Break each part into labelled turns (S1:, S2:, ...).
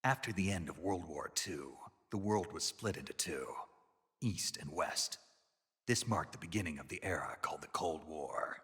S1: After the end of World War II, the world was split into two, East and West. This marked the beginning of the era called the Cold War.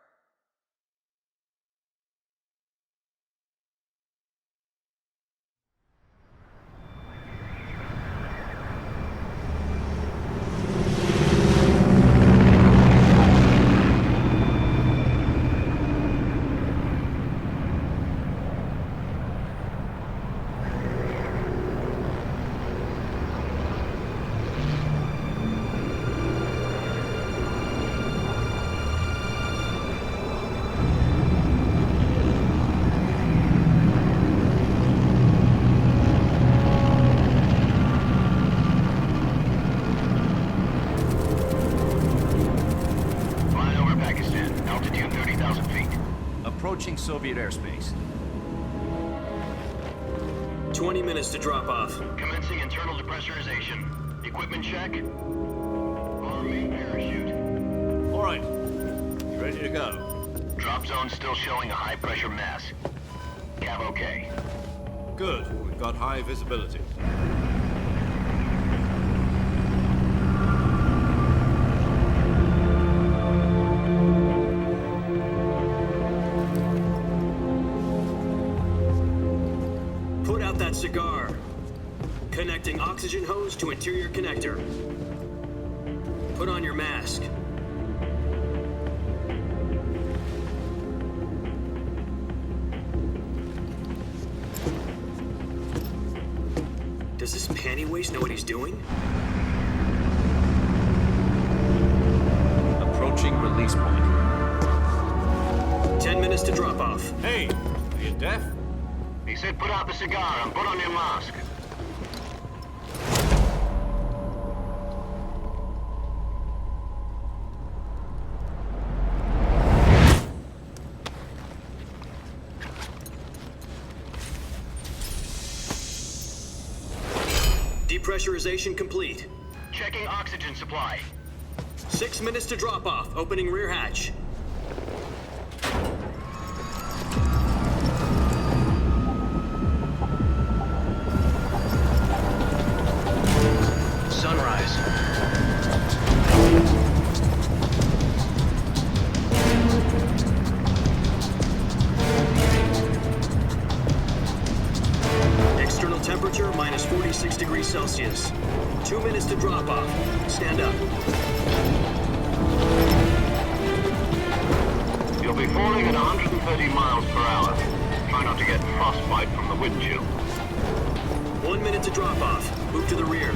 S2: Approaching Soviet airspace.
S3: 20 minutes to drop off.
S4: Commencing internal depressurization. Equipment check. Our main parachute.
S2: All right. You ready to go?
S4: Drop zone still showing a high pressure mass. Cav okay.
S2: Good. We've got high visibility.
S3: Cigar. Connecting oxygen hose to interior connector. Put on your mask. Does this panty waste know what he's doing?
S2: Approaching release point.
S3: 10 minutes to drop off.
S2: Hey, are you deaf?
S4: He said put out the cigar and put on your mask.
S3: Depressurization complete.
S4: Checking oxygen supply.
S3: 6 minutes to drop off. Opening rear hatch.
S4: Sunrise.
S3: External temperature minus 46 degrees Celsius. 2 minutes to drop off. Stand up.
S4: You'll be falling at 130 miles per hour. Try not to get frostbite from the wind chill.
S3: 1 minute to drop off. Move to the rear.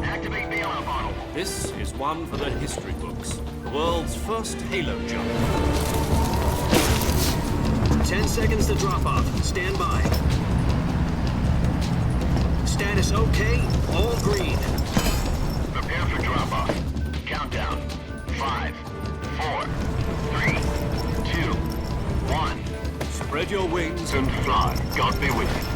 S4: Activate the alarm bottle.
S2: This is one for the history books. The world's first halo jump.
S3: 10 seconds to drop off. Stand by. Status okay. All green.
S4: Prepare for drop off. Countdown. 5, 4, 3, 2, 1.
S2: Spread your wings
S4: And fly. God be with you.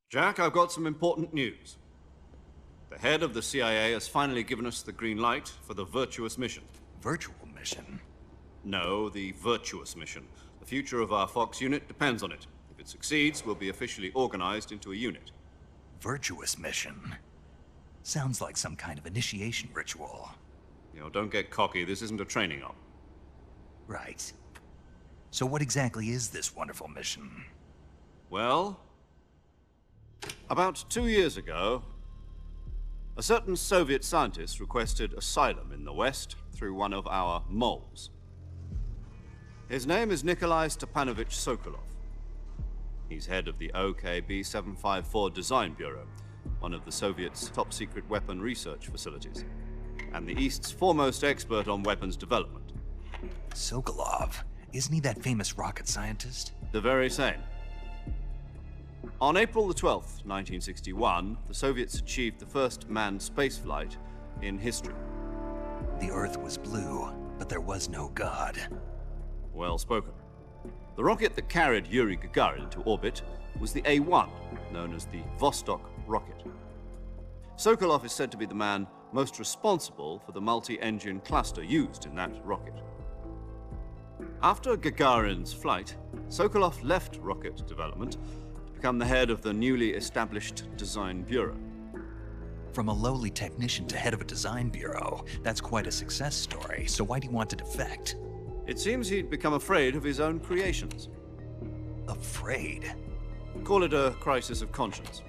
S2: Jack, I've got some important news. The head of the CIA has finally given us the green light for the Virtuous mission.
S1: Virtual mission?
S2: No, the Virtuous mission. The future of our Fox unit depends on it. If it succeeds, we'll be officially organized into a unit.
S1: Virtuous mission? Sounds like some kind of initiation ritual.
S2: You know, don't get cocky. This isn't a training op.
S1: Right. So what exactly is this wonderful mission?
S2: Well, about 2 years ago, a certain Soviet scientist requested asylum in the West through one of our moles. His name is Nikolai Stepanovich Sokolov. He's head of the OKB-754 Design Bureau, one of the Soviets' top-secret weapon research facilities, and the East's foremost expert on weapons development.
S1: Sokolov? Isn't he that famous rocket scientist?
S2: The very same. On April the 12th, 1961, the Soviets achieved the first manned spaceflight in history.
S1: The Earth was blue, but there was no God.
S2: Well spoken. The rocket that carried Yuri Gagarin to orbit was the A-1, known as the Vostok rocket. Sokolov is said to be the man most responsible for the multi-engine cluster used in that rocket. After Gagarin's flight, Sokolov left rocket development to become the head of the newly established Design Bureau.
S1: From a lowly technician to head of a design bureau, that's quite a success story, so why do you want to defect?
S2: It seems he'd become afraid of his own creations.
S1: Afraid?
S2: Call it a crisis of conscience.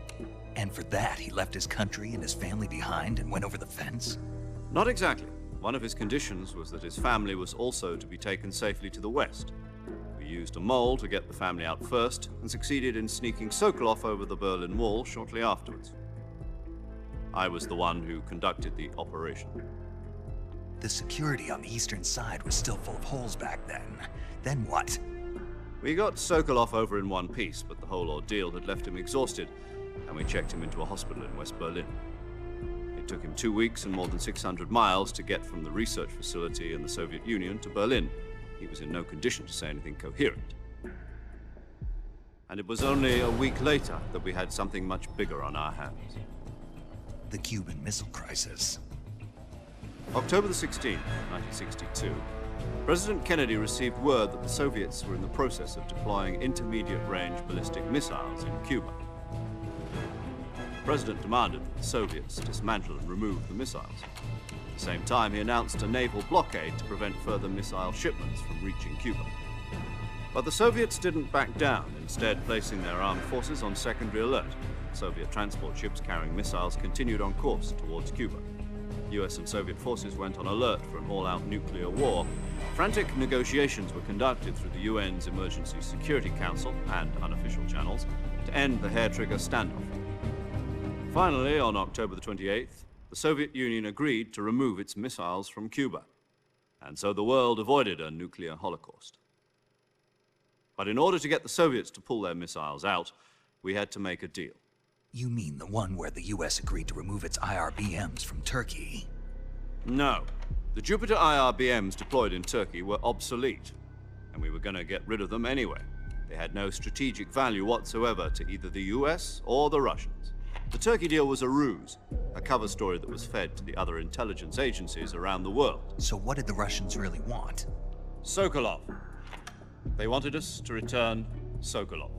S1: And for that, he left his country and his family behind and went over the fence?
S2: Not exactly. One of his conditions was that his family was also to be taken safely to the west. We used a mole to get the family out first and succeeded in sneaking Sokolov over the Berlin Wall shortly afterwards. I was the one who conducted the operation.
S1: The security on the eastern side was still full of holes back then. Then what?
S2: We got Sokolov over in one piece, but the whole ordeal had left him exhausted, and we checked him into a hospital in West Berlin. It took him 2 weeks and more than 600 miles to get from the research facility in the Soviet Union to Berlin. He was in no condition to say anything coherent. And it was only a week later that we had something much bigger on our hands.
S1: The Cuban Missile Crisis.
S2: October the 16th, 1962, President Kennedy received word that the Soviets were in the process of deploying intermediate-range ballistic missiles in Cuba. The President demanded that the Soviets dismantle and remove the missiles. At the same time, he announced a naval blockade to prevent further missile shipments from reaching Cuba. But the Soviets didn't back down, instead placing their armed forces on secondary alert. Soviet transport ships carrying missiles continued on course towards Cuba. US and Soviet forces went on alert for an all-out nuclear war. Frantic negotiations were conducted through the UN's Emergency Security Council and unofficial channels to end the hair-trigger standoff. Finally, on October the 28th, the Soviet Union agreed to remove its missiles from Cuba, and so the world avoided a nuclear holocaust. But in order to get the Soviets to pull their missiles out, we had to make a deal.
S1: You mean the one where the US agreed to remove its IRBMs from Turkey?
S2: No. The Jupiter IRBMs deployed in Turkey were obsolete, and we were going to get rid of them anyway. They had no strategic value whatsoever to either the US or the Russians. The Turkey deal was a ruse, a cover story that was fed to the other intelligence agencies around the world.
S1: So what did the Russians really want?
S2: Sokolov. They wanted us to return Sokolov.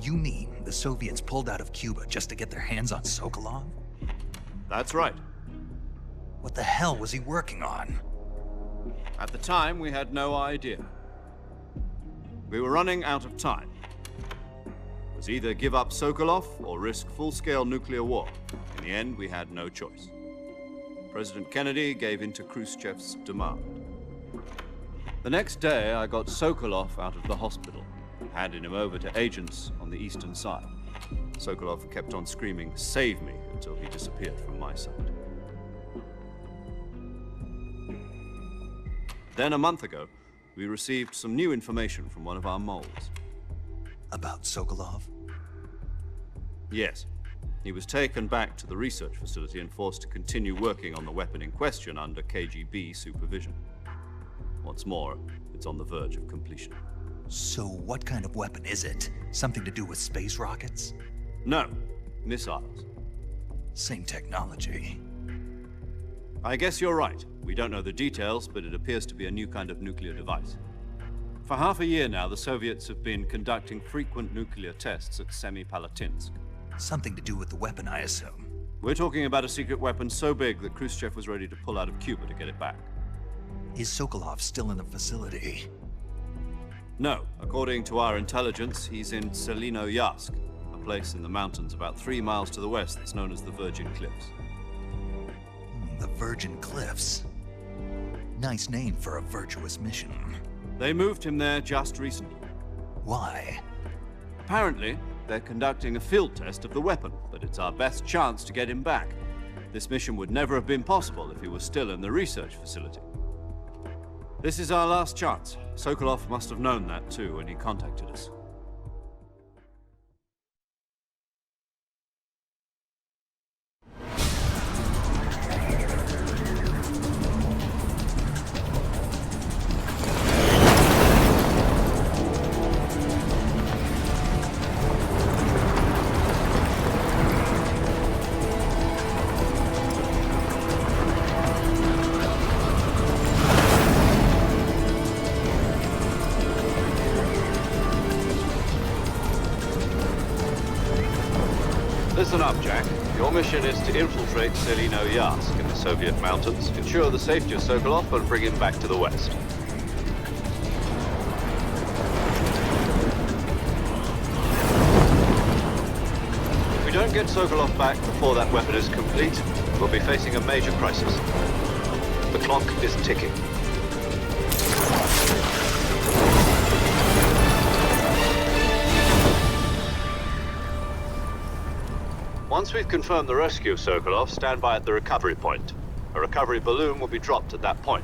S1: You mean the Soviets pulled out of Cuba just to get their hands on Sokolov?
S2: That's right.
S1: What the hell was he working on?
S2: At the time, we had no idea. We were running out of time. It was either give up Sokolov or risk full-scale nuclear war. In the end, we had no choice. President Kennedy gave in to Khrushchev's demand. The next day, I got Sokolov out of the hospital, handed him over to agents on the eastern side. Sokolov kept on screaming, "Save me," until he disappeared from my sight. Then a month ago, we received some new information from one of our moles.
S1: About Sokolov?
S2: Yes. He was taken back to the research facility and forced to continue working on the weapon in question under KGB supervision. What's more, it's on the verge of completion.
S1: So what kind of weapon is it? Something to do with space rockets?
S2: No, missiles.
S1: Same technology.
S2: I guess you're right. We don't know the details, but it appears to be a new kind of nuclear device. For half a year now, the Soviets have been conducting frequent nuclear tests at Semipalatinsk.
S1: Something to do with the weapon, I assume.
S2: We're talking about a secret weapon so big that Khrushchev was ready to pull out of Cuba to get it back.
S1: Is Sokolov still in the facility?
S2: No. According to our intelligence, he's in Selinoyarsk, a place in the mountains about 3 miles to the west that's known as the Virgin Cliffs.
S1: The Virgin Cliffs. Nice name for a virtuous mission.
S2: They moved him there just recently.
S1: Why?
S2: Apparently, they're conducting a field test of the weapon, but it's our best chance to get him back. This mission would never have been possible if he was still in the research facility. This is our last chance. Sokolov must have known that too when he contacted us. Listen up, Jack. Your mission is to infiltrate Selino-Yatsk in the Soviet mountains, ensure the safety of Sokolov, and bring him back to the West. If we don't get Sokolov back before that weapon is complete, we'll be facing a major crisis. The clock is ticking. Once we've confirmed the rescue of Sokolov, stand by at the recovery point. A recovery balloon will be dropped at that point.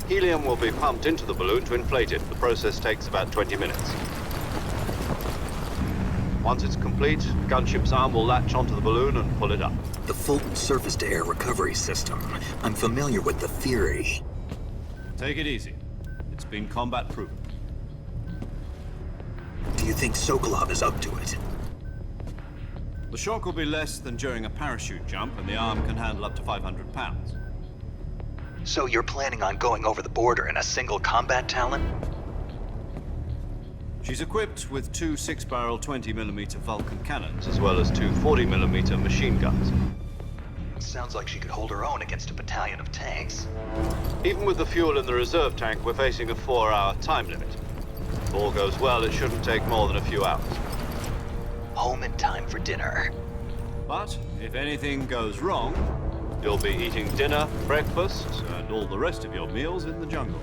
S2: Helium will be pumped into the balloon to inflate it. The process takes about 20 minutes. Once it's complete, gunship's arm will latch onto the balloon and pull it up.
S5: The Fulton surface-to-air recovery system. I'm familiar with the theory.
S2: Take it easy. It's been combat-proven.
S5: Do you think Sokolov is up to it?
S2: The shock will be less than during a parachute jump, and the arm can handle up to 500 pounds.
S5: So you're planning on going over the border in a single combat Talon?
S2: She's equipped with two 6-barrel 20mm Vulcan cannons, as well as two 40mm machine guns.
S5: Sounds like she could hold her own against a battalion of tanks.
S2: Even with the fuel in the reserve tank, we're facing a 4-hour time limit. If all goes well, it shouldn't take more than a few hours.
S5: Home in time for dinner.
S2: But if anything goes wrong, you'll be eating dinner, breakfast, and all the rest of your meals in the jungle.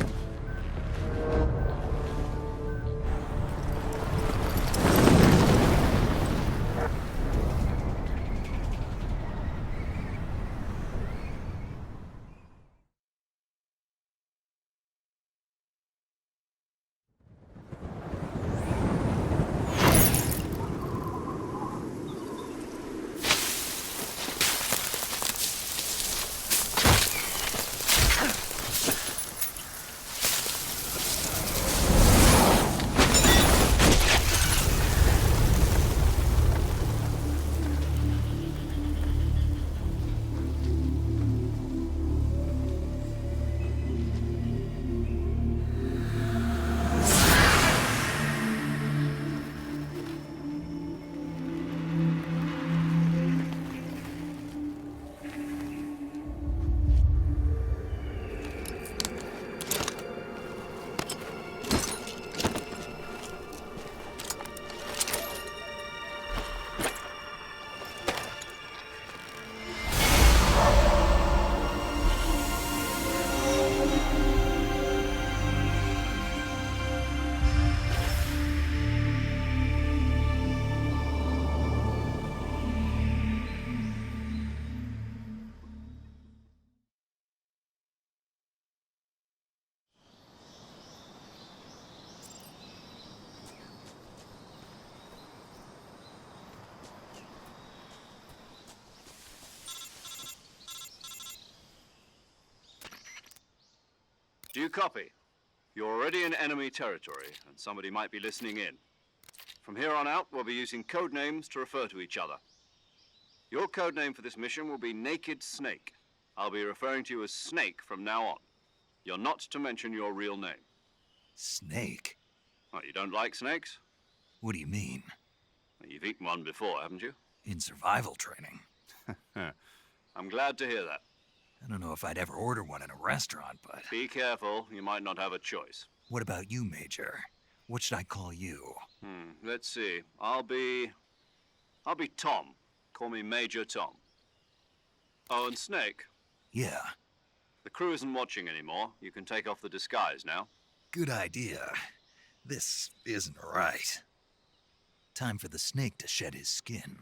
S2: Do you copy? You're already in enemy territory, and somebody might be listening in. From here on out, we'll be using code names to refer to each other. Your code name for this mission will be Naked Snake. I'll be referring to you as Snake from now on. You're not to mention your real name.
S1: Snake?
S2: What, you don't like snakes?
S1: What do you mean?
S2: Well, you've eaten one before, haven't you?
S1: In survival training.
S2: I'm glad to hear that.
S1: I don't know if I'd ever order one in a restaurant, but...
S2: Be careful, you might not have a choice.
S1: What about you, Major? What should I call you?
S2: Let's see. I'll be Tom. Call me Major Tom. Oh, and Snake.
S1: Yeah.
S2: The crew isn't watching anymore. You can take off the disguise now.
S1: Good idea. This isn't right. Time for the snake to shed his skin.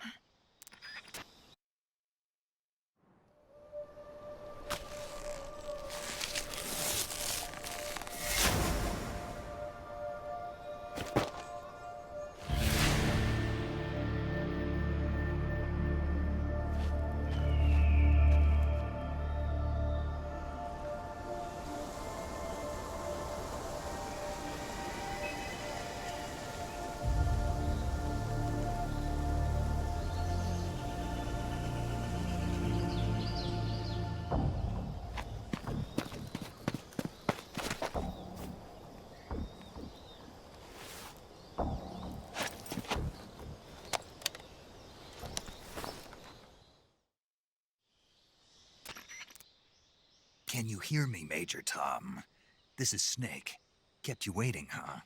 S1: Can you hear me, Major Tom? This is Snake. Kept you waiting, huh?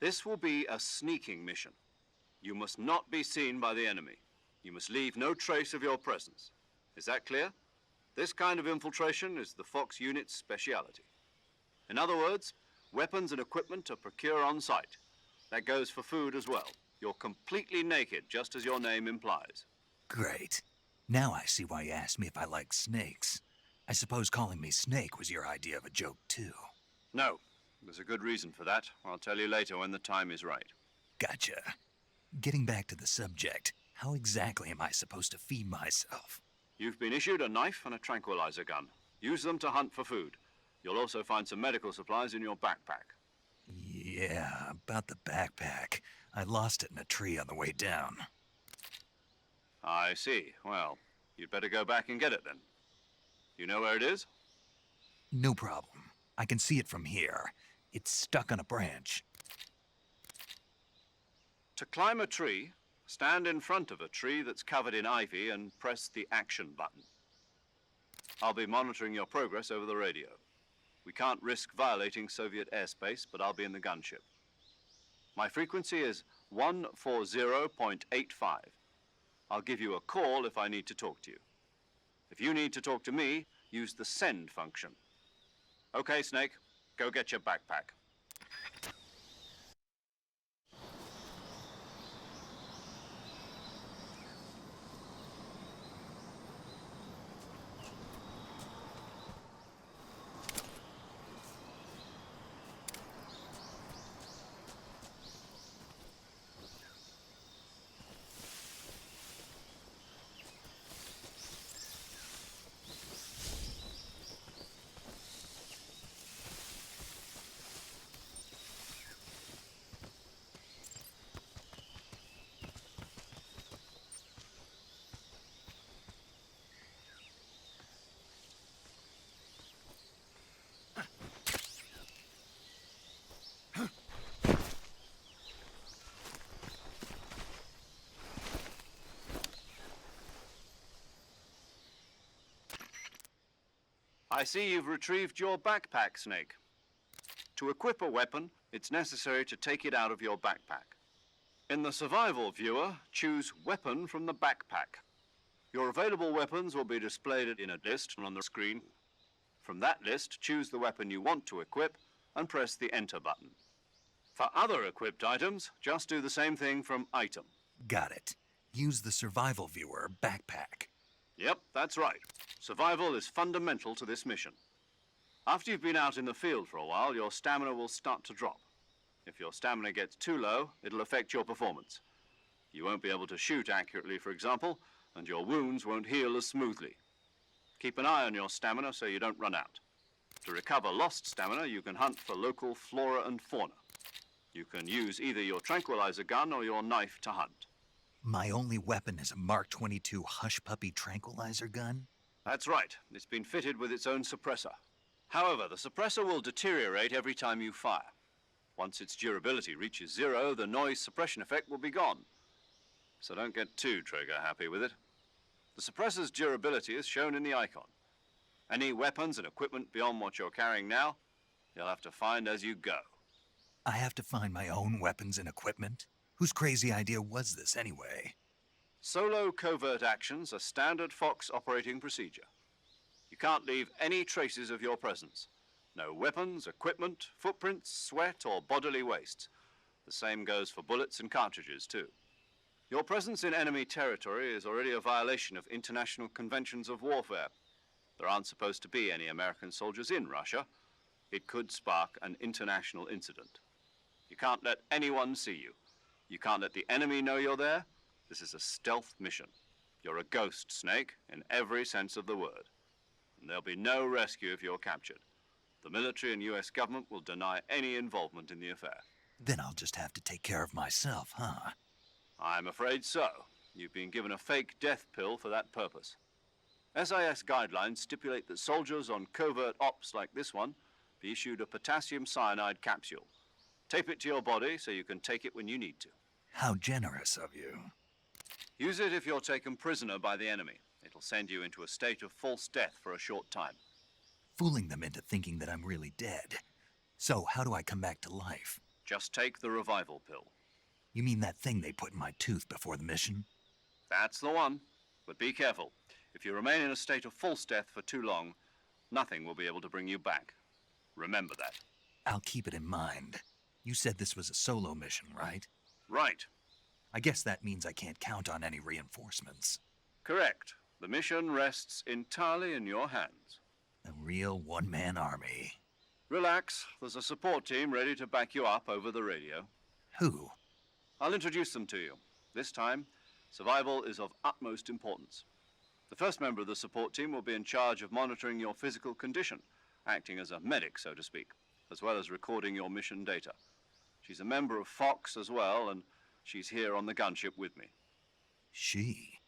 S2: This will be a sneaking mission. You must not be seen by the enemy. You must leave no trace of your presence. Is that clear? This kind of infiltration is the Fox unit's speciality. In other words, weapons and equipment are procured on site. That goes for food as well. You're completely naked, just as your name implies.
S1: Great. Now I see why you asked me if I like snakes. I suppose calling me Snake was your idea of a joke, too.
S2: No, there's a good reason for that. I'll tell you later when the time is right.
S1: Gotcha. Getting back to the subject, how exactly am I supposed to feed myself?
S2: You've been issued a knife and a tranquilizer gun. Use them to hunt for food. You'll also find some medical supplies in your backpack.
S1: Yeah, about the backpack. I lost it in a tree on the way down.
S2: I see. Well, you'd better go back and get it then. You know where it is?
S1: No problem. I can see it from here. It's stuck on a branch.
S2: To climb a tree, stand in front of a tree that's covered in ivy and press the action button. I'll be monitoring your progress over the radio. We can't risk violating Soviet airspace, but I'll be in the gunship. My frequency is 140.85. I'll give you a call if I need to talk to you. If you need to talk to me, use the send function. Okay, Snake, go get your backpack. I see you've retrieved your backpack, Snake. To equip a weapon, it's necessary to take it out of your backpack. In the survival viewer, choose Weapon from the backpack. Your available weapons will be displayed in a list on the screen. From that list, choose the weapon you want to equip and press the Enter button. For other equipped items, just do the same thing from Item.
S1: Got it. Use the survival viewer backpack.
S2: Yep, that's right. Survival is fundamental to this mission. After you've been out in the field for a while, your stamina will start to drop. If your stamina gets too low, it'll affect your performance. You won't be able to shoot accurately, for example, and your wounds won't heal as smoothly. Keep an eye on your stamina so you don't run out. To recover lost stamina, you can hunt for local flora and fauna. You can use either your tranquilizer gun or your knife to hunt.
S1: My only weapon is a Mark 22 Hush Puppy tranquilizer gun?
S2: That's right. It's been fitted with its own suppressor. However, the suppressor will deteriorate every time you fire. Once its durability reaches 0, the noise suppression effect will be gone. So don't get too trigger happy with it. The suppressor's durability is shown in the icon. Any weapons and equipment beyond what you're carrying now, you'll have to find as you go.
S1: I have to find my own weapons and equipment? Whose crazy idea was this, anyway?
S2: Solo covert actions are standard Fox operating procedure. You can't leave any traces of your presence. No weapons, equipment, footprints, sweat, or bodily waste. The same goes for bullets and cartridges, too. Your presence in enemy territory is already a violation of international conventions of warfare. There aren't supposed to be any American soldiers in Russia. It could spark an international incident. You can't let anyone see you. You can't let the enemy know you're there. This is a stealth mission. You're a ghost, Snake, in every sense of the word. And there'll be no rescue if you're captured. The military and US government will deny any involvement in the affair.
S1: Then I'll just have to take care of myself, huh?
S2: I'm afraid so. You've been given a fake death pill for that purpose. SIS guidelines stipulate that soldiers on covert ops like this one be issued a potassium cyanide capsule. Tape it to your body so you can take it when you need to.
S1: How generous of you.
S2: Use it if you're taken prisoner by the enemy. It'll send you into a state of false death for a short time.
S1: fooling them into thinking that I'm really dead. So, how do I come back to life?
S2: Just take the revival pill.
S1: You mean that thing they put in my tooth before the mission?
S2: That's the one. But be careful. If you remain in a state of false death for too long, nothing will be able to bring you back. Remember that.
S1: I'll keep it in mind. You said this was a solo mission, right?
S2: Right.
S1: I guess that means I can't count on any reinforcements.
S2: Correct. The mission rests entirely in your hands.
S1: A real one-man army.
S2: Relax. There's a support team ready to back you up over the radio.
S1: Who?
S2: I'll introduce them to you. This time, survival is of utmost importance. The first member of the support team will be in charge of monitoring your physical condition, acting as a medic, so to speak, as well as recording your mission data. She's a member of Fox as well, and she's here on the gunship with me.
S1: She?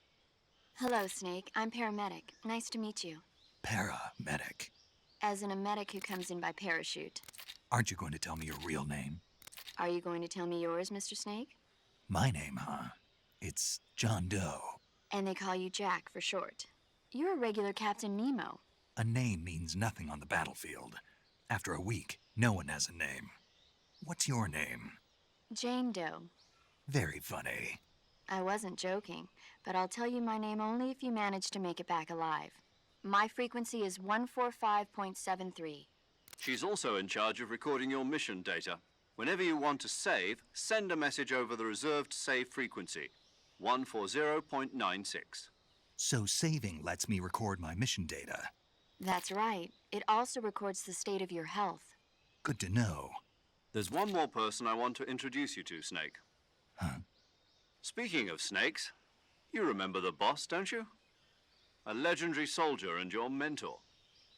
S6: Hello, Snake. I'm paramedic. Nice to meet you.
S1: Paramedic.
S6: As in a medic who comes in by parachute.
S1: Aren't you going to tell me your real name?
S6: Are you going to tell me yours, Mr. Snake?
S1: My name, huh? It's John Doe.
S6: And they call you Jack for short. You're a regular Captain Nemo.
S1: A name means nothing on the battlefield. After a week, no one has a name. What's your name?
S6: Jane Doe.
S1: Very funny.
S6: I wasn't joking, but I'll tell you my name only if you manage to make it back alive. My frequency is 145.73.
S2: She's also in charge of recording your mission data. Whenever you want to save, send a message over the reserved save frequency, 140.96.
S1: So saving lets me record my mission data.
S6: That's right. It also records the state of your health.
S1: Good to know.
S2: There's one more person I want to introduce you to, Snake.
S1: Huh?
S2: Speaking of snakes, you remember the boss, don't you? A legendary soldier and your mentor.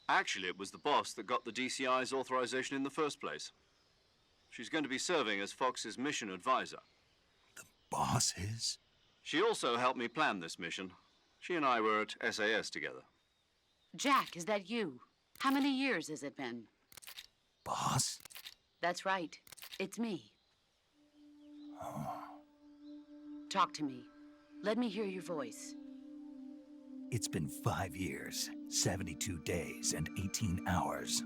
S2: Actually, it was the boss that got the DCI's authorization in the first place. She's going to be serving as Fox's mission advisor.
S1: The boss is?
S2: She also helped me plan this mission. She and I were at SAS together.
S7: Jack, is that you? How many years has it been?
S1: Boss?
S7: That's right. It's me.
S1: Oh.
S7: Talk to me. Let me hear your voice.
S1: It's been 5 years, 72 days, and 18 hours.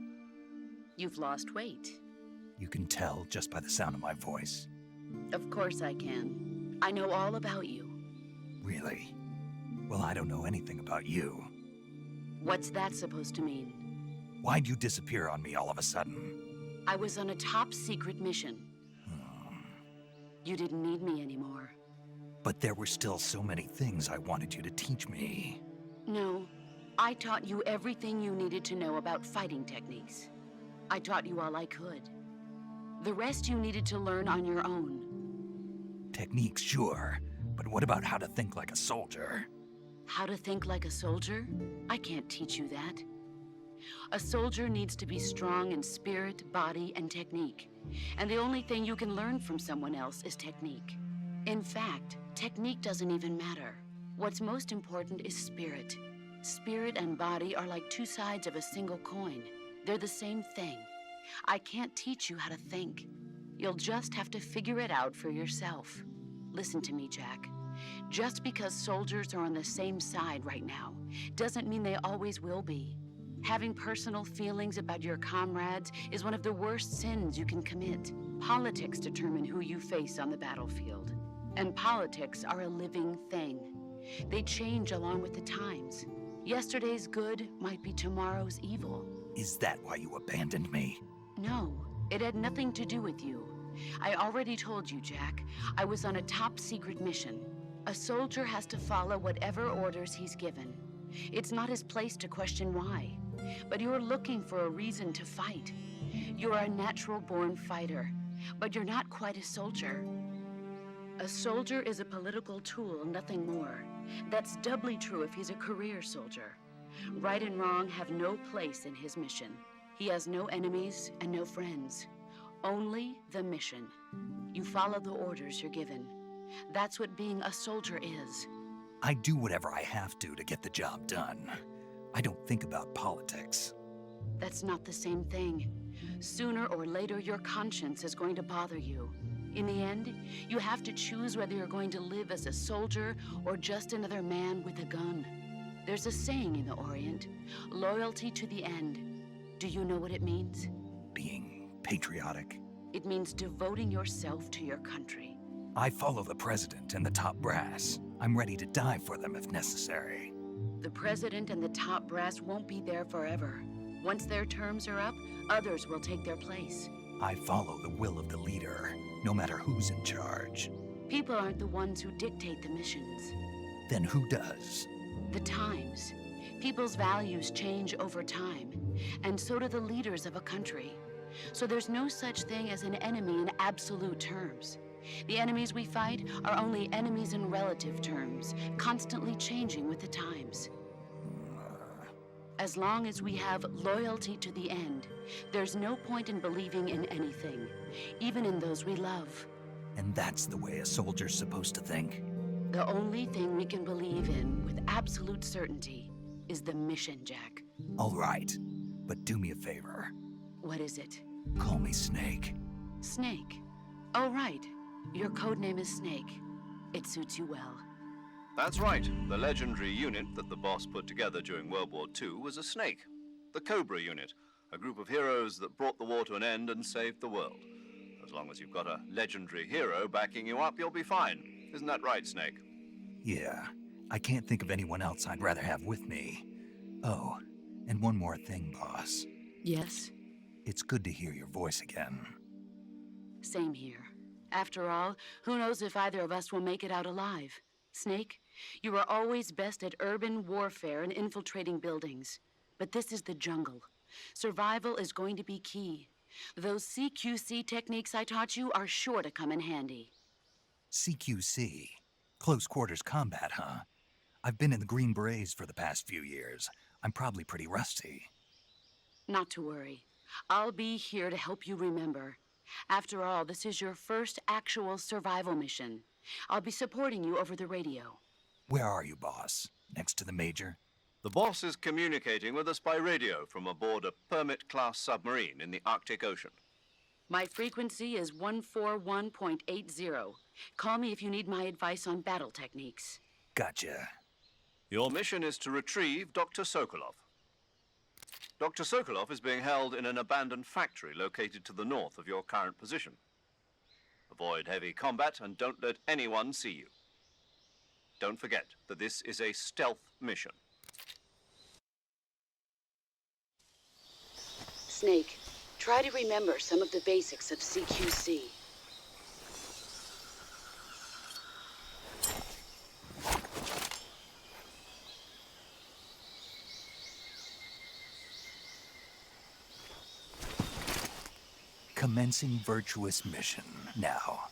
S7: You've lost weight.
S1: You can tell just by the sound of my voice.
S7: Of course I can. I know all about you.
S1: Really? Well, I don't know anything about you.
S7: What's that supposed to mean?
S1: Why'd you disappear on me all of a sudden?
S7: I was on a top-secret mission. You didn't need me anymore.
S1: But there were still so many things I wanted you to teach me.
S7: No, I taught you everything you needed to know about fighting techniques. I taught you all I could. The rest you needed to learn on your own.
S1: Techniques, sure. But what about how to think like a soldier?
S7: How to think like a soldier? I can't teach you that. A soldier needs to be strong in spirit, body, and technique. And the only thing you can learn from someone else is technique. In fact, technique doesn't even matter. What's most important is spirit. Spirit and body are like two sides of a single coin. They're the same thing. I can't teach you how to think. You'll just have to figure it out for yourself. Listen to me, Jack. Just because soldiers are on the same side right now doesn't mean they always will be. Having personal feelings about your comrades is one of the worst sins you can commit. Politics determine who you face on the battlefield. And politics are a living thing. They change along with the times. Yesterday's good might be tomorrow's evil.
S1: Is that why you abandoned me?
S7: No, it had nothing to do with you. I already told you, Jack. I was on a top-secret mission. A soldier has to follow whatever orders he's given. It's not his place to question why. But you're looking for a reason to fight. You're a natural-born fighter, but you're not quite a soldier. A soldier is a political tool, nothing more. That's doubly true if he's a career soldier. Right and wrong have no place in his mission. He has no enemies and no friends. Only the mission. You follow the orders you're given. That's what being a soldier is.
S1: I do whatever I have to get the job done. I don't think about politics.
S7: That's not the same thing. Sooner or later, your conscience is going to bother you. In the end, you have to choose whether you're going to live as a soldier or just another man with a gun. There's a saying in the Orient, loyalty to the end. Do you know what it means?
S1: Being patriotic.
S7: It means devoting yourself to your country.
S1: I follow the president and the top brass. I'm ready to die for them if necessary.
S7: The president and the top brass won't be there forever. Once their terms are up, others will take their place.
S1: I follow the will of the leader, no matter who's in charge.
S7: People aren't the ones who dictate the missions.
S1: Then who does?
S7: The times. People's values change over time, and so do the leaders of a country. So there's no such thing as an enemy in absolute terms. The enemies we fight are only enemies in relative terms, constantly changing with the times. As long as we have loyalty to the end, there's no point in believing in anything, even in those we love.
S1: And that's the way a soldier's supposed to think?
S7: The only thing we can believe in with absolute certainty is the mission, Jack.
S1: All right, but do me a favor.
S7: What is it?
S1: Call me Snake.
S7: Snake. Oh, right. Your codename is Snake. It suits you well.
S2: That's right. The legendary unit that the boss put together during World War II was a snake. The Cobra unit, a group of heroes that brought the war to an end and saved the world. As long as you've got a legendary hero backing you up, you'll be fine. Isn't that right, Snake?
S1: Yeah, I can't think of anyone else I'd rather have with me. Oh, and one more thing, boss.
S7: Yes?
S1: It's good to hear your voice again.
S7: Same here. After all, who knows if either of us will make it out alive? Snake, you are always best at urban warfare and infiltrating buildings. But this is the jungle. Survival is going to be key. Those CQC techniques I taught you are sure to come in handy.
S1: CQC? Close quarters combat, huh? I've been in the Green Berets for the past few years. I'm probably pretty rusty.
S7: Not to worry. I'll be here to help you remember. After all, this is your first actual survival mission. I'll be supporting you over the radio.
S1: Where are you, boss? Next to the Major?
S2: The boss is communicating with us by radio from aboard a Permit-class submarine in the Arctic Ocean.
S7: My frequency is 141.80. Call me if you need my advice on battle techniques.
S1: Gotcha.
S2: Your mission is to retrieve Dr. Sokolov. Dr. Sokolov is being held in an abandoned factory located to the north of your current position. Avoid heavy combat and don't let anyone see you. Don't forget that this is a stealth mission.
S7: Snake, try to remember some of the basics of CQC.
S1: Commencing Virtuous mission now.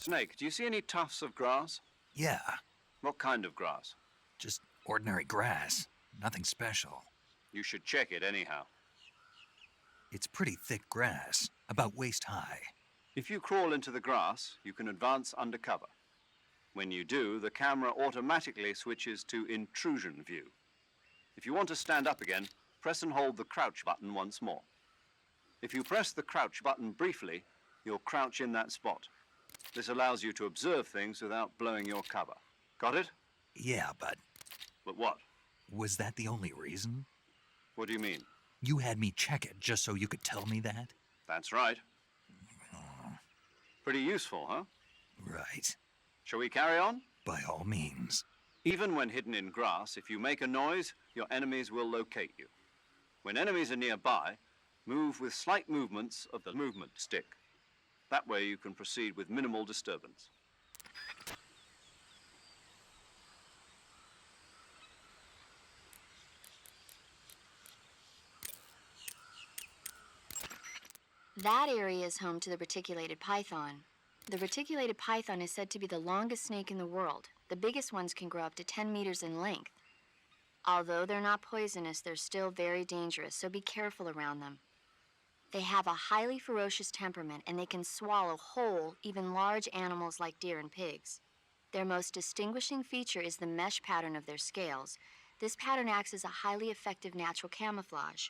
S2: Snake, do you see any tufts of grass?
S1: Yeah,
S2: What kind of grass?
S1: just ordinary grass. Nothing special.
S2: You should check it anyhow.
S1: It's pretty thick grass, about waist high.
S2: If you crawl into the grass, you can advance undercover. When you do, the camera automatically switches to intrusion view. If you want to stand up again, press and hold the crouch button once more. If you press the crouch button briefly, you'll crouch in that spot. This allows you to observe things without blowing your cover. Got it?
S1: Yeah, but
S2: But what?
S1: was that the only reason?
S2: What do you mean?
S1: You had me check it just so you could tell me that?
S2: That's right. Pretty useful, huh?
S1: Right.
S2: Shall we carry on?
S1: By all means.
S2: Even when hidden in grass, if you make a noise, your enemies will locate you. When enemies are nearby, move with slight movements of the movement stick. That way you can proceed with minimal disturbance.
S6: That area is home to the reticulated python. The reticulated python is said to be the longest snake in the world. The biggest ones can grow up to 10 meters in length. Although they're not poisonous, they're still very dangerous, so be careful around them. They have a highly ferocious temperament, and they can swallow whole, even large animals like deer and pigs. Their most distinguishing feature is the mesh pattern of their scales. This pattern acts as a highly effective natural camouflage.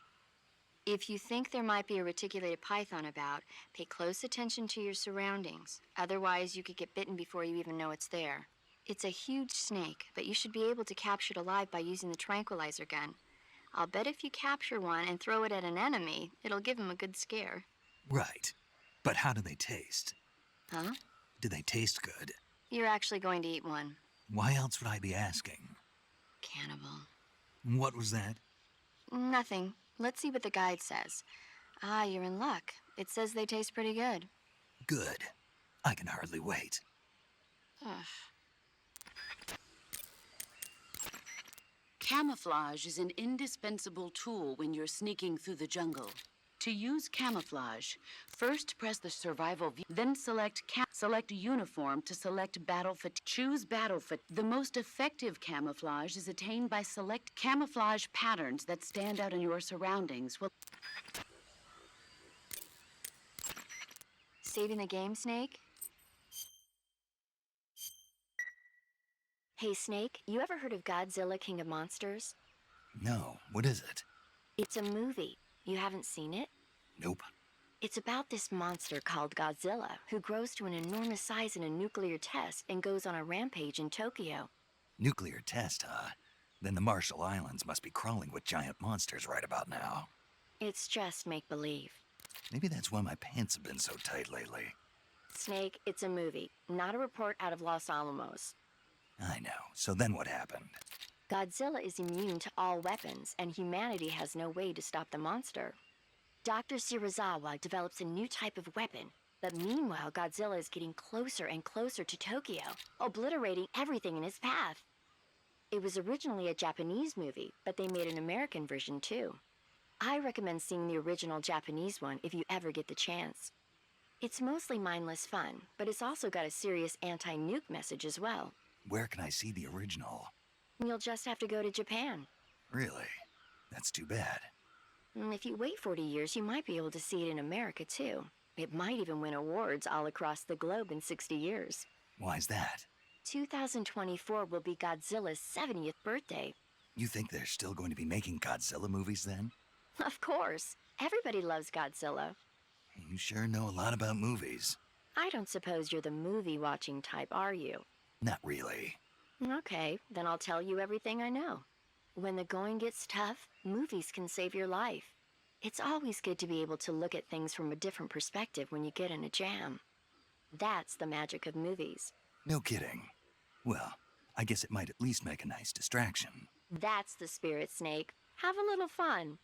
S6: If you think there might be a reticulated python about, pay close attention to your surroundings. Otherwise, you could get bitten before you even know it's there. It's a huge snake, but you should be able to capture it alive by using the tranquilizer gun. I'll bet if you capture one and throw it at an enemy, it'll give him a good scare.
S1: Right. But how do they taste?
S6: Huh?
S1: Do they taste good?
S6: You're actually going to eat one.
S1: Why else would I be asking?
S6: Cannibal.
S1: What was that?
S6: Nothing. Let's see what the guide says. Ah, you're in luck. It says they taste pretty good.
S1: Good. I can hardly wait.
S6: Ugh.
S7: Camouflage is an indispensable tool when you're sneaking through the jungle. To use camouflage, first press the survival view, then select uniform to select battle fatigue. Choose battle fatigue. The most effective camouflage is attained by select camouflage patterns that stand out in your surroundings.
S6: Saving the game, Snake? Hey, Snake, you ever heard of Godzilla, King of Monsters?
S1: No, what is it?
S6: It's a movie. You haven't seen it?
S1: Nope.
S6: It's about this monster called Godzilla, who grows to an enormous size in a nuclear test and goes on a rampage in Tokyo.
S1: Nuclear test, huh? Then the Marshall Islands must be crawling with giant monsters right about now.
S6: It's just make-believe.
S1: Maybe that's why my pants have been so tight lately.
S6: Snake, it's a movie, not a report out of Los Alamos.
S1: I know. So then what happened?
S6: Godzilla is immune to all weapons, and humanity has no way to stop the monster. Dr. Shirazawa develops a new type of weapon, but meanwhile Godzilla is getting closer and closer to Tokyo, obliterating everything in his path. It was originally a Japanese movie, but they made an American version too. I recommend seeing the original Japanese one if you ever get the chance. It's mostly mindless fun, but it's also got a serious anti-nuke message as well.
S1: Where can I see the original?
S6: You'll just have to go to Japan.
S1: Really? That's too bad.
S6: If you wait 40 years, you might be able to see it in America, too. It might even win awards all across the globe in 60 years.
S1: Why's that?
S6: 2024 will be Godzilla's 70th birthday.
S1: You think they're still going to be making Godzilla movies then?
S6: Of course. Everybody loves Godzilla.
S1: You sure know a lot about movies.
S6: I don't suppose you're the movie-watching type, are you?
S1: Not really.
S6: Okay, then I'll tell you everything I know. When the going gets tough, movies can save your life. It's always good to be able to look at things from a different perspective when you get in a jam. That's the magic of movies.
S1: No kidding. Well, I guess it might at least make a nice distraction.
S6: That's the spirit, Snake. Have a little fun.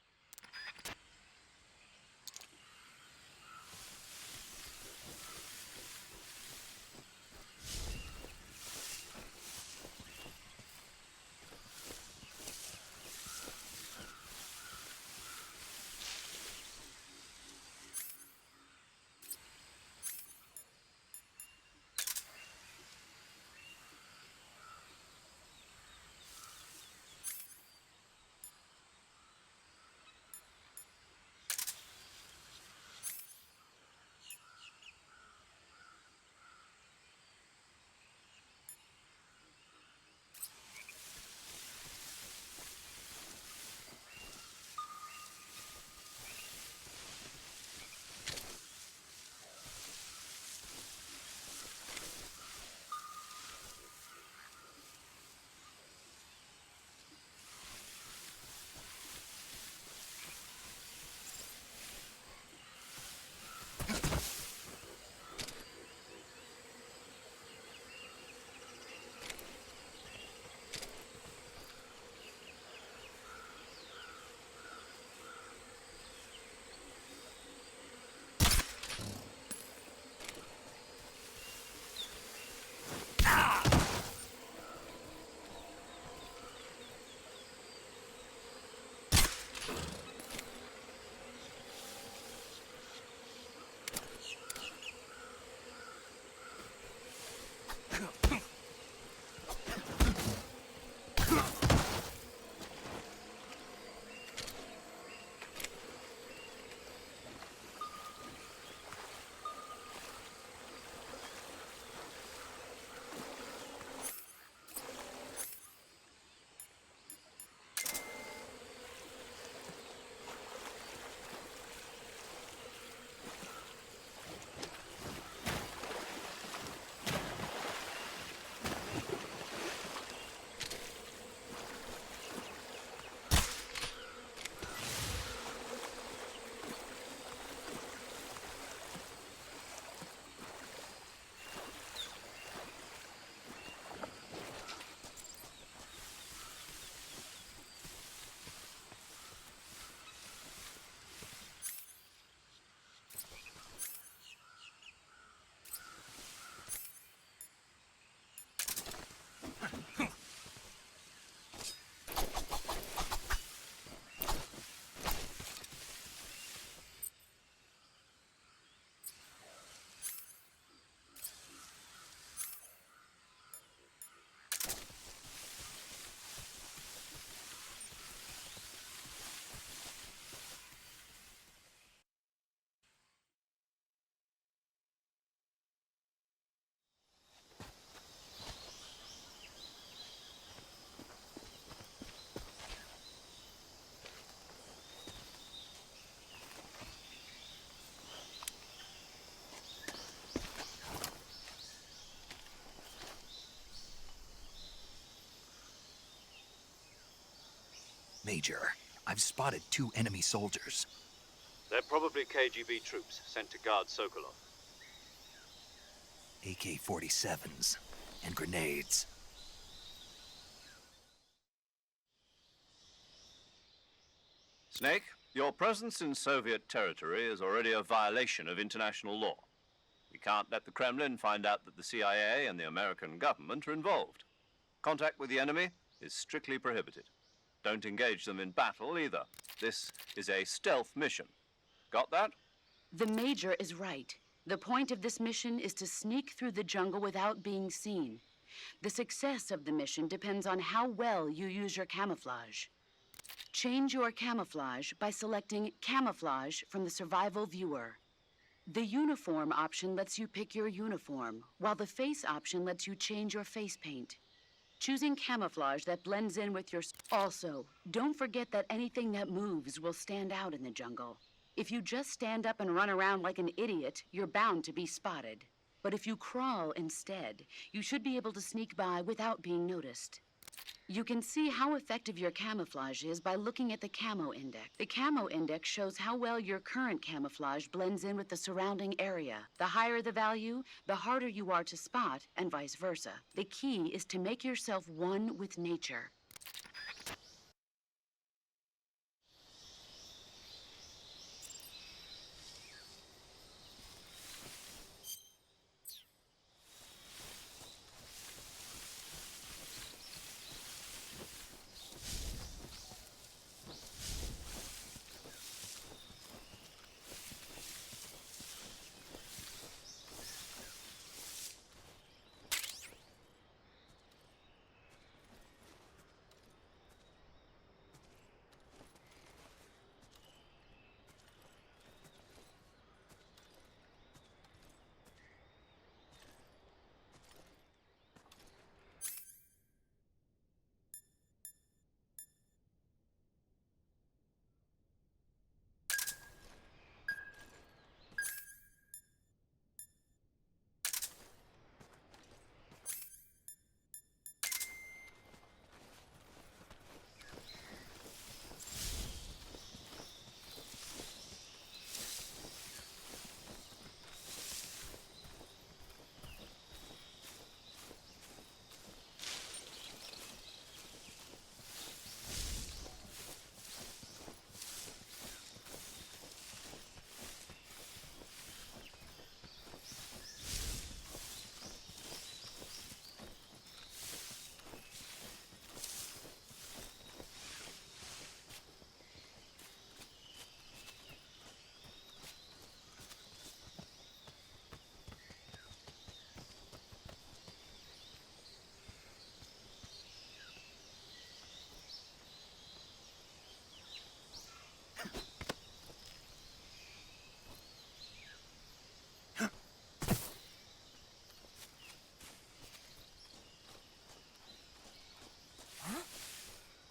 S1: Major, I've spotted 2 enemy soldiers.
S2: They're probably KGB troops sent to guard Sokolov.
S1: AK-47s and grenades.
S2: Snake, your presence in Soviet territory is already a violation of international law. We can't let the Kremlin find out that the CIA and the American government are involved. Contact with the enemy is strictly prohibited. Don't engage them in battle either. This is a stealth mission. Got that?
S7: The Major is right. The point of this mission is to sneak through the jungle without being seen. The success of the mission depends on how well you use your camouflage. Change your camouflage by selecting Camouflage from the Survival Viewer. The Uniform option lets you pick your uniform, while the Face option lets you change your face paint. Choosing camouflage that blends in with your... Also, don't forget that anything that moves will stand out in the jungle. If you just stand up and run around like an idiot, you're bound to be spotted. But if you crawl instead, you should be able to sneak by without being noticed. You can see how effective your camouflage is by looking at the camo index. The camo index shows how well your current camouflage blends in with the surrounding area. The higher the value, the harder you are to spot, and vice versa. The key is to make yourself one with nature.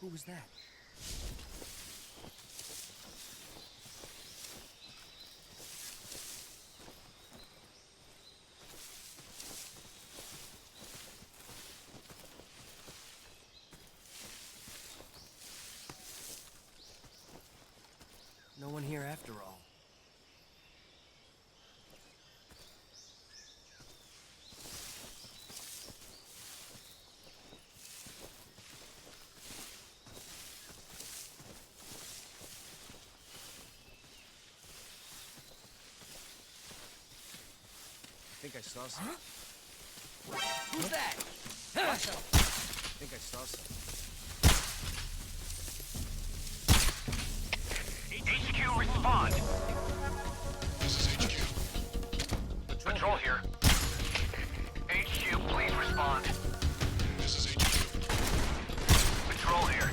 S8: Who was that? No one here after all. I think I saw something. Huh? Who's that? Watch out. I think I saw something.
S4: HQ, respond. This is HQ. Patrol here. HQ, please respond. This is HQ. Patrol here.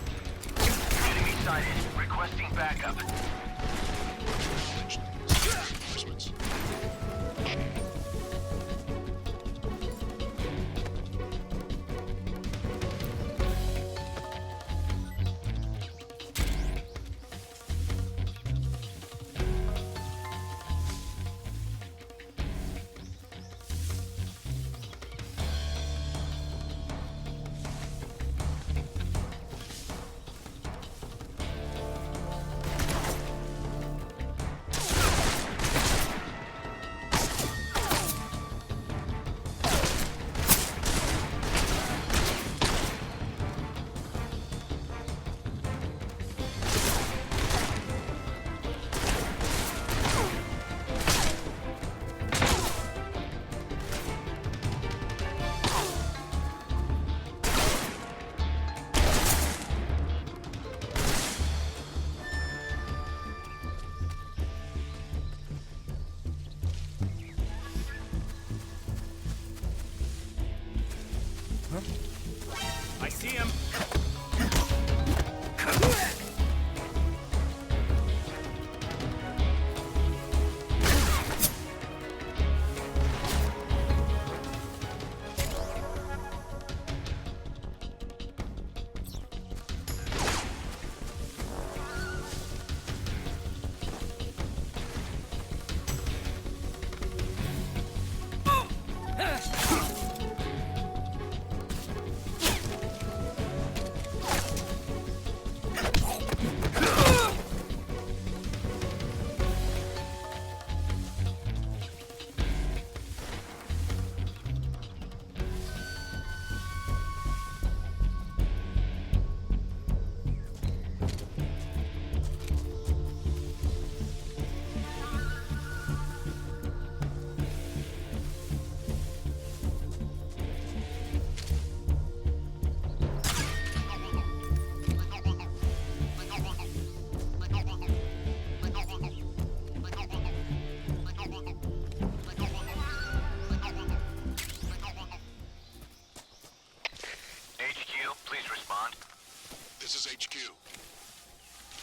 S4: Enemy sighted. Requesting backup.
S8: I see him.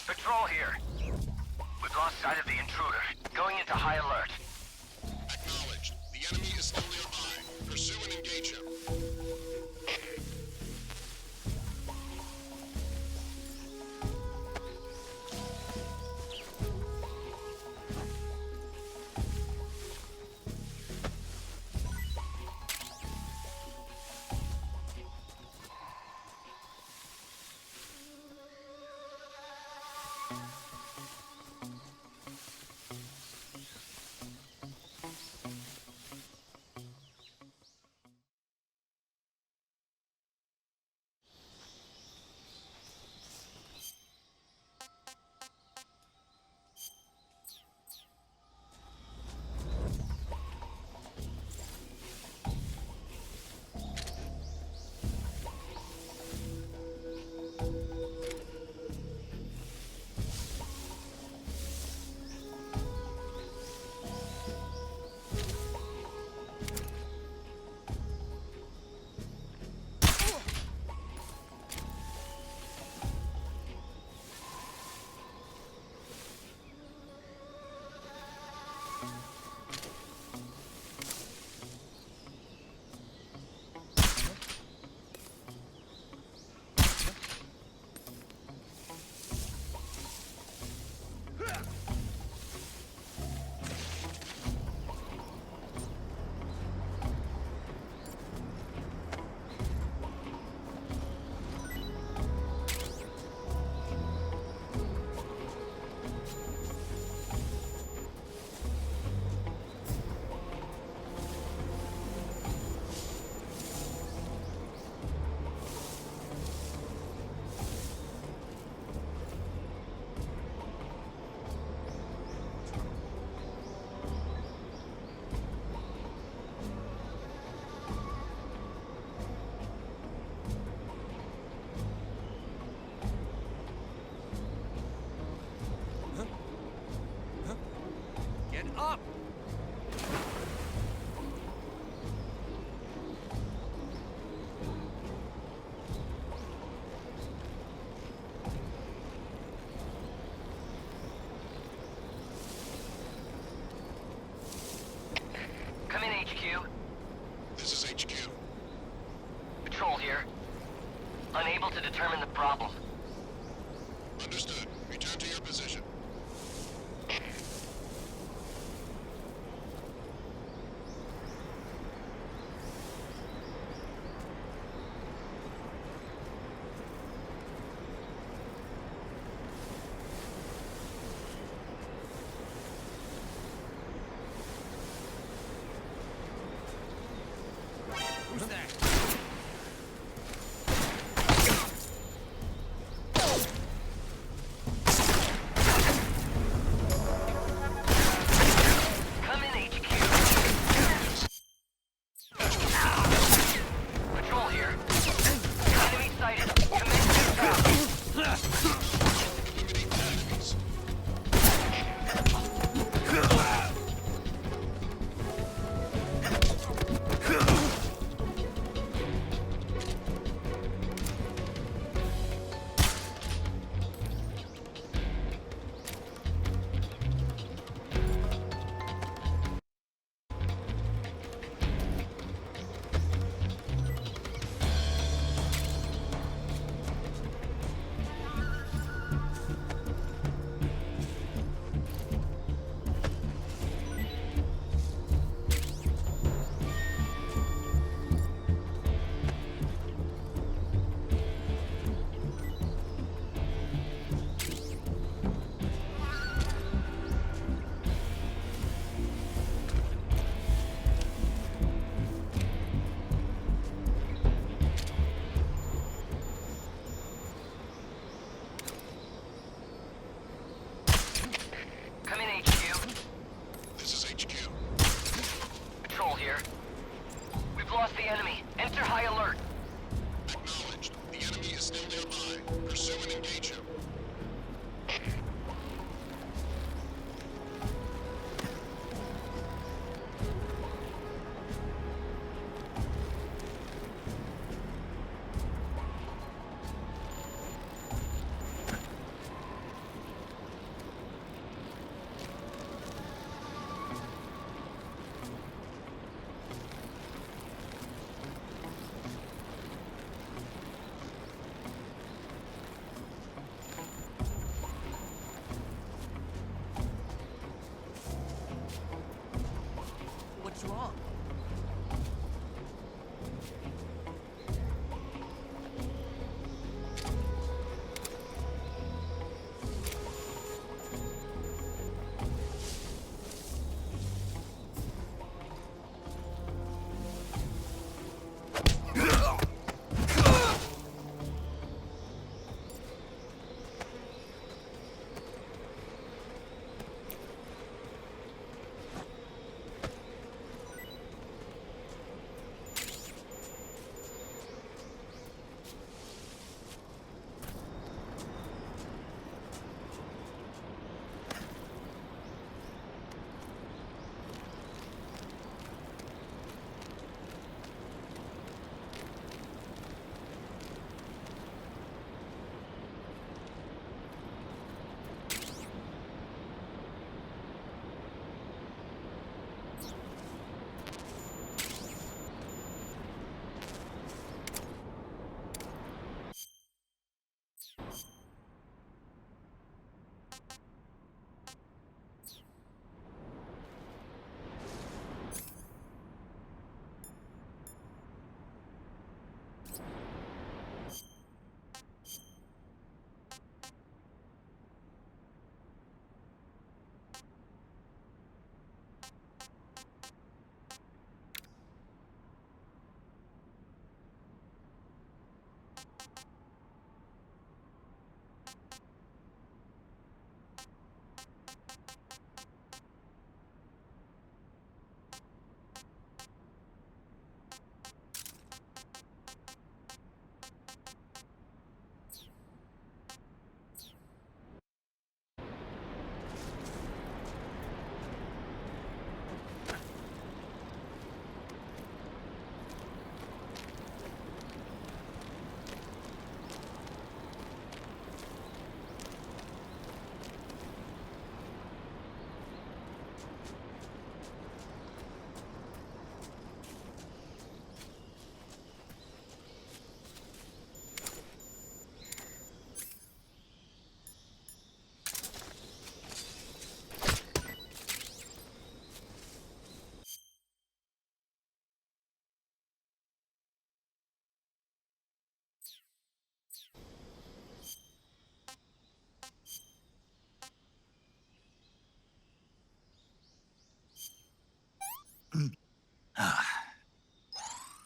S4: Patrol here. We've lost sight of the intruder. Going into high alert.
S9: Acknowledged. The enemy is still nearby. Pursue and engage him.
S8: Get up!
S4: Come in, HQ.
S9: This is HQ.
S4: Patrol here. Unable to determine the problem.
S9: Understood. Return to your position.
S8: Who's that?
S4: Come in, HQ. Patrol here. Enemy sighted. Commence attack.
S9: Eliminate the enemies.
S4: the enemy. Enter high alert.
S9: Acknowledged. The enemy is still nearby. Pursue and engage him.
S8: What's wrong?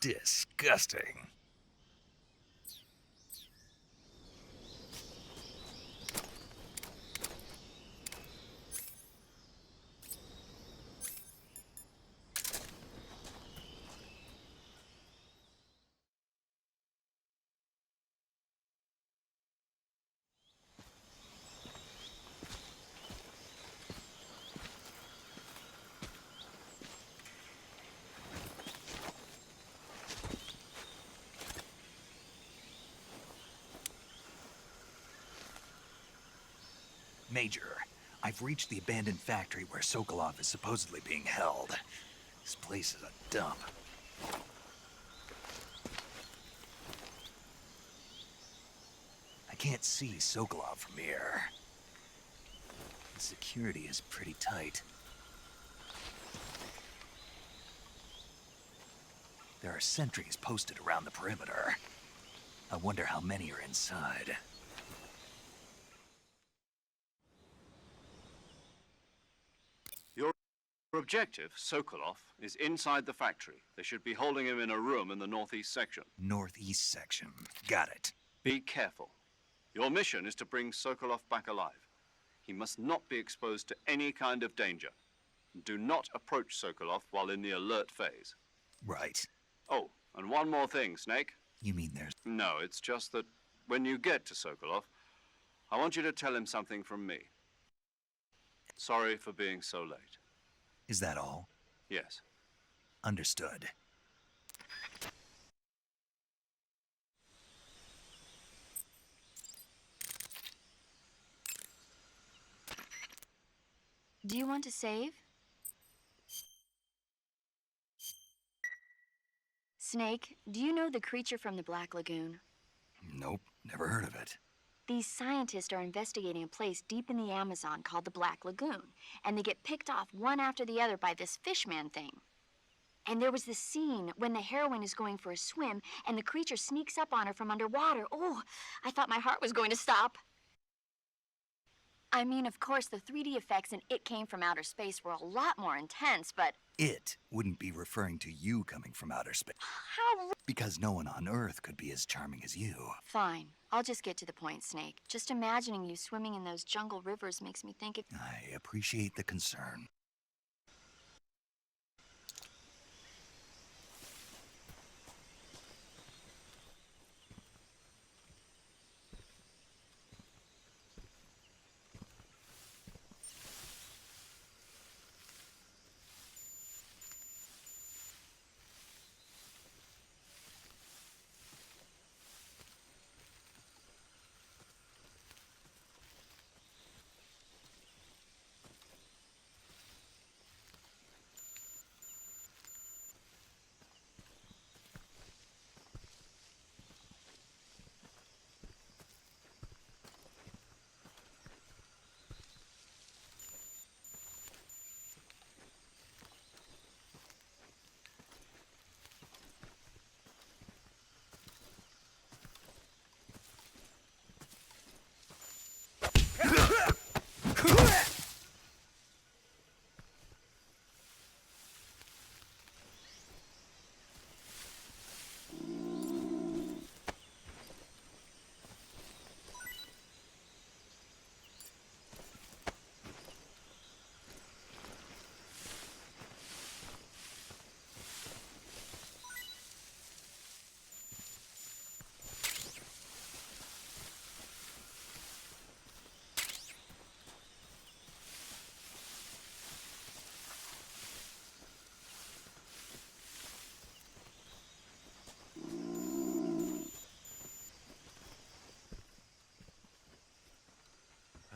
S1: Disgusting. Major, I've reached the abandoned factory where Sokolov is supposedly being held. This place is a dump. I can't see Sokolov from here. The security is pretty tight. There are sentries posted around the perimeter. I wonder how many are inside.
S2: Your objective, Sokolov, is inside the factory. They should be holding him in a room in the northeast section.
S1: Northeast section. Got it.
S2: Be careful. Your mission is to bring Sokolov back alive. He must not be exposed to any kind of danger. Do not approach Sokolov while in the alert phase.
S1: Right.
S2: Oh, And one more thing, Snake.
S1: You mean there's...
S2: No, it's just that when you get to Sokolov, I want you to tell him something from me. Sorry for being so late.
S1: Is that all?
S2: Yes.
S1: Understood.
S6: Do you want to save? Snake, do you know the creature from the Black Lagoon?
S1: Nope, never heard of it.
S6: These scientists are investigating a place deep in the Amazon called the Black Lagoon, and they get picked off one after the other by this fishman thing. And there was this scene when the heroine is going for a swim, and the creature sneaks up on her from underwater. Oh, I thought my heart was going to stop. I mean, of course, the 3D effects in It Came from Outer Space were a lot more intense, but...
S1: It wouldn't be referring to you coming from outer space.
S6: How...
S1: Because no one on Earth could be as charming as you.
S6: Fine. I'll just get to the point, Snake. Just imagining you swimming in those jungle rivers makes me think of...
S1: I appreciate the concern.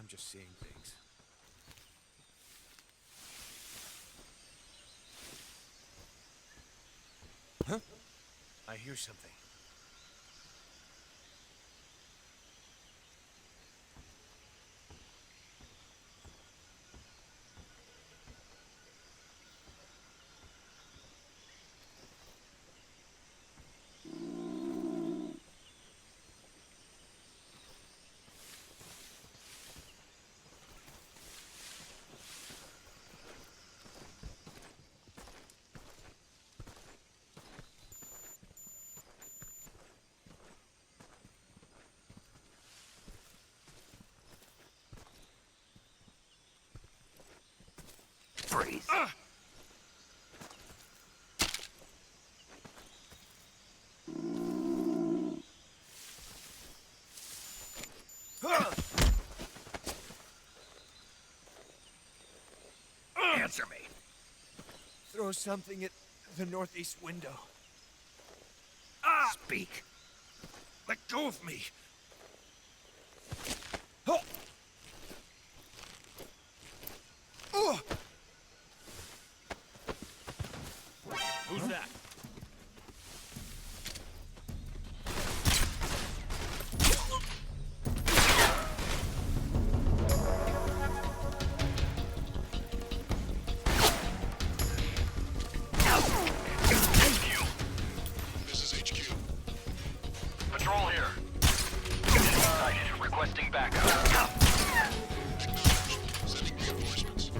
S8: I'm just seeing things. Huh? I hear something.
S1: Freeze. Answer me.
S8: Throw something at the northeast window.
S1: Speak.
S8: Let go of me. Who's that?
S9: This is HQ.
S4: Patrol here. Getting excited. Requesting backup.
S9: Acknowledged. Sending reinforcements.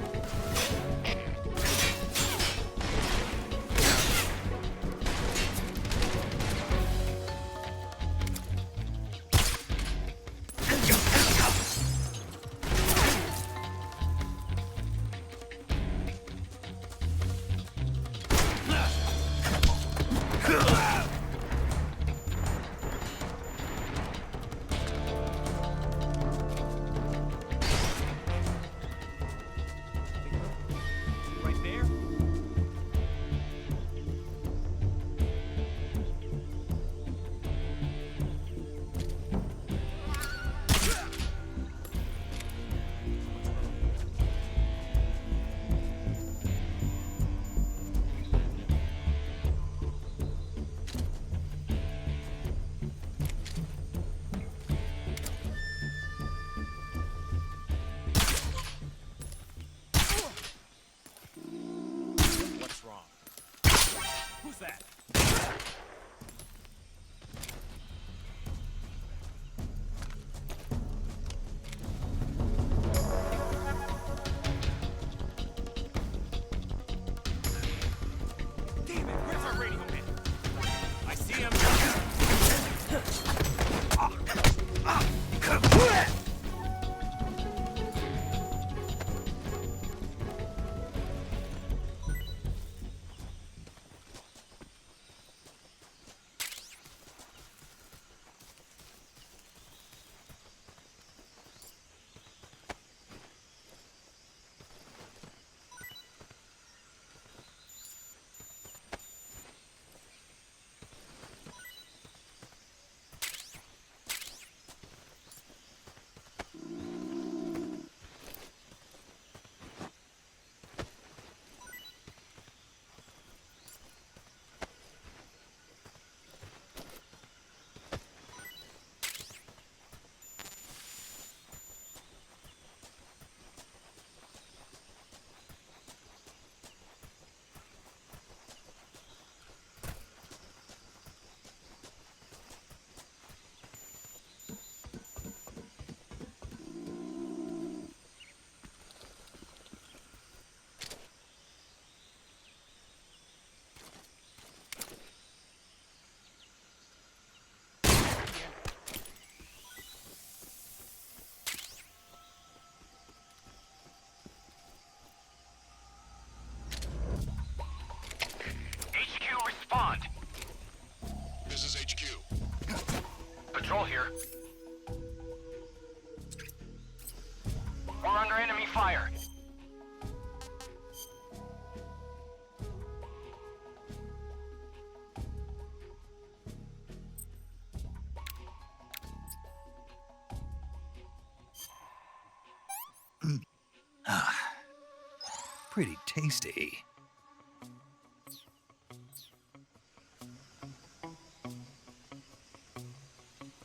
S1: Pretty tasty.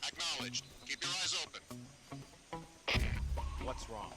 S9: Acknowledged. Keep your eyes open.
S8: What's wrong?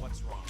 S8: What's wrong?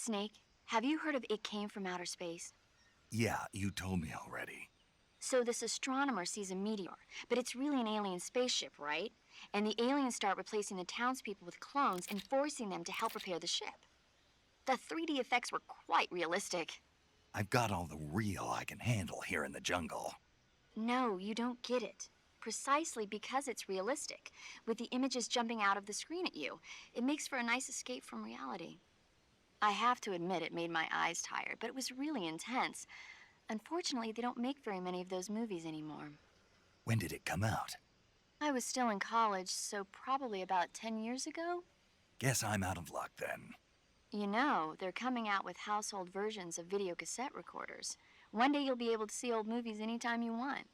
S6: Snake, have you heard of It Came from Outer Space?
S1: Yeah, you told me already.
S6: So this astronomer sees a meteor, but it's really an alien spaceship, right? And the aliens start replacing the townspeople with clones and forcing them to help repair the ship. The 3D effects were quite realistic.
S1: I've got all the real I can handle here in the jungle.
S6: No, you don't get it. Precisely because it's realistic, with the images jumping out of the screen at you, it makes for a nice escape from reality. I have to admit it made my eyes tired, but it was really intense. Unfortunately, they don't make very many of those movies anymore.
S1: When did it come out?
S6: I was still in college, so probably about 10 years ago.
S1: Guess I'm out of luck then.
S6: You know, they're coming out with household versions of video cassette recorders. One day you'll be able to see old movies anytime you want.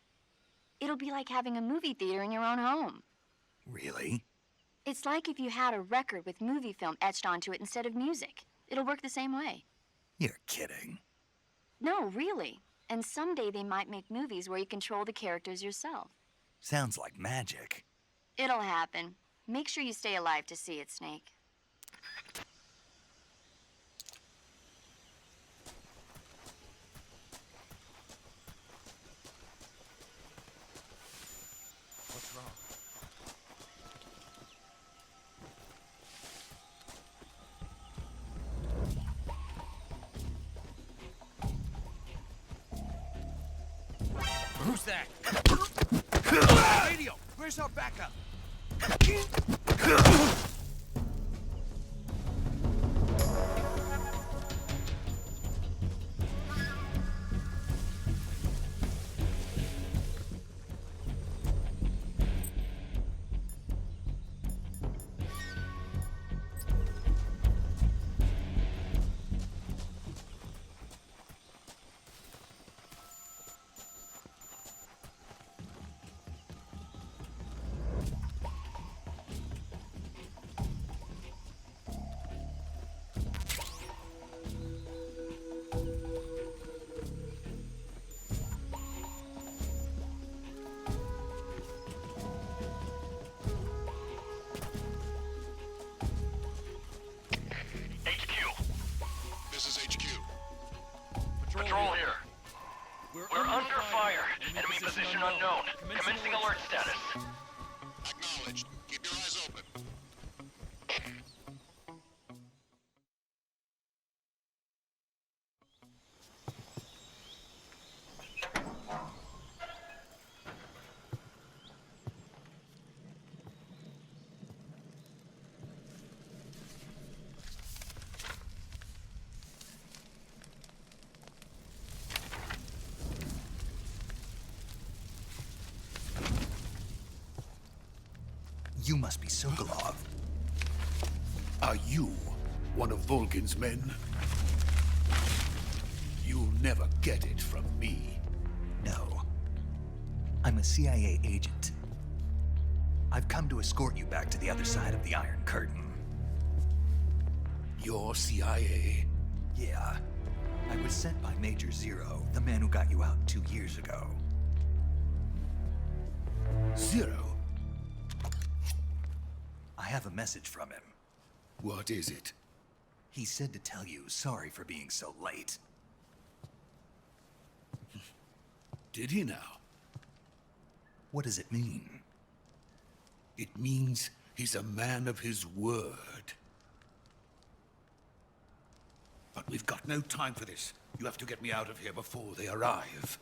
S6: It'll be like having a movie theater in your own home.
S1: Really?
S6: It's like if you had a record with movie film etched onto it instead of music. It'll work the same way.
S1: You're kidding.
S6: No, really. And someday they might make movies where you control the characters yourself.
S1: Sounds like magic.
S6: It'll happen. Make sure you stay alive to see it, Snake.
S8: What's wrong? Who's that? Radio! Where's our backup?
S1: You must be Sokolov.
S10: Are you one of Volgin's men? You'll never get it from me.
S1: No. I'm a CIA agent. I've come to escort you back to the other side of the Iron Curtain.
S10: You're CIA?
S1: Yeah. I was sent by Major Zero, the man who got you out 2 years ago.
S10: Zero?
S1: I have a message from him.
S10: What is it?
S1: He said to tell you sorry for being so late.
S10: Did he now?
S1: What does it mean?
S10: It means he's a man of his word. But we've got no time for this. You have to get me out of here before they arrive.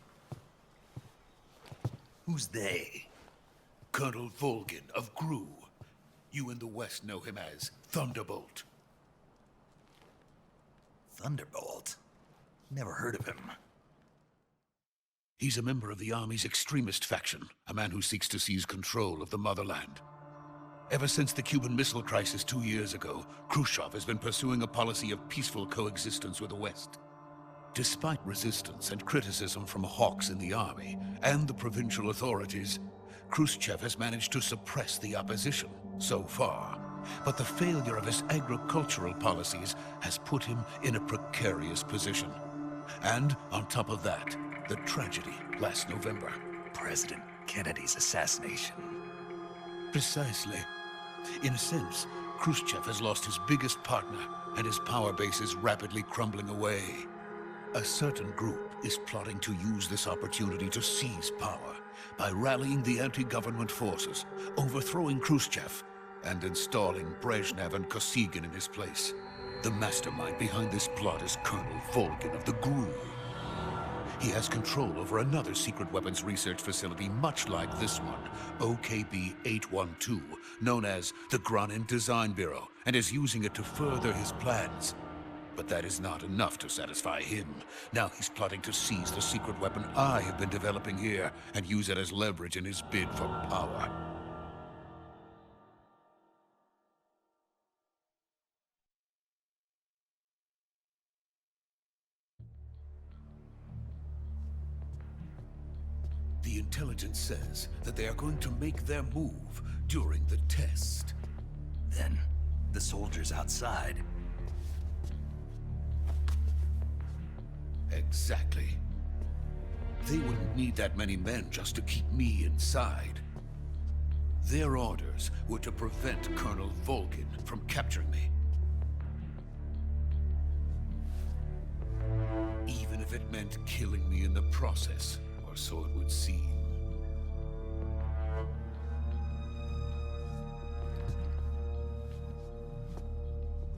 S1: Who's they?
S10: Colonel Volgin of GRU. You in the West know him as Thunderbolt.
S1: Thunderbolt? Never heard of him.
S10: He's a member of the Army's extremist faction, a man who seeks to seize control of the motherland. Ever since the Cuban Missile Crisis 2 years ago, Khrushchev has been pursuing a policy of peaceful coexistence with the West. Despite resistance and criticism from hawks in the army and the provincial authorities, Khrushchev has managed to suppress the opposition so far. But the failure of his agricultural policies has put him in a precarious position. And on top of that, the tragedy last November.
S1: President Kennedy's assassination.
S10: Precisely. In a sense, Khrushchev has lost his biggest partner, and his power base is rapidly crumbling away. A certain group is plotting to use this opportunity to seize power by rallying the anti-government forces, overthrowing Khrushchev, and installing Brezhnev and Kosygin in his place. The mastermind behind this plot is Colonel Volgin of the GRU. He has control over another secret weapons research facility much like this one, OKB-812, known as the Granin Design Bureau, and is using it to further his plans. But that is not enough to satisfy him. Now he's plotting to seize the secret weapon I have been developing here and use it as leverage in his bid for power. The intelligence says that they are going to make their move during the test.
S1: Then, the soldiers outside.
S10: Exactly. They wouldn't need that many men just to keep me inside. Their orders were to prevent Colonel Volgin from capturing me. Even if it meant killing me in the process, or so it would seem.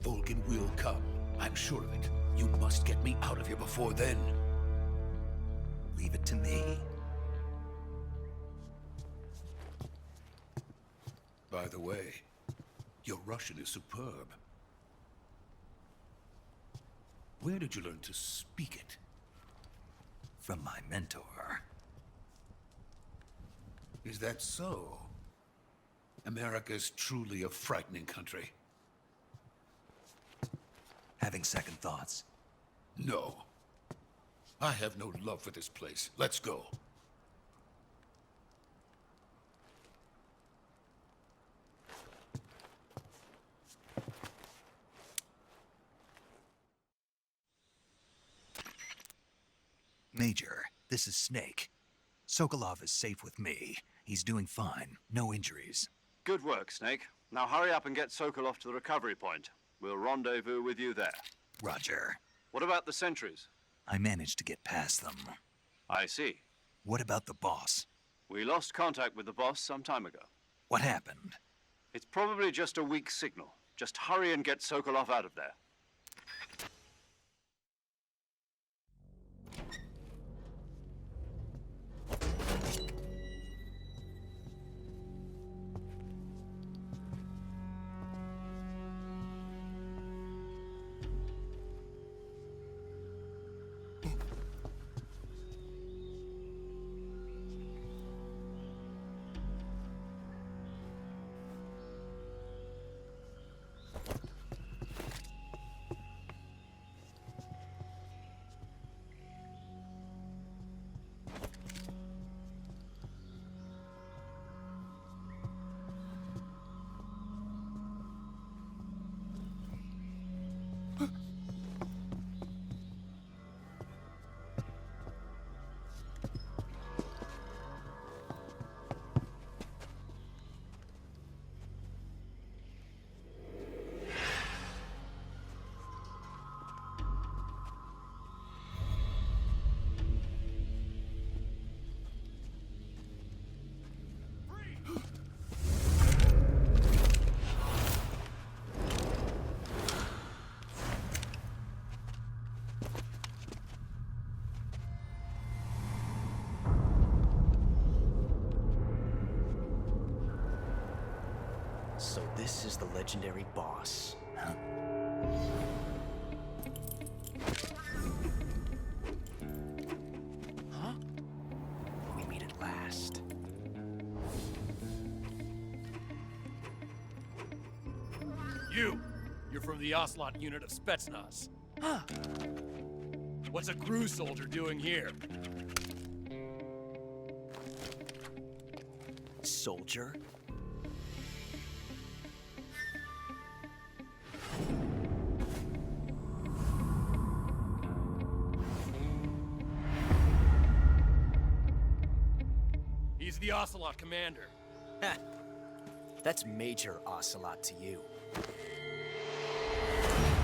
S10: Volgin will come. I'm sure of it. You must get me out of here before then.
S1: Leave it to me.
S10: By the way, your Russian is superb. Where did you learn to speak it?
S1: From my mentor.
S10: Is that so? America's truly a frightening country.
S1: Having second thoughts?
S10: No. I have no love for this place. Let's go.
S1: Major, this is Snake. Sokolov is safe with me. He's doing fine. No injuries.
S2: Good work, Snake. Now hurry up and get Sokolov to the recovery point. We'll rendezvous with you there.
S1: Roger.
S2: What about the sentries?
S1: I managed to get past them.
S2: I see.
S1: What about the boss?
S2: We lost contact with the boss some time ago.
S1: What happened?
S2: It's probably just a weak signal. Just hurry and get Sokolov out of there.
S8: So this is the legendary boss.
S1: Huh?
S8: Huh? We meet at last.
S11: You're from the Ocelot unit of Spetsnaz.
S8: Huh.
S11: What's a crew soldier doing here?
S8: Soldier?
S11: He's the Ocelot commander.
S8: Ha! That's Major Ocelot to you.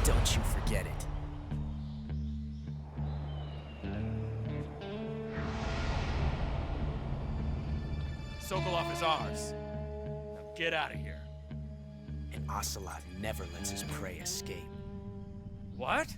S8: Don't you forget it.
S11: Sokolov is ours. Now get out of here.
S8: And Ocelot never lets his prey escape.
S11: What?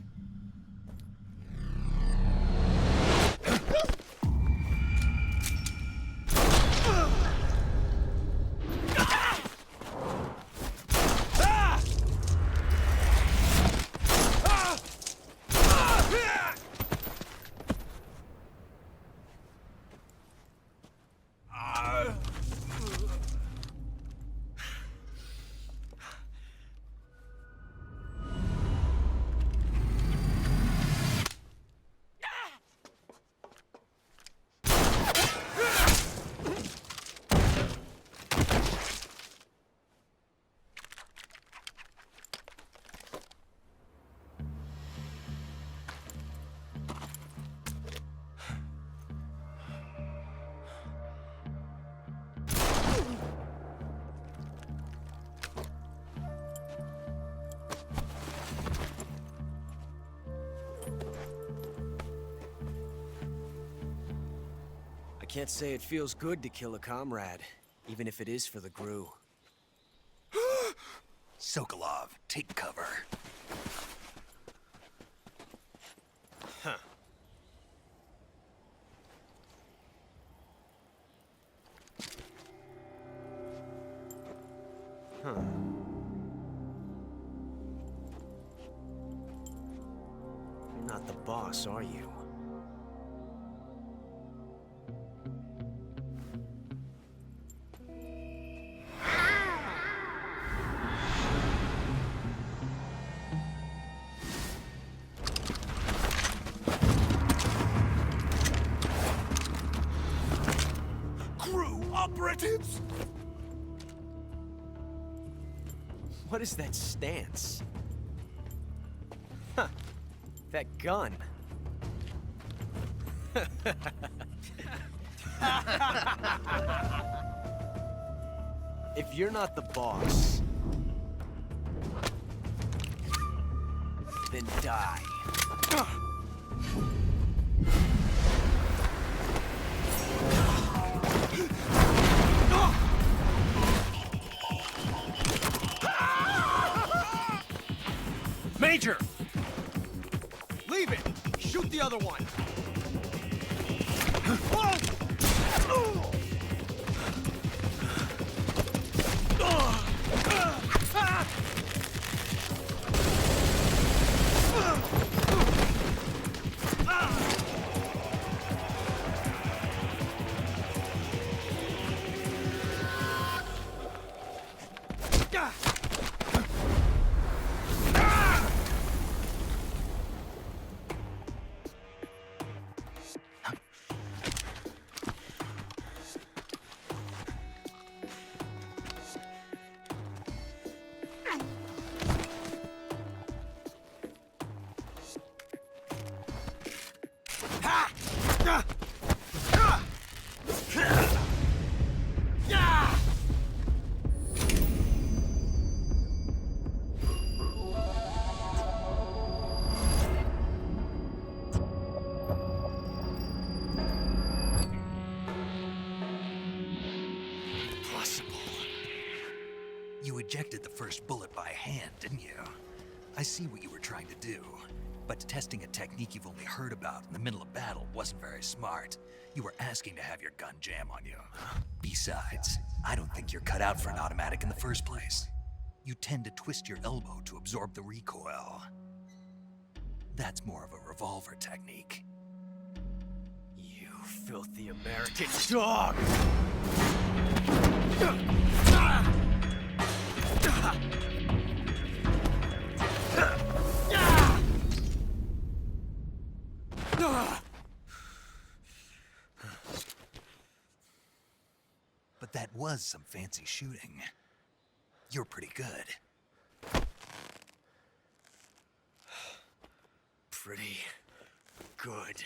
S8: I can't say it feels good to kill a comrade, even if it is for the GRU.
S1: Sokolov, take cover.
S8: Huh. Huh. You're not the boss, are you?
S1: Operatives!
S8: What is that stance? Huh. That gun. If you're not the boss, then die.
S11: Major!
S8: Leave it! Shoot the other one!
S1: You ejected the first bullet by hand, didn't you? I see what you were trying to do. But testing a technique you've only heard about in the middle of battle wasn't very smart. You were asking to have your gun jam on you. Besides, I don't think you're cut out for an automatic in the first place. you tend to twist your elbow to absorb the recoil. That's more of a revolver technique.
S11: You filthy American dog!
S1: But that was some fancy shooting. You're pretty good.
S11: Pretty good.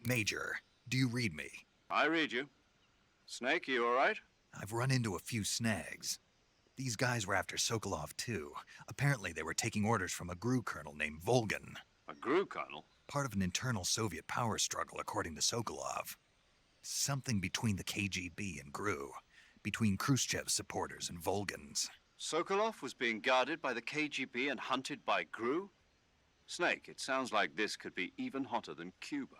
S1: Major, do you read me?
S2: I read you. Snake, you all right?
S1: I've run into a few snags. These guys were after Sokolov too. Apparently they were taking orders from a GRU colonel named Volgan.
S2: A GRU colonel?
S1: Part of an internal Soviet power struggle, according to Sokolov. Something between the KGB and GRU. Between Khrushchev's supporters and Volgan's.
S2: Sokolov was being guarded by the KGB and hunted by GRU? Snake, it sounds like this could be even hotter than Cuba.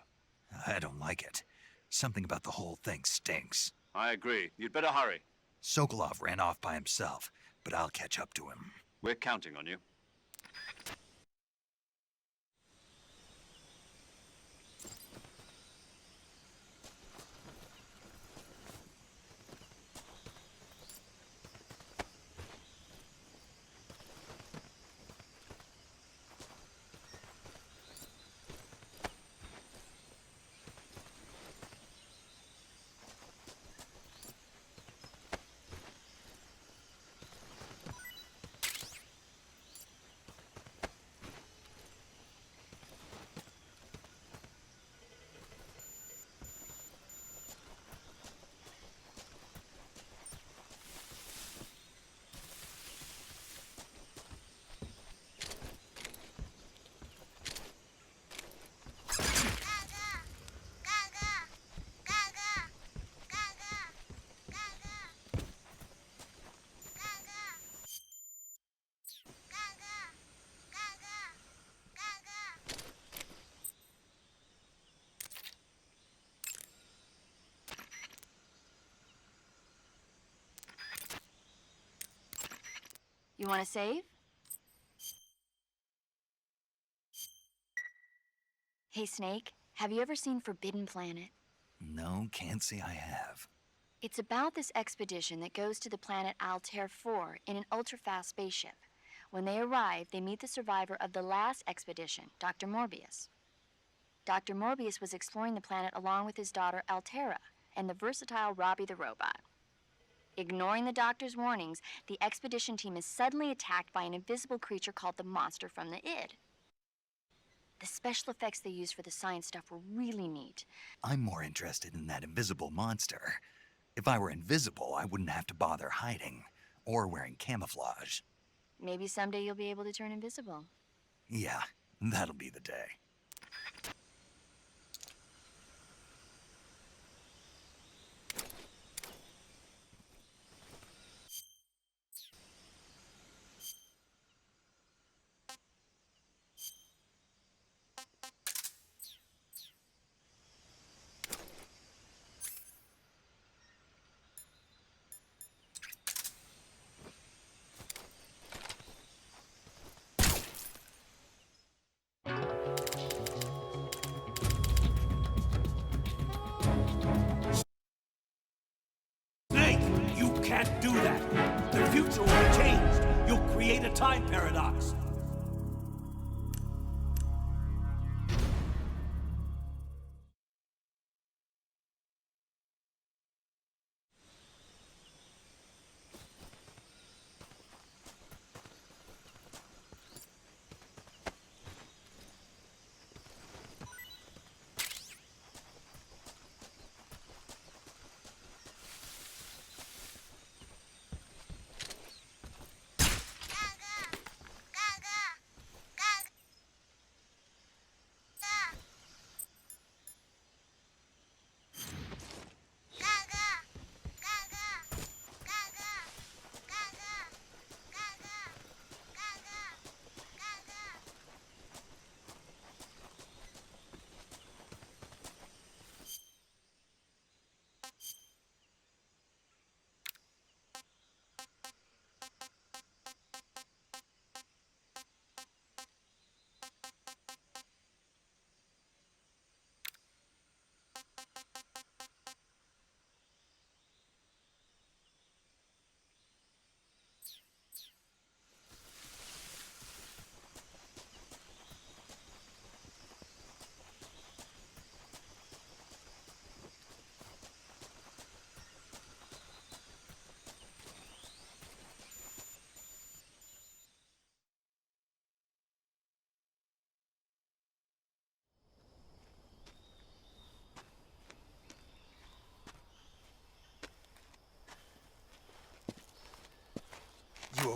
S1: I don't like it. Something about the whole thing stinks.
S2: I agree. You'd better hurry.
S1: Sokolov ran off by himself, but I'll catch up to him.
S2: We're counting on you.
S6: You want to save? Hey, Snake, have you ever seen Forbidden Planet?
S1: No, can't say I have.
S6: It's about this expedition that goes to the planet Altair 4 in an ultra-fast spaceship. When they arrive, they meet the survivor of the last expedition, Dr. Morbius. Dr. Morbius was exploring the planet along with his daughter Altera and the versatile Robbie the robot. Ignoring the doctor's warnings, the expedition team is suddenly attacked by an invisible creature called the Monster from the id. The special effects they used for the science stuff were really neat.
S1: I'm more interested in that invisible monster. If I were invisible, I wouldn't have to bother hiding or wearing camouflage.
S6: Maybe someday you'll be able to turn invisible.
S1: Yeah, that'll be the day.
S12: Can't do that. The future will be changed. You'll create a time paradox.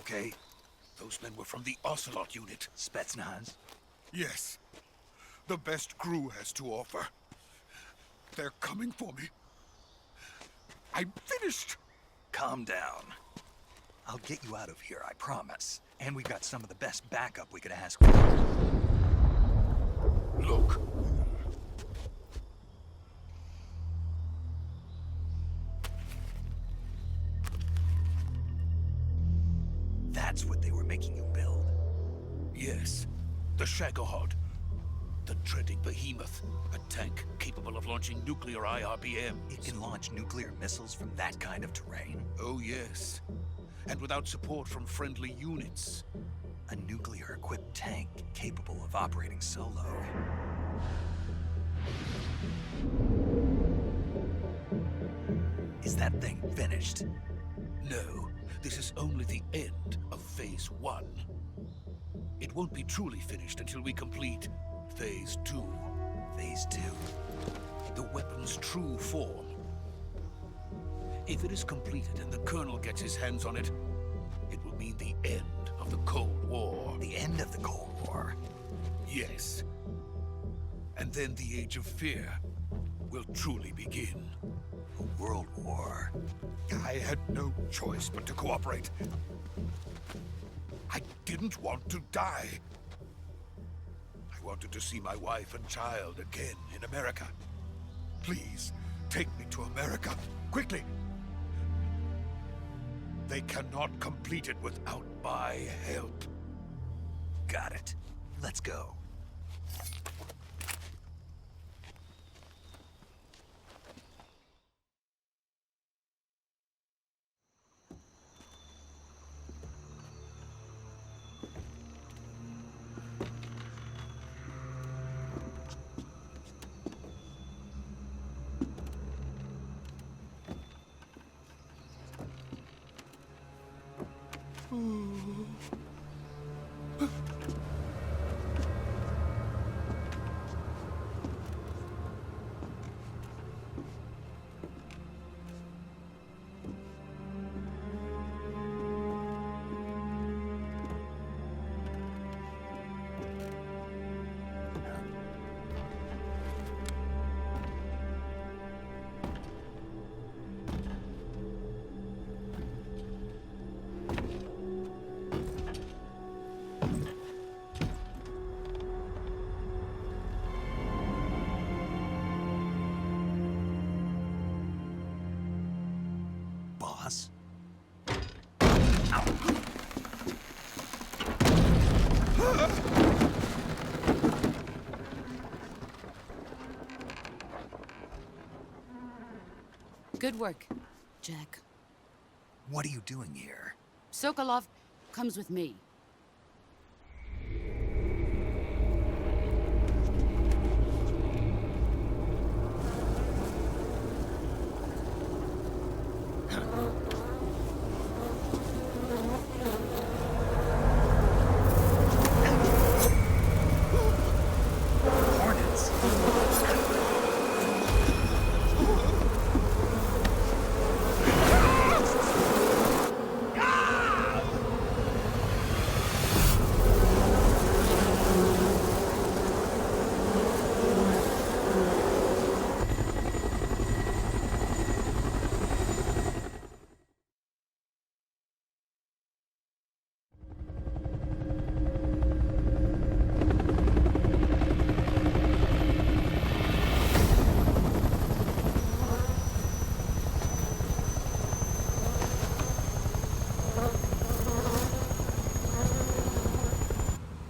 S1: okay?
S10: Those men were from the Ocelot unit.
S1: Spetsnaz?
S10: Yes. The best crew has to offer. They're coming for me. I'm finished.
S1: Calm down. I'll get you out of here, I promise. And we've got some of the best backup we could ask for.
S10: Look.
S1: That's what they were making you build?
S10: Yes. The Shagohod. The dreaded behemoth. A tank capable of launching nuclear IRBMs.
S1: It can launch nuclear missiles from that kind of terrain?
S10: Oh, yes. And without support from friendly units.
S1: A nuclear-equipped tank capable of operating solo. Is that thing finished?
S10: No. This is only the end of Phase 1. It won't be truly finished until we complete Phase 2.
S1: Phase 2?
S10: The weapon's true form. If it is completed and the Colonel gets his hands on it, it will mean the end of the Cold War.
S1: The end of the Cold War?
S10: Yes. And then the Age of Fear will truly begin.
S1: A world war?
S10: I had no choice but to cooperate. I didn't want to die. I wanted to see my wife and child again in America. Please, take me to America, quickly. They cannot complete it without my help.
S1: Got it. Let's go. Boss?
S7: Good work, Jack.
S1: What are you doing here?
S7: Sokolov comes with me.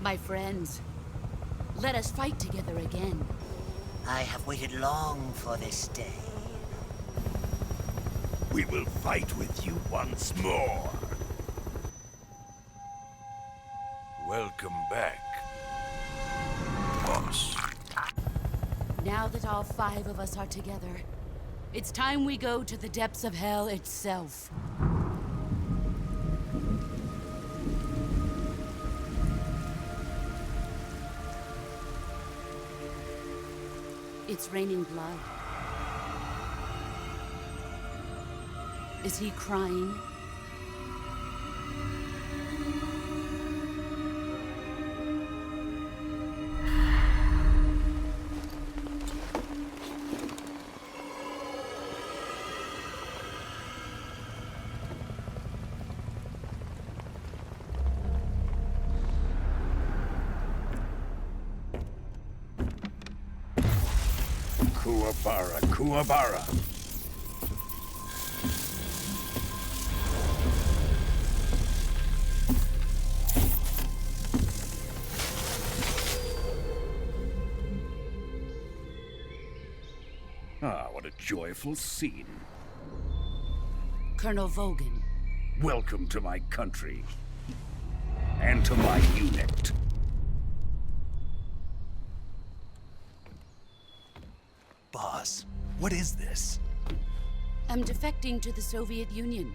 S7: My friends, let us fight together again.
S13: I have waited long for this day.
S12: We will fight with you once more.
S14: Welcome back, boss.
S7: Now that all 5 of us are together, it's time we go to the depths of hell itself. It's raining blood. Is he crying?
S12: Kuwabara, Kuwabara. Ah, what a joyful scene.
S7: Colonel Vogan.
S12: Welcome to my country. And to my unit.
S1: Boss, what is this?
S7: I'm defecting to the Soviet Union.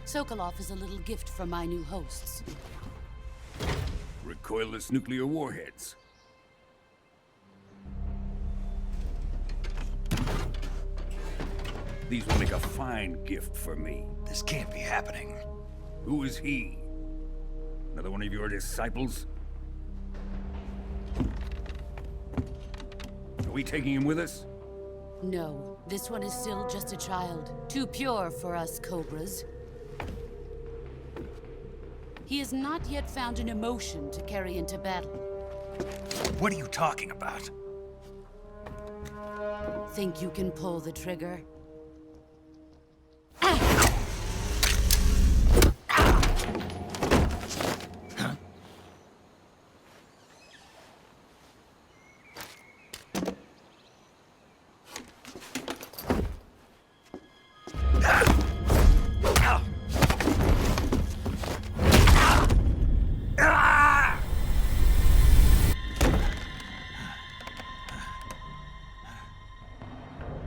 S7: Sokolov is a little gift for my new hosts.
S12: Recoilless nuclear warheads. These will make a fine gift for me.
S1: This can't be happening.
S12: Who is he? Another one of your disciples? Are we taking him with us?
S7: No, this one is still just a child. Too pure for us Cobras. He has not yet found an emotion to carry into battle.
S1: What are you talking about?
S7: Think you can pull the trigger?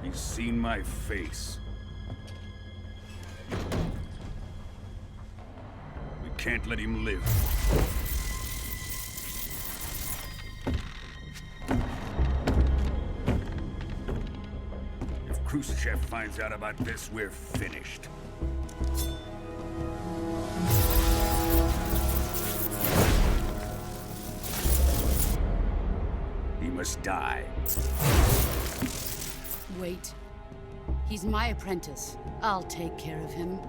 S12: He's seen my face. We can't let him live. If Khrushchev finds out about this, we're finished. He must die.
S7: Wait. He's my apprentice. I'll take care of him.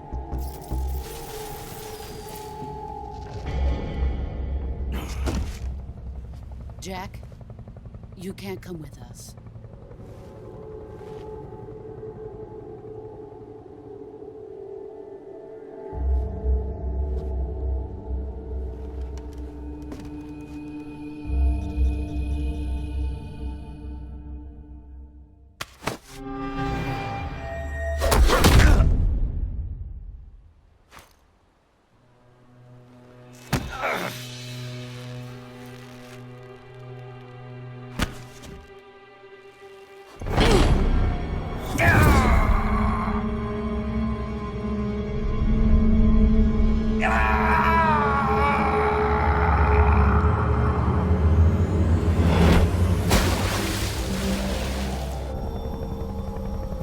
S7: Jack, you can't come with us.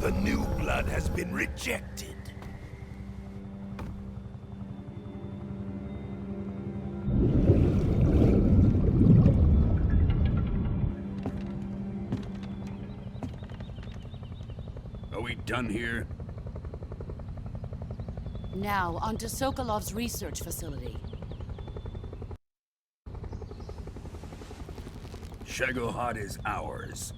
S12: The new blood has been rejected. Are we done here?
S7: Now, onto Sokolov's research facility.
S12: Shagohod is ours.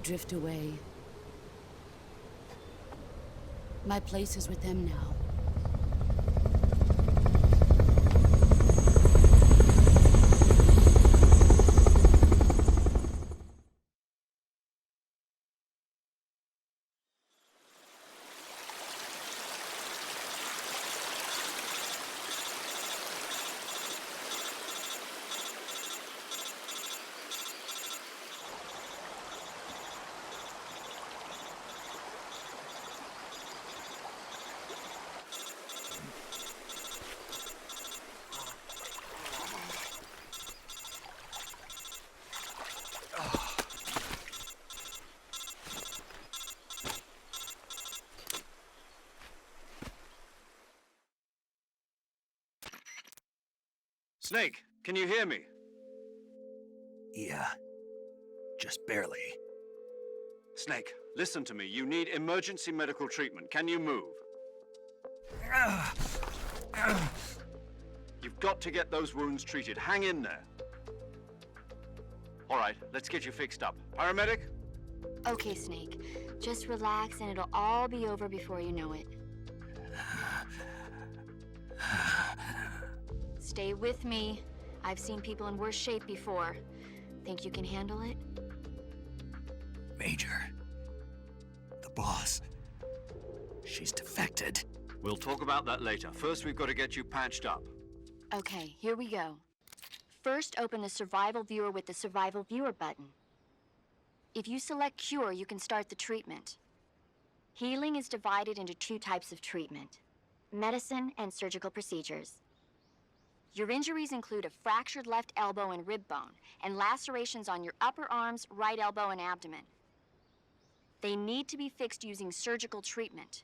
S7: Drift away. My place is with them now.
S2: Snake, can you hear me?
S1: Yeah. Just barely.
S2: Snake, listen to me. You need emergency medical treatment. Can you move? You've got to get those wounds treated. Hang in there. All right, let's get you fixed up. Paramedic?
S6: Okay, Snake. Just relax and it'll all be over before you know it. Stay with me. I've seen people in worse shape before. Think you can handle it?
S1: Major. The boss. She's defected.
S2: We'll talk about that later. First, we've got to get you patched up.
S6: Okay, here we go. First, open the Survival Viewer with the Survival Viewer button. If you select Cure, you can start the treatment. Healing is divided into 2 types of treatment: medicine and surgical procedures. Your injuries include a fractured left elbow and rib bone, and lacerations on your upper arms, right elbow, and abdomen. They need to be fixed using surgical treatment.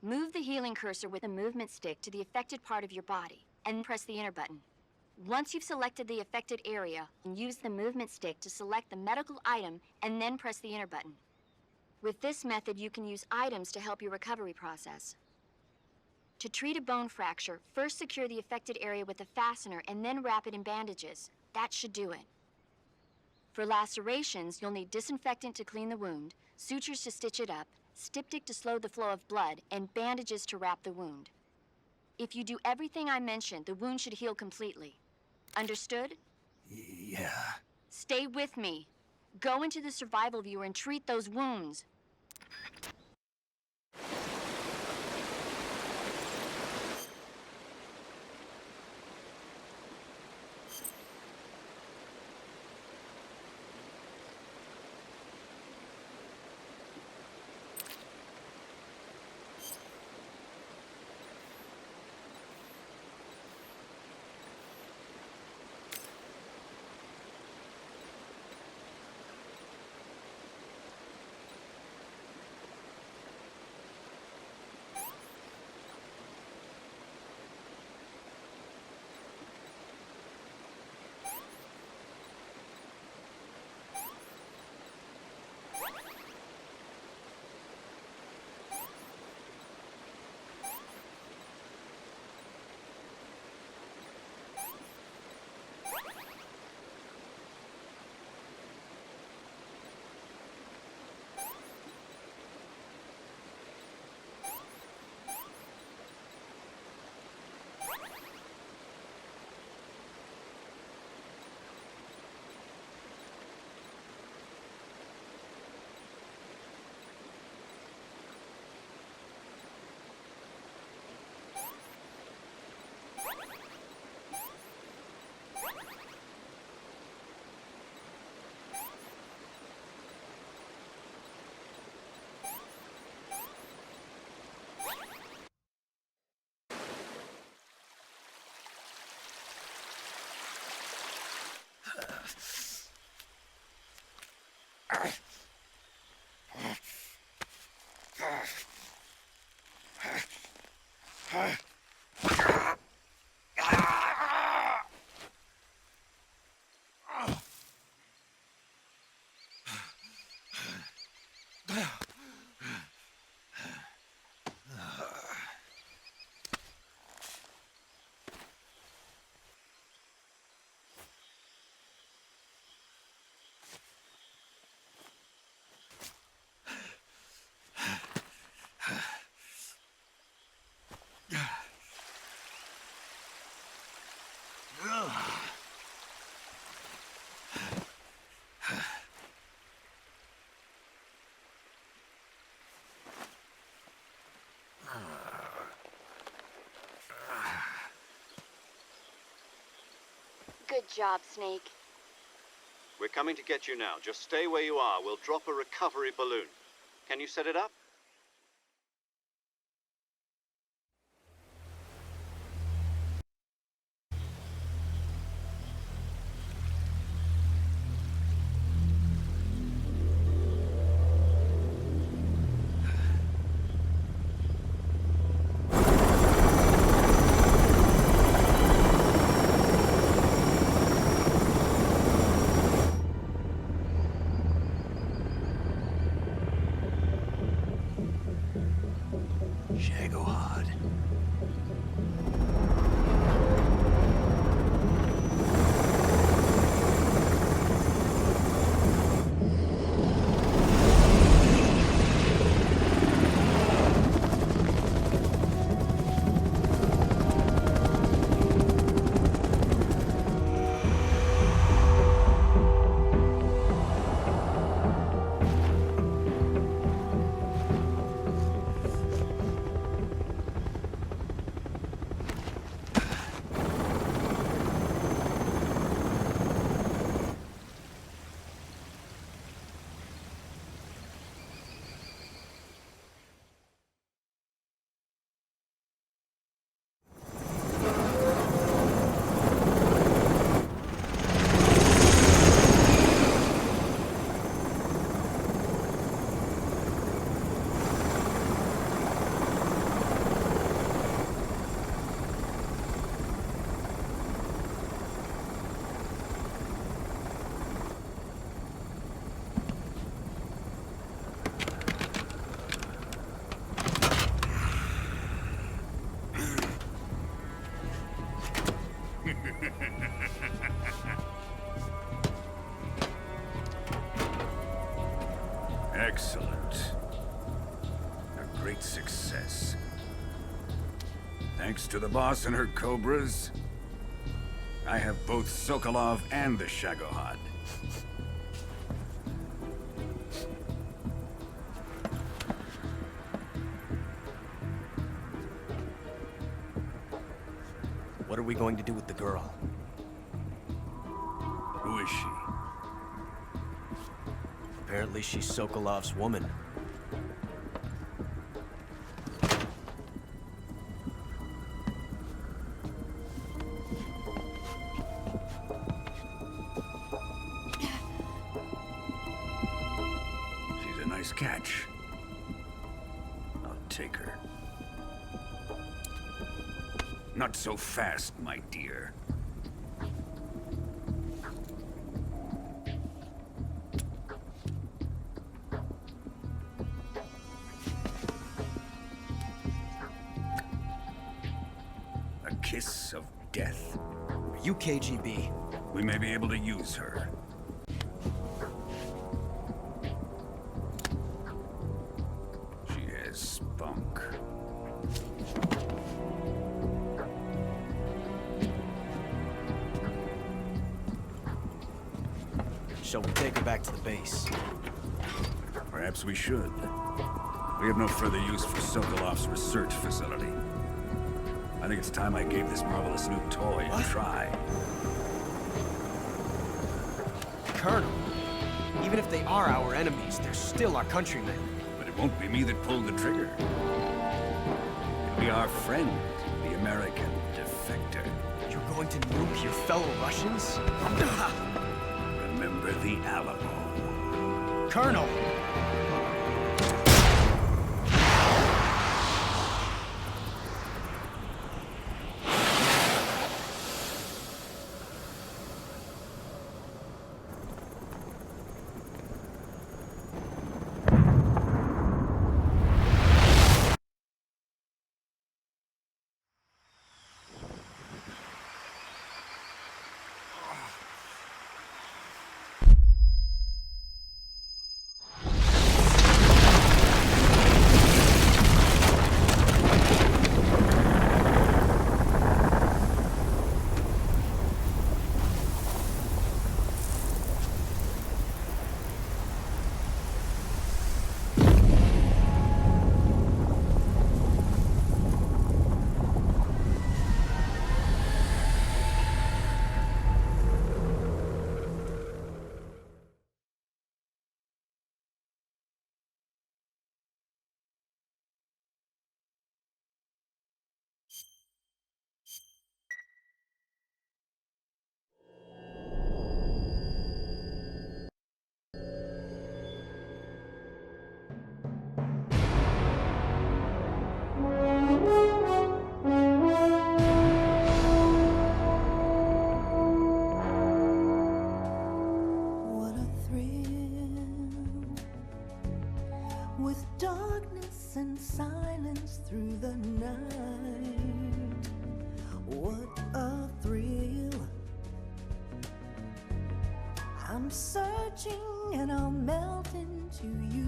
S6: Move the healing cursor with a movement stick to the affected part of your body, and press the enter button. Once you've selected the affected area, use the movement stick to select the medical item, and then press the enter button. With this method, you can use items to help your recovery process. To treat a bone fracture, first secure the affected area with a fastener and then wrap it in bandages. That should do it. For lacerations, you'll need disinfectant to clean the wound, sutures to stitch it up, styptic to slow the flow of blood, and bandages to wrap the wound. If you do everything I mentioned, the wound should heal completely. Understood?
S1: Yeah.
S6: Stay with me. Go into the Survival Viewer and treat those wounds. Good job, Snake.
S2: We're coming to get you now. Just stay where you are. We'll drop a recovery balloon. Can you set it up?
S15: Excellent. A great success. Thanks to the boss and her cobras, I have both Sokolov and the Shagohod.
S8: What are we going to do with the girl?
S15: Who is she?
S8: Apparently she's Sokolov's woman.
S15: She's a nice catch. I'll take her. Not so fast, my dear. A kiss of death.
S8: Are you KGB?
S15: We may be able to use her. She has spunk.
S8: Shall we take her back to the base?
S15: Perhaps we should. We have no further use for Sokolov's research facility. I think it's time I gave this marvelous new toy a try.
S8: Colonel, even if they are our enemies, they're still our countrymen.
S15: But it won't be me that pulled the trigger. It'll be our friend, the American defector.
S8: You're going to nuke your fellow Russians?
S15: Remember the Alamo.
S8: Colonel!
S16: and silence through the night. What a thrill. I'm searching and I'll melt into you.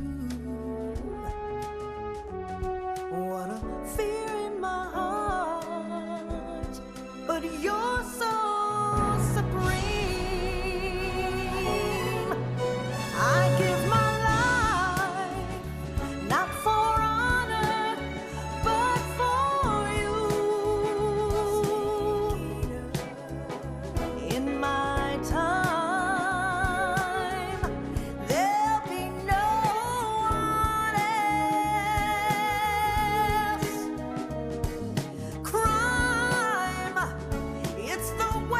S16: What a fear in my heart, but you're so supreme. I give my life, not for honor, but for you. In my time, there'll be no one else. Crime, it's the way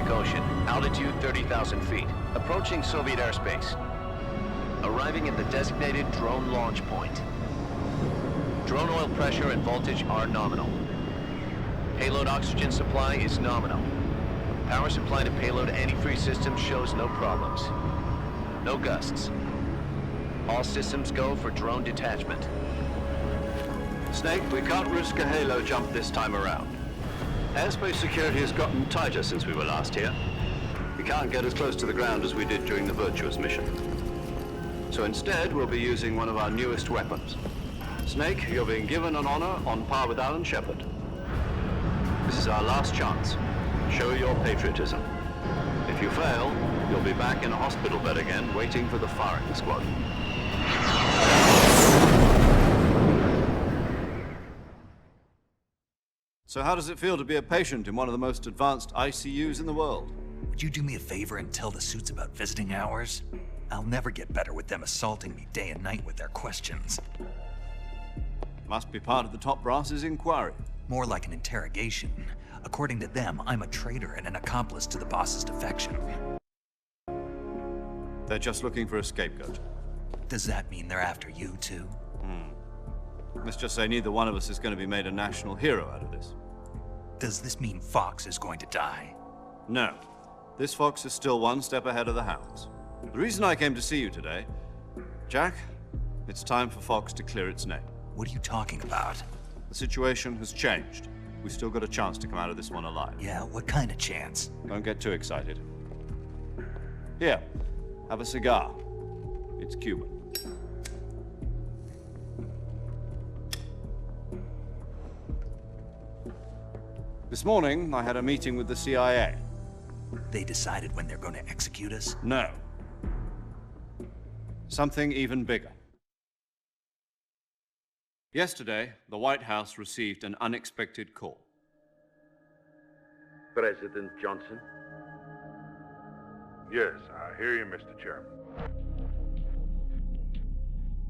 S4: Atlantic Ocean, altitude 30,000 feet, approaching Soviet airspace. Arriving at the designated drone launch point. Drone oil pressure and voltage are nominal. Payload oxygen supply is nominal. Power supply to payload antifreeze system shows no problems. No gusts. All systems go for drone detachment.
S2: Snake, we can't risk a halo jump this time around. Airspace security has gotten tighter since we were last here. We can't get as close to the ground as we did during the Virtuos mission. So instead, we'll be using one of our newest weapons. Snake, you're being given an honor on par with Alan Shepard. This is our last chance. Show your patriotism. If you fail, you'll be back in a hospital bed again, waiting for the firing squad. So how does it feel to be a patient in one of the most advanced ICUs in the world?
S1: Would you do me a favor and tell the suits about visiting hours? I'll never get better with them assaulting me day and night with their questions.
S2: Must be part of the top brass's inquiry.
S1: More like an interrogation. According to them, I'm a traitor and an accomplice to the boss's defection.
S2: They're just looking for a scapegoat.
S1: Does that mean they're after you, too?
S2: Let's just say neither one of us is going to be made a national hero out of this.
S1: Does this mean Fox is going to die?
S2: No. This fox is still one step ahead of the hounds. The reason I came to see you today, Jack, it's time for Fox to clear its name.
S1: What are you talking about?
S2: The situation has changed. We've still got a chance to come out of this one alive.
S1: Yeah, what kind of chance?
S2: Don't get too excited. Here, have a cigar. It's Cuban. This morning, I had a meeting with the CIA.
S1: They decided when they're going to execute us?
S2: No. Something even bigger. Yesterday, the White House received an unexpected call.
S17: President Johnson?
S9: Yes, I hear you, Mr. Chairman.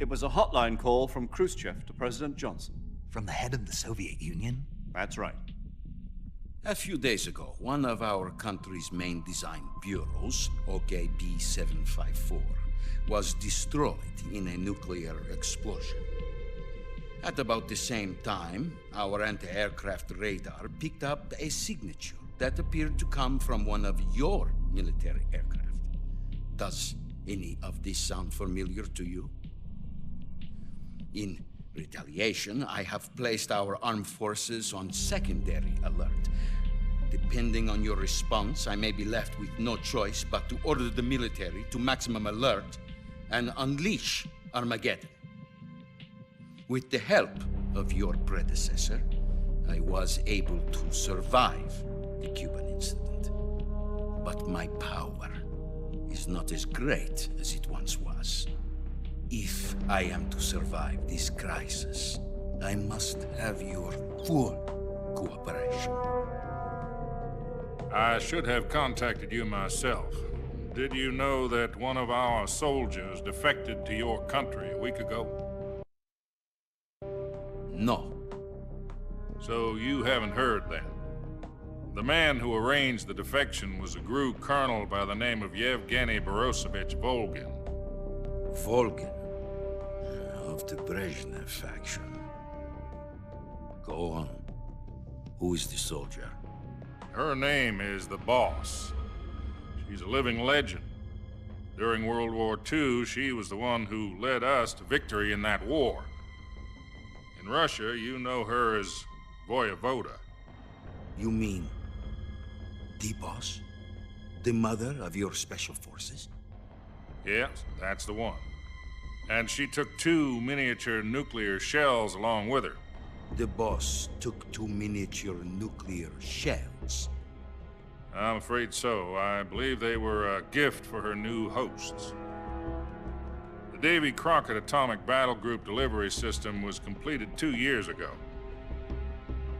S2: It was a hotline call from Khrushchev to President Johnson.
S1: From the head of the Soviet Union?
S2: That's right.
S10: A few days ago, one of our country's main design bureaus, OKB-754, was destroyed in a nuclear explosion. At about the same time, our anti-aircraft radar picked up a signature that appeared to come from one of your military aircraft. Does any of this sound familiar to you? In retaliation, I have placed our armed forces on secondary alert. Depending on your response, I may be left with no choice but to order the military to maximum alert and unleash Armageddon. With the help of your predecessor, I was able to survive the Cuban incident. But my power is not as great as it once was. If I am to survive this crisis, I must have your full cooperation.
S9: I should have contacted you myself. Did you know that one of our soldiers defected to your country a week ago?
S10: No.
S9: So you haven't heard then? The man who arranged the defection was a GRU colonel by the name of Yevgeny Borosovich Volgin.
S10: Volgin? Of the Brezhnev faction. Go on. Who is the soldier?
S9: Her name is the Boss. She's a living legend. During World War II, she was the one who led us to victory in that war. In Russia, you know her as Voyevoda.
S10: You mean the Boss? The mother of your special forces?
S9: Yes, that's the one. And she took 2 miniature nuclear shells along with her.
S10: The Boss took 2 miniature nuclear shells?
S9: I'm afraid so. I believe they were a gift for her new hosts. The Davy Crockett Atomic Battle Group delivery system was completed 2 years ago.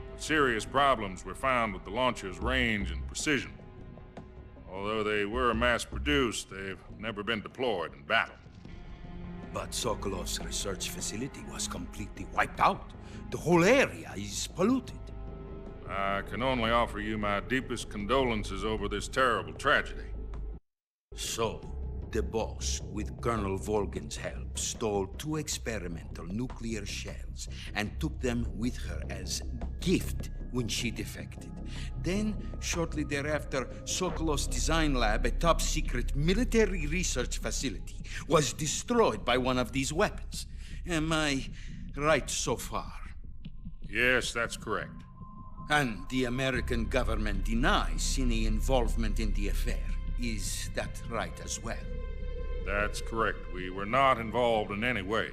S9: But serious problems were found with the launcher's range and precision. Although they were mass-produced, they've never been deployed in battle.
S10: But Sokolov's research facility was completely wiped out. The whole area is polluted.
S9: I can only offer you my deepest condolences over this terrible tragedy.
S10: So, the boss, with Colonel Volgin's help, stole 2 experimental nuclear shells and took them with her as gift when she defected. Then, shortly thereafter, Sokolov's design lab, a top-secret military research facility, was destroyed by one of these weapons. Am I right so far?
S9: Yes, that's correct.
S10: And the American government denies any involvement in the affair. Is that right as well?
S9: That's correct. We were not involved in any way.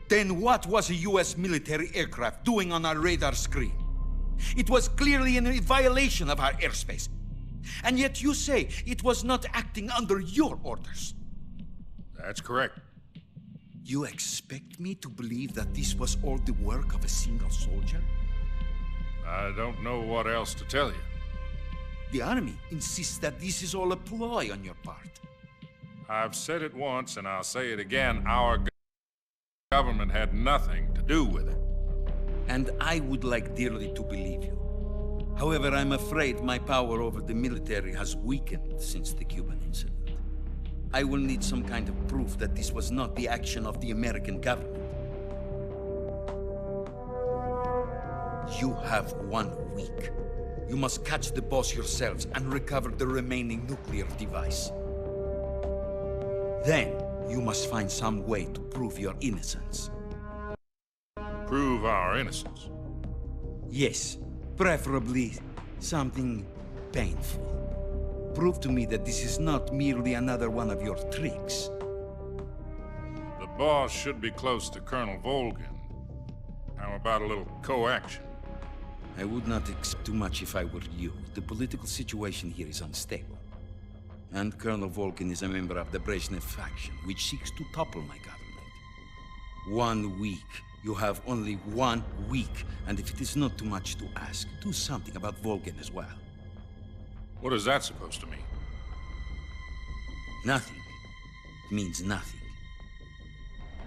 S10: Then what was a U.S. military aircraft doing on our radar screen? It was clearly in violation of our airspace. And yet you say it was not acting under your orders.
S9: That's correct.
S10: You expect me to believe that this was all the work of a single soldier?
S9: I don't know what else to tell you.
S10: The Army insists that this is all a ploy on your part.
S9: I've said it once and I'll say it again. Our government had nothing to do with it.
S10: And I would like dearly to believe you. However, I'm afraid my power over the military has weakened since the Cuban incident. I will need some kind of proof that this was not the action of the American government. You have 1 week. You must catch the boss yourselves and recover the remaining nuclear device. Then, you must find some way to prove your innocence.
S9: Prove our innocence?
S10: Yes, preferably something painful. Prove to me that this is not merely another one of your tricks.
S9: The boss should be close to Colonel Volgin. How about a little co-action?
S10: I would not expect too much if I were you. The political situation here is unstable. And Colonel Volgin is a member of the Brezhnev faction, which seeks to topple my government. 1 week. You have only 1 week. And if it is not too much to ask, do something about Volgin as well.
S9: What is that supposed to mean?
S10: Nothing. It means nothing.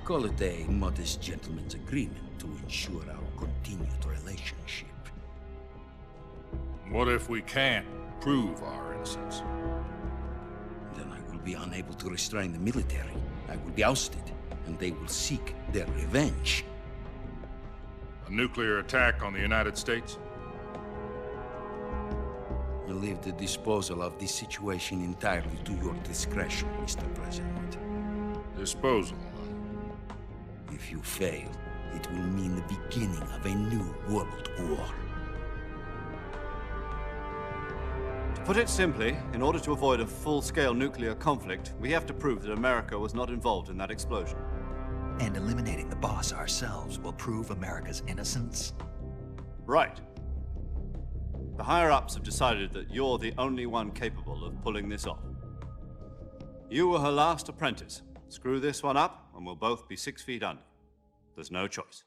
S10: Call it a modest gentleman's agreement to ensure our continued relationship.
S9: What if we can't prove our innocence?
S10: Then I will be unable to restrain the military. I will be ousted, and they will seek their revenge.
S9: A nuclear attack on the United States?
S10: I leave the disposal of this situation entirely to your discretion, Mr. President.
S9: Disposal?
S10: If you fail, it will mean the beginning of a new world war.
S2: To put it simply, in order to avoid a full-scale nuclear conflict, we have to prove that America was not involved in that explosion.
S1: And eliminating the boss ourselves will prove America's innocence?
S2: Right. The higher-ups have decided that you're the only one capable of pulling this off. You were her last apprentice. Screw this one up, and we'll both be 6 feet under. There's no choice.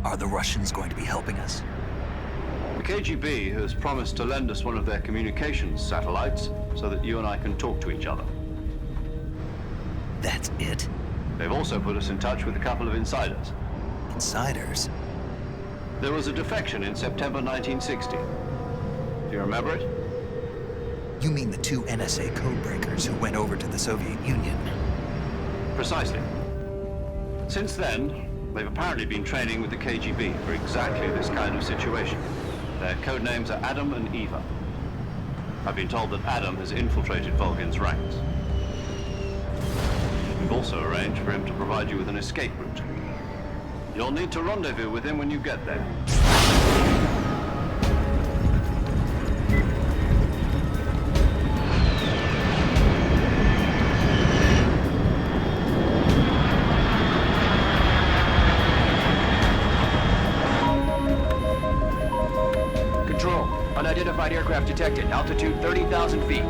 S1: Are the Russians going to be helping us?
S2: The KGB has promised to lend us one of their communications satellites so that you and I can talk to each other.
S1: That's it?
S2: They've also put us in touch with a couple of insiders.
S1: Insiders?
S2: There was a defection in September 1960. Do you remember it?
S1: You mean the 2 NSA codebreakers who went over to the Soviet Union?
S2: Precisely. Since then, they've apparently been training with the KGB for exactly this kind of situation. Their code names are Adam and Eva. I've been told that Adam has infiltrated Volgin's ranks. We've also arranged for him to provide you with an escape route. You'll need to rendezvous with him when you get there.
S3: Control, unidentified aircraft detected. Altitude 30,000 feet.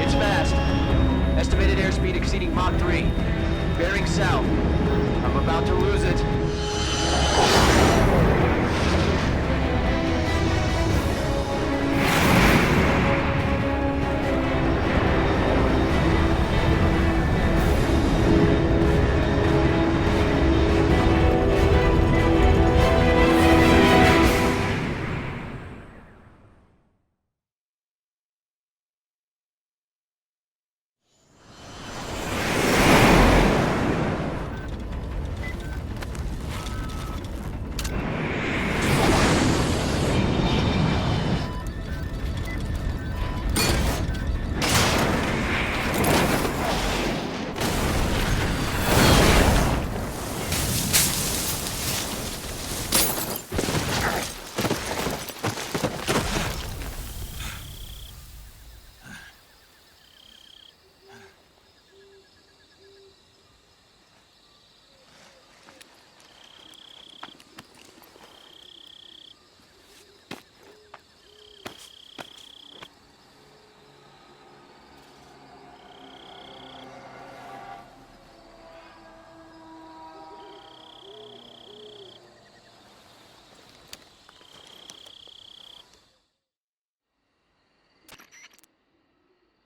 S3: It's fast. Estimated airspeed exceeding Mach 3. Bearing south. I'm about to lose it.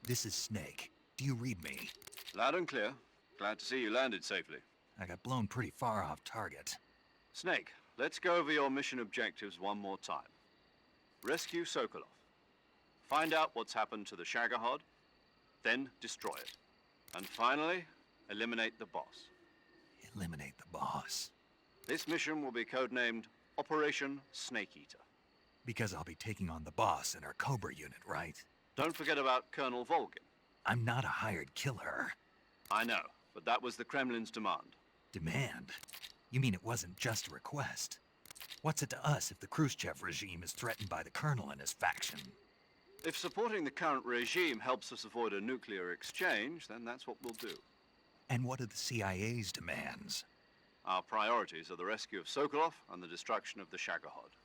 S1: This is Snake. Do you read me?
S2: Loud and clear. Glad to see you landed safely.
S1: I got blown pretty far off target.
S2: Snake, let's go over your mission objectives one more time. Rescue Sokolov. Find out what's happened to the Shagohod, then destroy it. And finally, eliminate the boss.
S1: Eliminate the boss.
S2: This mission will be codenamed Operation Snake Eater.
S1: Because I'll be taking on the boss in our Cobra unit, right?
S2: Don't forget about Colonel Volgin.
S1: I'm not a hired killer.
S2: I know, but that was the Kremlin's demand.
S1: Demand? You mean it wasn't just a request? What's it to us if the Khrushchev regime is threatened by the Colonel and his faction?
S2: If supporting the current regime helps us avoid a nuclear exchange, then that's what we'll do.
S1: And what are the CIA's demands?
S2: Our priorities are the rescue of Sokolov and the destruction of the Shagohod.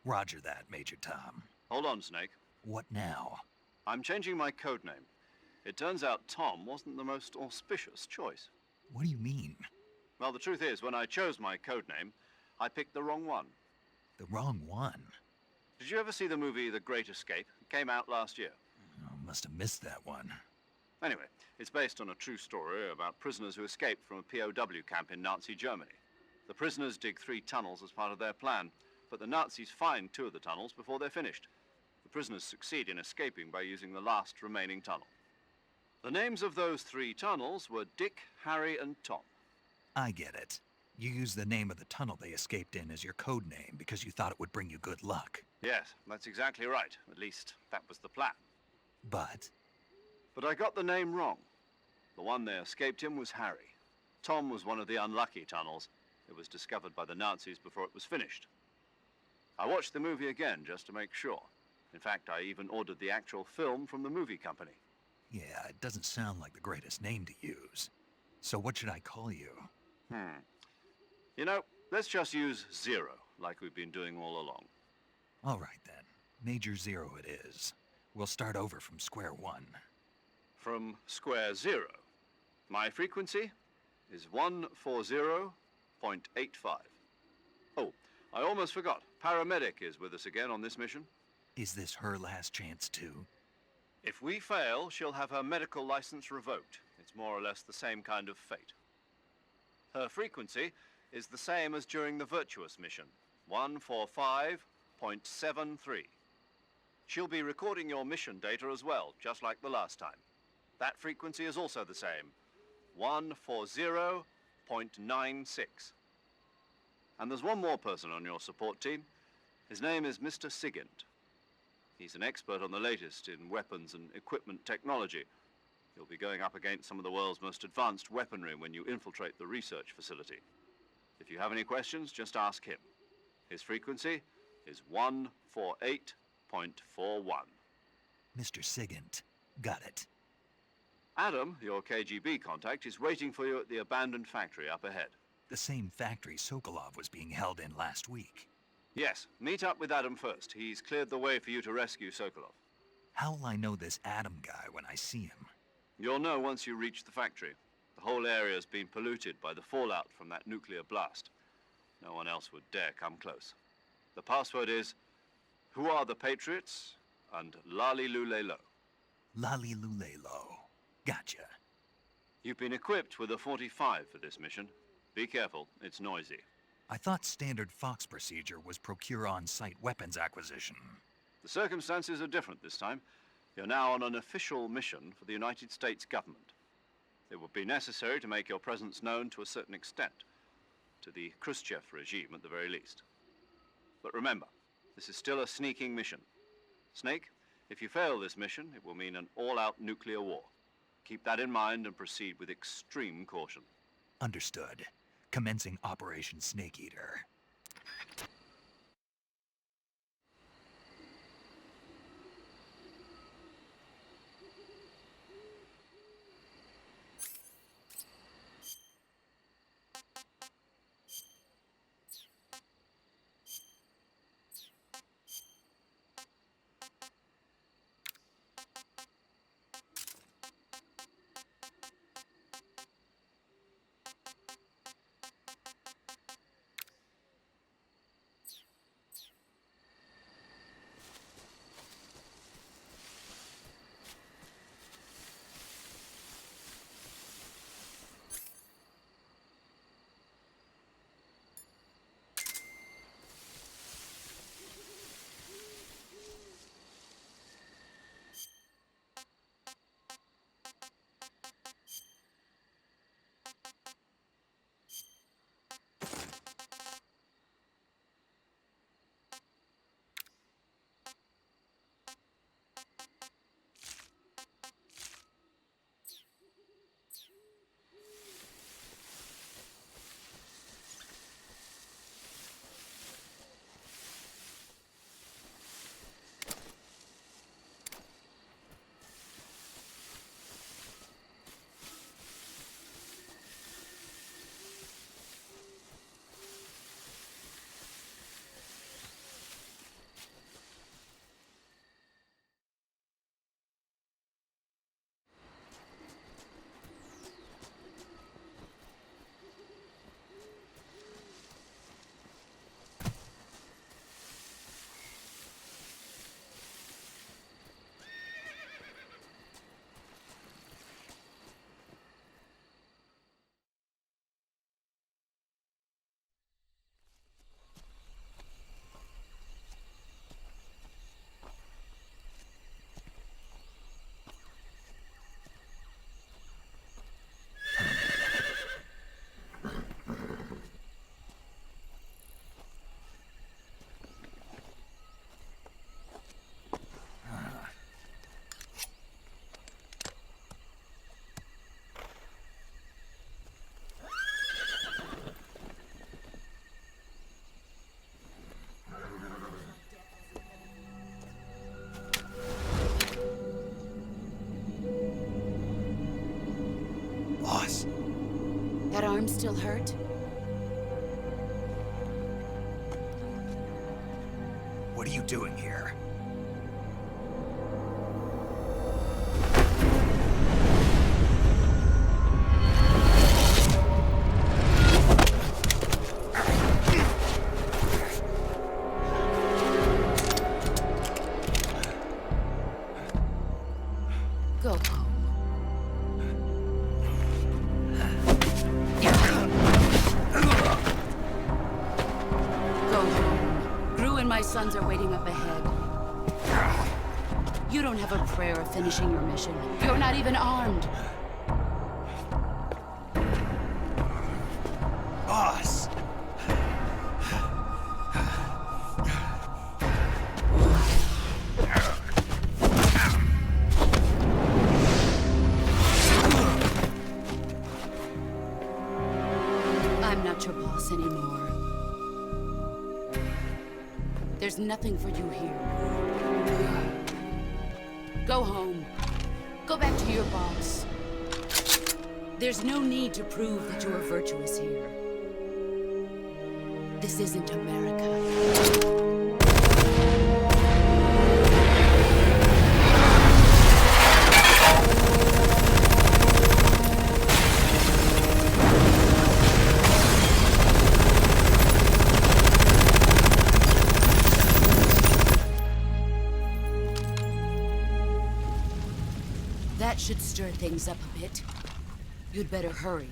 S1: Roger that, Major Tom.
S2: Hold on, Snake.
S1: What now?
S2: I'm changing my codename. It turns out Tom wasn't the most auspicious choice.
S1: What do you mean?
S2: Well, the truth is, when I chose my codename, I picked the wrong one.
S1: The wrong one?
S2: Did you ever see the movie The Great Escape? It came out last year.
S1: Oh, must have missed that one.
S2: Anyway, it's based on a true story about prisoners who escaped from a POW camp in Nazi Germany. The prisoners dig 3 tunnels as part of their plan, but the Nazis find 2 of the tunnels before they're finished. The prisoners succeed in escaping by using the last remaining tunnel. The names of those 3 tunnels were Dick, Harry, and Tom.
S1: I get it. You used the name of the tunnel they escaped in as your code name because you thought it would bring you good luck.
S2: Yes, that's exactly right. At least, that was the plan.
S1: But
S2: I got the name wrong. The one they escaped in was Harry. Tom was one of the unlucky tunnels. It was discovered by the Nazis before it was finished. I watched the movie again just to make sure. In fact, I even ordered the actual film from the movie company.
S1: yeah, it doesn't sound like the greatest name to use. So what should I call you?
S2: You know, let's just use Zero, like we've been doing all along.
S1: All right then. Major Zero it is. We'll start over from square one.
S2: From square 0. My frequency is 140.85. Oh, I almost forgot. Paramedic is with us again on this mission.
S1: Is this her last chance too?
S2: If we fail, she'll have her medical license revoked. It's more or less the same kind of fate. Her frequency is the same as during the Virtuos mission, 145.73. She'll be recording your mission data as well, just like the last time. That frequency is also the same, 140.96. And there's one more person on your support team. His name is Mr. Sigint. He's an expert on the latest in weapons and equipment technology. You'll be going up against some of the world's most advanced weaponry when you infiltrate the research facility. If you have any questions, just ask him. His frequency is 148.41.
S1: Mr. Sigint. Got it.
S2: Adam, your KGB contact, is waiting for you at the abandoned factory up ahead.
S1: The same factory Sokolov was being held in last week.
S2: Yes, meet up with Adam first. He's cleared the way for you to rescue Sokolov.
S1: How will I know this Adam guy when I see him?
S2: You'll know once you reach the factory. The whole area's been polluted by the fallout from that nuclear blast. No one else would dare come close. The password is, "Who are the Patriots?" and "Lali Lulelo."
S1: Lali Lulelo. Gotcha.
S2: You've been equipped with a 45 for this mission. Be careful, it's noisy.
S1: I thought standard Fox procedure was procure on-site weapons acquisition.
S2: The circumstances are different this time. You're now on an official mission for the United States government. It would be necessary to make your presence known to a certain extent, to the Khrushchev regime at the very least. But remember, this is still a sneaking mission. Snake, if you fail this mission, it will mean an all-out nuclear war. Keep that in mind and proceed with extreme caution.
S1: Understood. Commencing Operation Snake Eater.
S7: arm still hurt?
S1: What are you doing here?
S7: Go home. Go home. Gru and my sons are waiting up ahead. You don't have a prayer of finishing your mission. You're not even armed.
S1: Boss!
S7: I'm not your boss anymore. There's nothing for you here. Go home. Go back to your boss. There's no need to prove that you are virtuous here. This isn't America. That should stir things up a bit. You'd better hurry.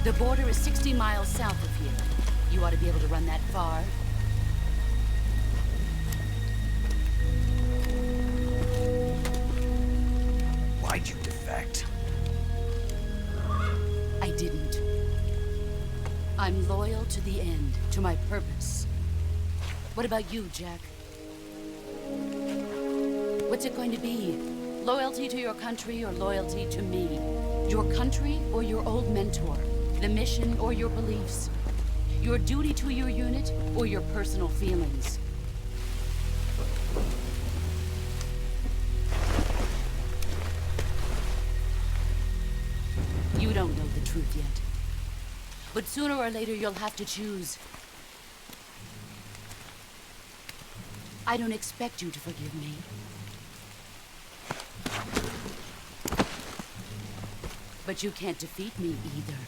S7: The border is 60 miles south of here. You ought to be able to run that far.
S1: Why'd you defect?
S7: I didn't. I'm loyal to the end, to my purpose. What about you, Jack? What's it going to be? Loyalty to your country or loyalty to me? Your country or your old mentor? The mission or your beliefs? Your duty to your unit or your personal feelings? You don't know the truth yet. But sooner or later, you'll have to choose. I don't expect you to forgive me. But you can't defeat me either.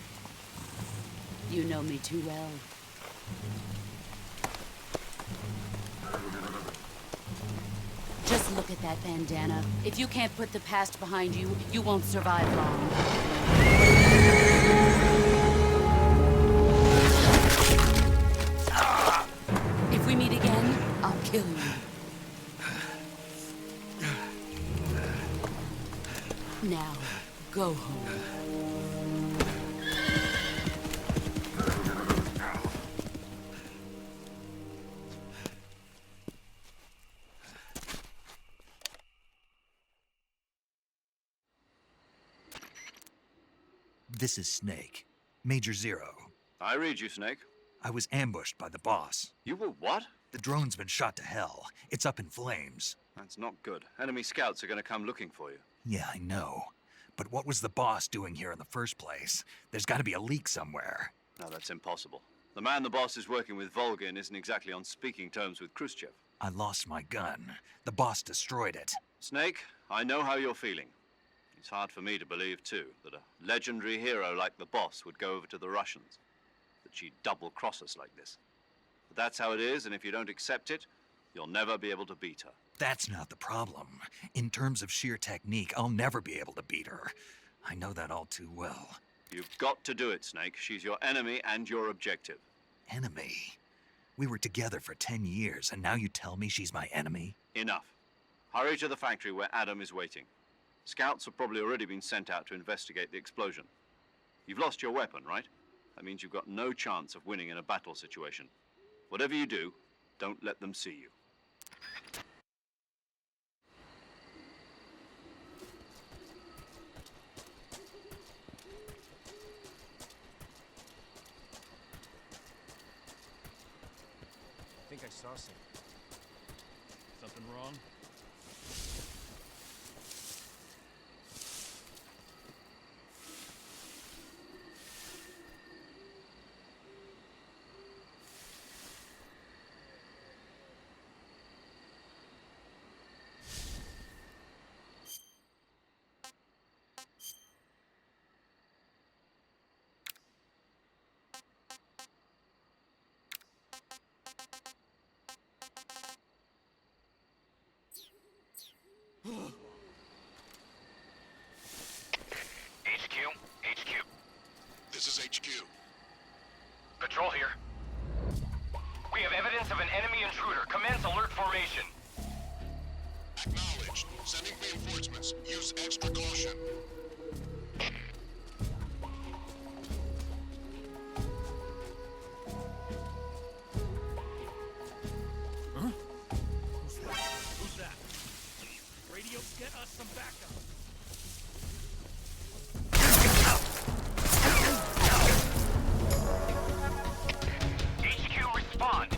S7: You know me too well. Just look at that bandana. If you can't put the past behind you, you won't survive long. If we meet again, I'll kill you. Now, go home.
S1: This is Snake. Major Zero.
S2: I read you, Snake.
S1: I was ambushed by the boss.
S2: You were what?
S1: The drone's been shot to hell. It's up in flames.
S2: That's not good. Enemy scouts are going to come looking for you.
S1: Yeah, I know. But what was the boss doing here in the first place? There's got to be a leak somewhere.
S2: No, that's impossible. The man the boss is working with, Volgin, isn't exactly on speaking terms with Khrushchev.
S1: I lost my gun. The boss destroyed it.
S2: Snake, I know how you're feeling. It's hard for me to believe, too, that a legendary hero like the boss would go over to the Russians. That she'd double-cross us like this. But that's how it is, and if you don't accept it, you'll never be able to beat her.
S1: That's not the problem. In terms of sheer technique, I'll never be able to beat her. I know that all too well.
S2: You've got to do it, Snake. She's your enemy and your objective.
S1: Enemy? We were together for 10 years, and now you tell me she's my enemy?
S2: Enough. Hurry to the factory where Adam is waiting. Scouts have probably already been sent out to investigate the explosion. You've lost your weapon, right? That means you've got no chance of winning in a battle situation. Whatever you do, don't let them see you.
S8: I think I saw something.
S11: Something wrong?
S17: HQ.
S18: This is HQ.
S17: Patrol here. We have evidence of an enemy intruder. Commence alert formation.
S18: Acknowledged. Sending reinforcements. Use extra caution.
S12: Huh? Who's that? Radio, get us some backup.
S17: HQ, respond.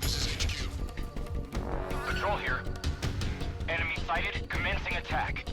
S18: This is HQ.
S17: Patrol here. Enemy sighted. Commencing attack.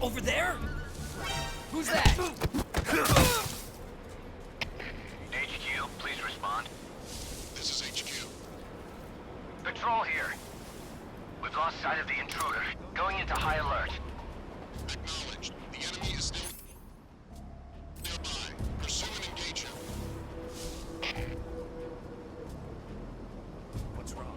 S12: Over there?
S11: Who's that?
S17: HQ, please respond.
S18: This is HQ.
S17: Patrol here. We've lost sight of the intruder. Going into high alert.
S18: Acknowledged. The enemy is still nearby. Pursue and engage him.
S12: What's wrong?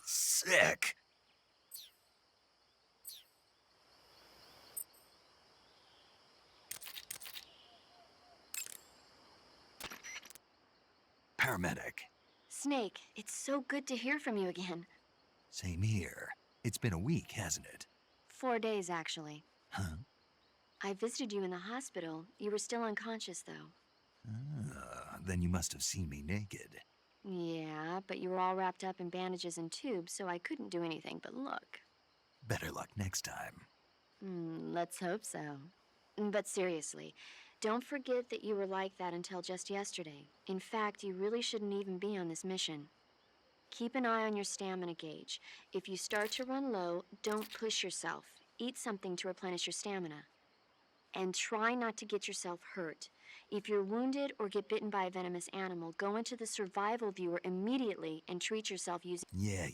S1: Sick. Paramedic.
S6: Snake, it's so good to hear from you again.
S1: Same here. It's been a week, hasn't it?
S6: 4 days, actually.
S1: Huh?
S6: I visited you in the hospital. You were still unconscious, though.
S1: Then you must have seen me naked.
S6: Yeah, but you were all wrapped up in bandages and tubes, so I couldn't do anything but look.
S1: Better luck next time.
S6: Let's hope so. But seriously, don't forget that you were like that until just yesterday. In fact, you really shouldn't even be on this mission. Keep an eye on your stamina gauge. If you start to run low, don't push yourself. Eat something to replenish your stamina. And try not to get yourself hurt. If you're wounded or get bitten by a venomous animal, go into the survival viewer immediately and treat yourself using...
S1: Yeah.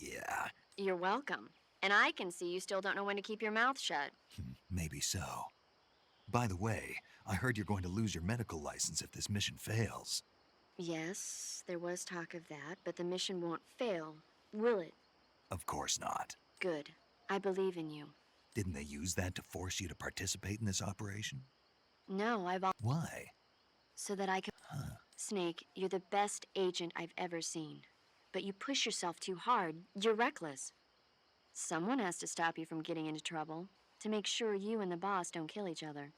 S6: You're welcome. And I can see you still don't know when to keep your mouth shut.
S1: Maybe so. By the way, I heard you're going to lose your medical license if this mission fails.
S6: Yes, there was talk of that, but the mission won't fail, will it?
S1: Of course not.
S6: Good. I believe in you.
S1: Didn't they use that to force you to participate in this operation?
S6: No,
S1: Why?
S6: So that I can... Snake, you're the best agent I've ever seen. But you push yourself too hard. You're reckless. Someone has to stop you from getting into trouble, to make sure you and the boss don't kill each other.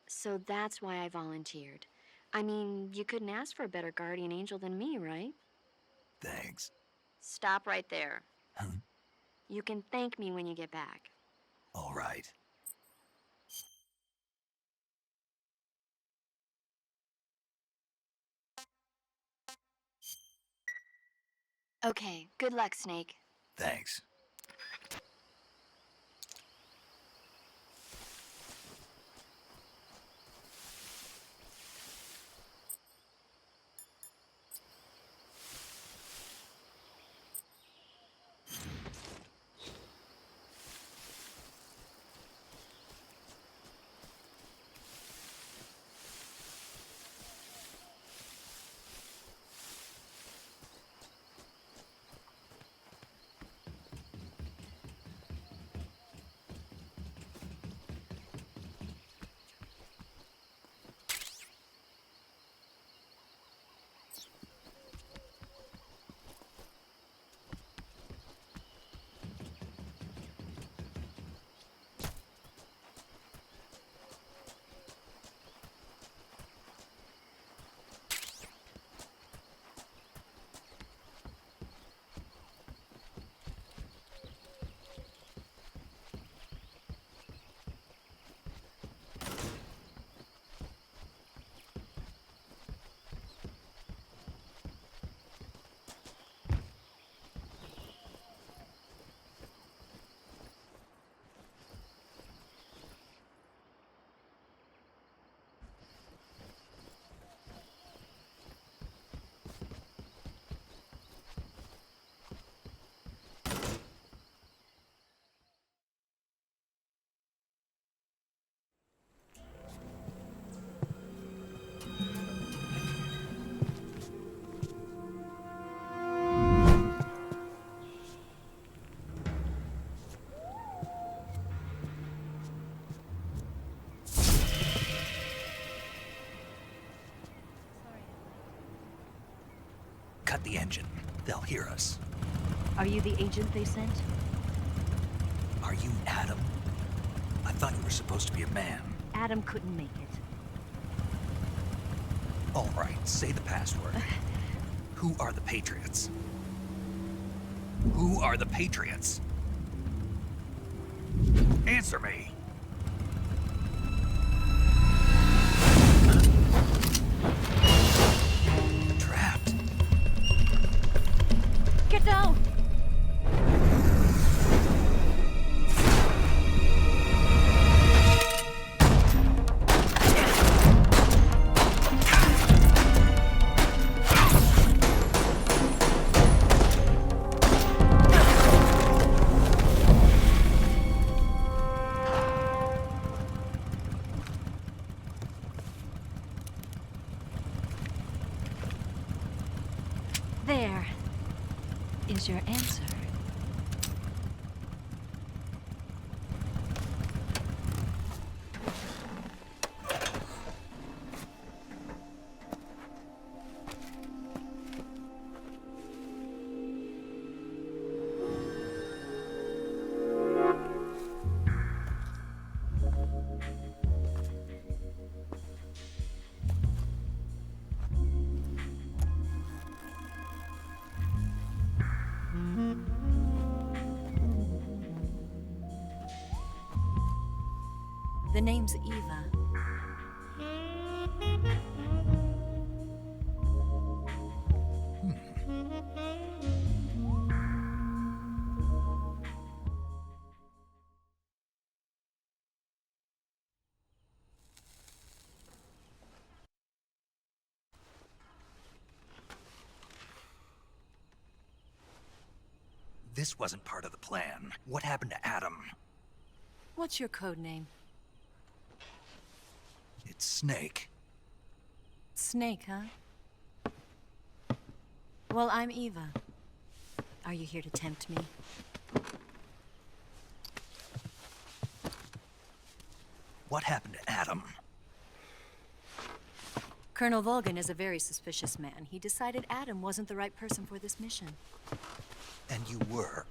S6: So that's why I volunteered. I mean, you couldn't ask for a better guardian angel than me, right?
S1: Thanks.
S6: Stop right there.
S1: Huh?
S6: You can thank me when you get back.
S1: All right.
S6: Okay, good luck, Snake.
S1: Thanks. cut the engine. They'll hear us.
S19: Are you the agent they sent?
S1: Are you Adam? I thought you were supposed to be a man.
S19: Adam couldn't make it.
S1: All right, say the password. Who are the Patriots? Who are the Patriots? Answer me! Trapped.
S19: Get down! There is your answer. The name's Eva.
S1: This wasn't part of the plan. What happened to Adam?
S19: What's your code name?
S1: It's Snake.
S19: Snake, huh? Well, I'm Eva. Are you here to tempt me?
S1: What happened to Adam?
S19: Colonel Volgan is a very suspicious man. He decided Adam wasn't the right person for this mission.
S1: And you were?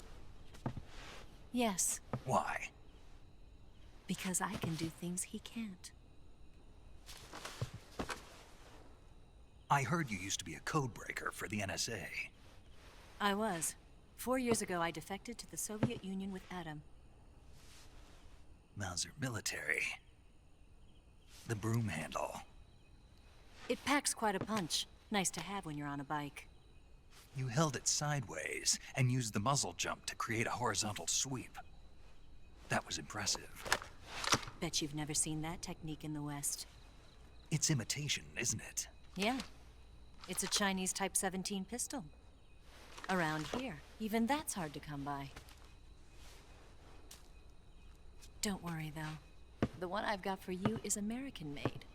S19: Yes.
S1: Why?
S19: Because I can do things he can't.
S1: I heard you used to be a codebreaker for the NSA.
S19: I was. 4 years ago, I defected to the Soviet Union with Adam.
S1: Mauser military. The broom handle.
S19: It packs quite a punch. Nice to have when you're on a bike.
S1: You held it sideways and used the muzzle jump to create a horizontal sweep. That was impressive.
S19: Bet you've never seen that technique in the West.
S1: It's imitation, isn't it?
S19: Yeah. It's a Chinese Type 17 pistol. Around here, even that's hard to come by. Don't worry, though. The one I've got for you is American-made.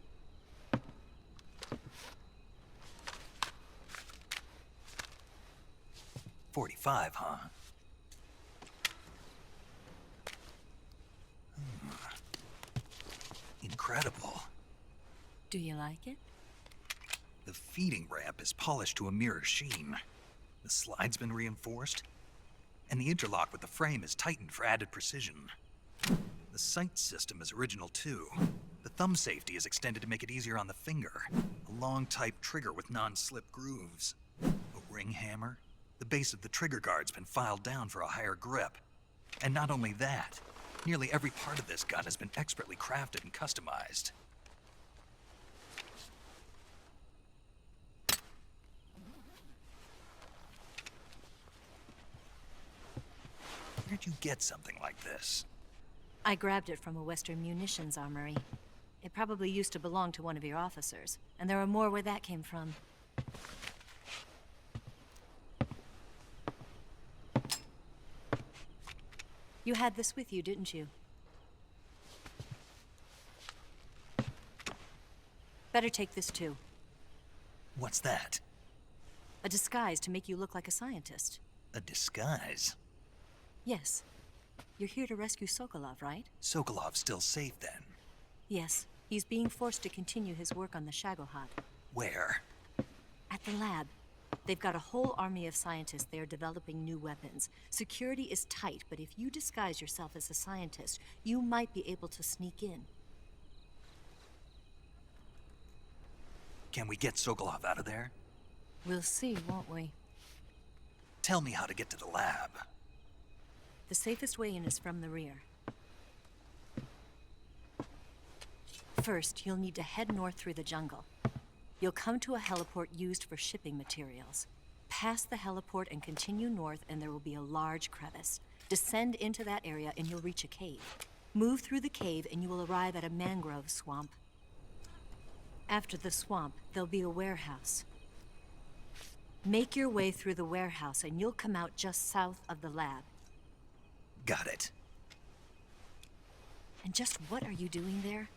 S1: .45, huh? Incredible.
S19: Do you like it?
S1: The feeding ramp is polished to a mirror sheen. The slide's been reinforced, and the interlock with the frame is tightened for added precision. The sight system is original too. The thumb safety is extended to make it easier on the finger. A long type trigger with non-slip grooves. A ring hammer. The base of the trigger guard's been filed down for a higher grip. And not only that, nearly every part of this gun has been expertly crafted and customized. Where'd you get something like this?
S19: I grabbed it from a Western munitions armory. It probably used to belong to one of your officers, and there are more where that came from. You had this with you, didn't you? Better take this too.
S1: What's that?
S19: A disguise to make you look like a scientist.
S1: A disguise?
S19: Yes. You're here to rescue Sokolov, right?
S1: Sokolov's still safe then?
S19: Yes. He's being forced to continue his work on the Shagohod.
S1: Where?
S19: At the lab. They've got a whole army of scientists there developing new weapons. Security is tight, but if you disguise yourself as a scientist, you might be able to sneak in.
S1: Can we get Sokolov out of there?
S19: We'll see, won't we?
S1: Tell me how to get to the lab.
S19: The safest way in is from the rear. First, you'll need to head north through the jungle. You'll come to a heliport used for shipping materials. Pass the heliport and continue north, and there will be a large crevice. Descend into that area and you'll reach a cave. Move through the cave and you will arrive at a mangrove swamp. After the swamp, there'll be a warehouse. Make your way through the warehouse and you'll come out just south of the lab.
S1: Got it.
S19: And just what are you doing there?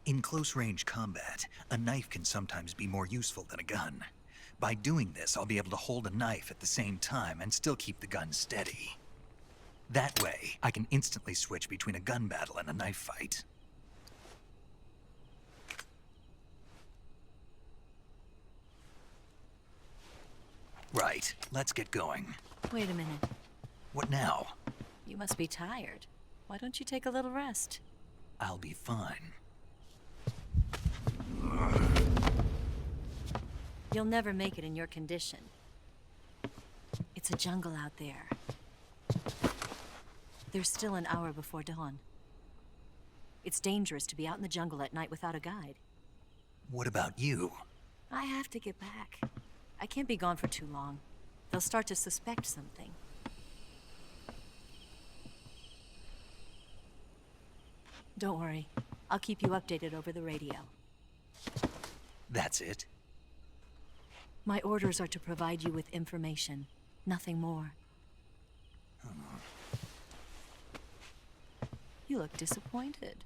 S1: In close-range combat, a knife can sometimes be more useful than a gun. By doing this, I'll be able to hold a knife at the same time and still keep the gun steady. That way, I can instantly switch between a gun battle and a knife fight. Right, let's get going.
S19: Wait a minute.
S1: What now?
S19: You must be tired. Why don't you take a little rest?
S1: I'll be fine.
S19: You'll never make it in your condition. It's a jungle out there. There's still an hour before dawn. It's dangerous to be out in the jungle at night without a guide.
S1: What about you?
S19: I have to get back. I can't be gone for too long. They'll start to suspect something. Don't worry. I'll keep you updated over the radio.
S1: That's it?
S19: My orders are to provide you with information, nothing more. You look disappointed.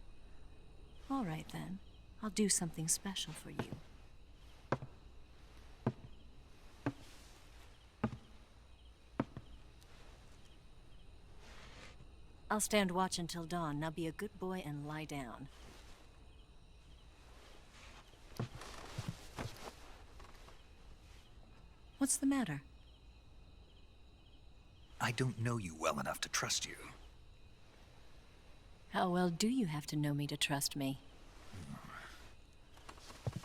S19: All right then. I'll do something special for you. I'll stand watch until dawn. Now be a good boy and lie down. What's the matter?
S1: I don't know you well enough to trust you.
S19: How well do you have to know me to trust me?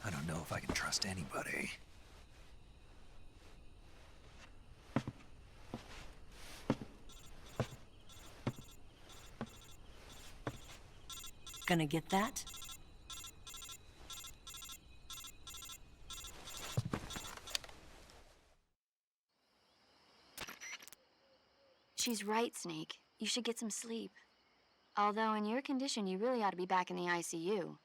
S1: I don't know if I can trust anybody.
S19: Gonna get that?
S6: She's right, Snake. You should get some sleep. Although in your condition, you really ought to be back in the ICU.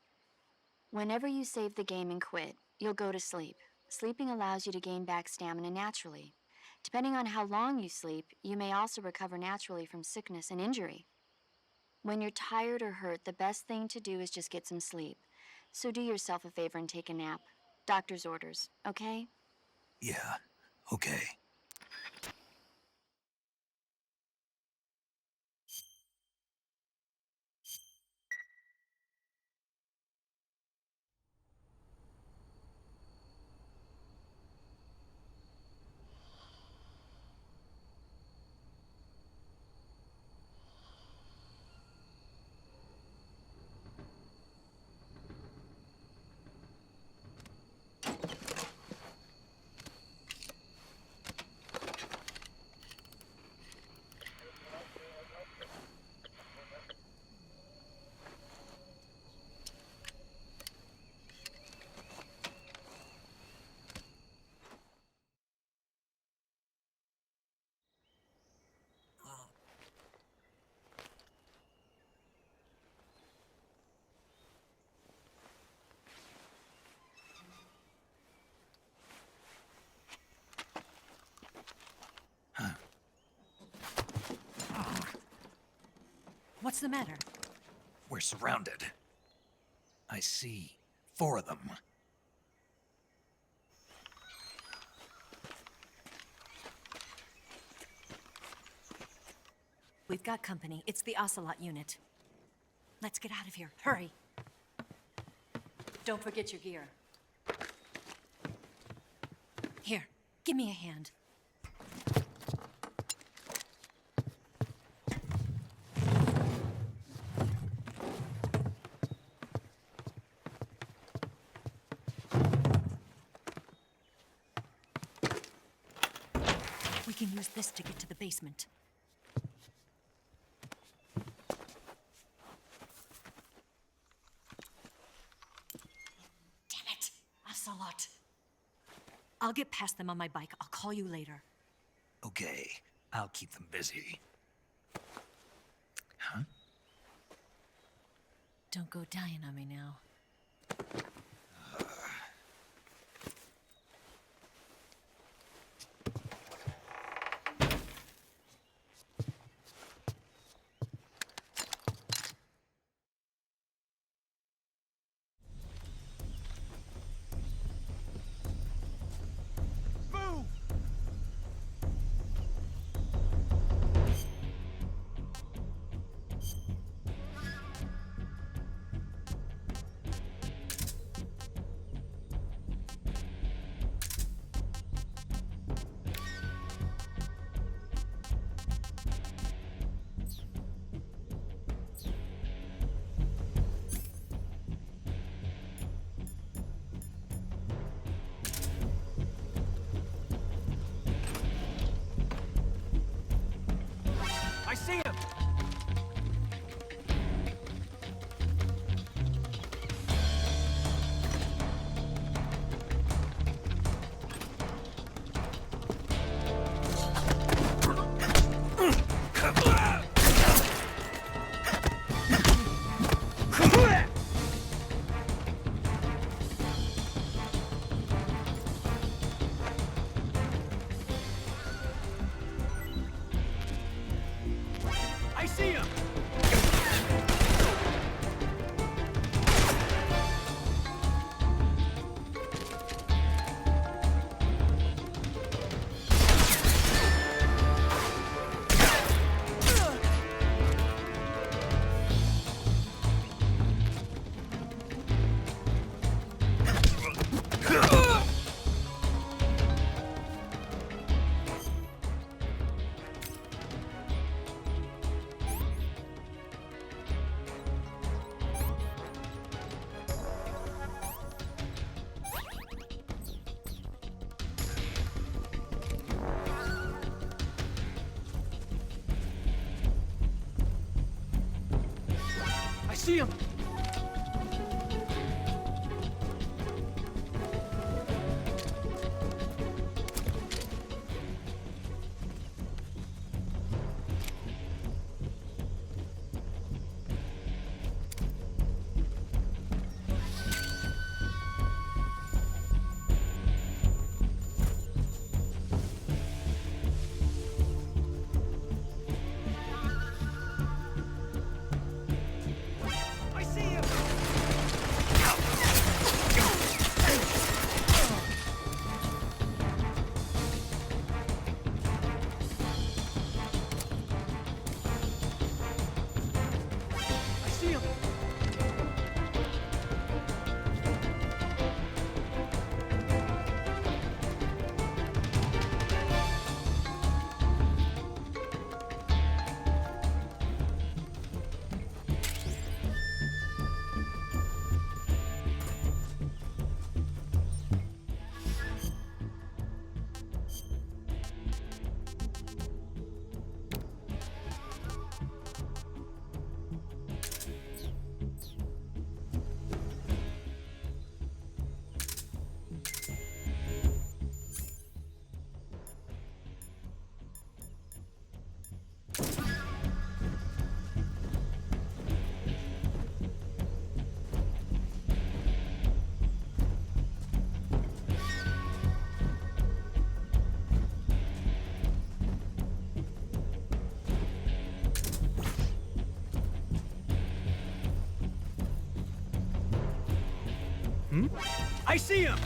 S6: Whenever you save the game and quit, you'll go to sleep. Sleeping allows you to gain back stamina naturally. Depending on how long you sleep, you may also recover naturally from sickness and injury. When you're tired or hurt, the best thing to do is just get some sleep. So do yourself a favor and take a nap. Doctor's orders, okay?
S1: Yeah, okay.
S19: What's the matter?
S1: We're surrounded. I see 4 of them.
S19: We've got company. It's the Ocelot unit. Let's get out of here. Hurry. Don't forget your gear. Give me a hand. We can use this to get to the basement. Damn it, Ocelot. I'll get past them on my bike. I'll call you later.
S1: Okay, I'll keep them busy. Huh?
S19: Don't go dying on me now.
S12: I see him! I see him! I see him! I see him! I see him! I see him!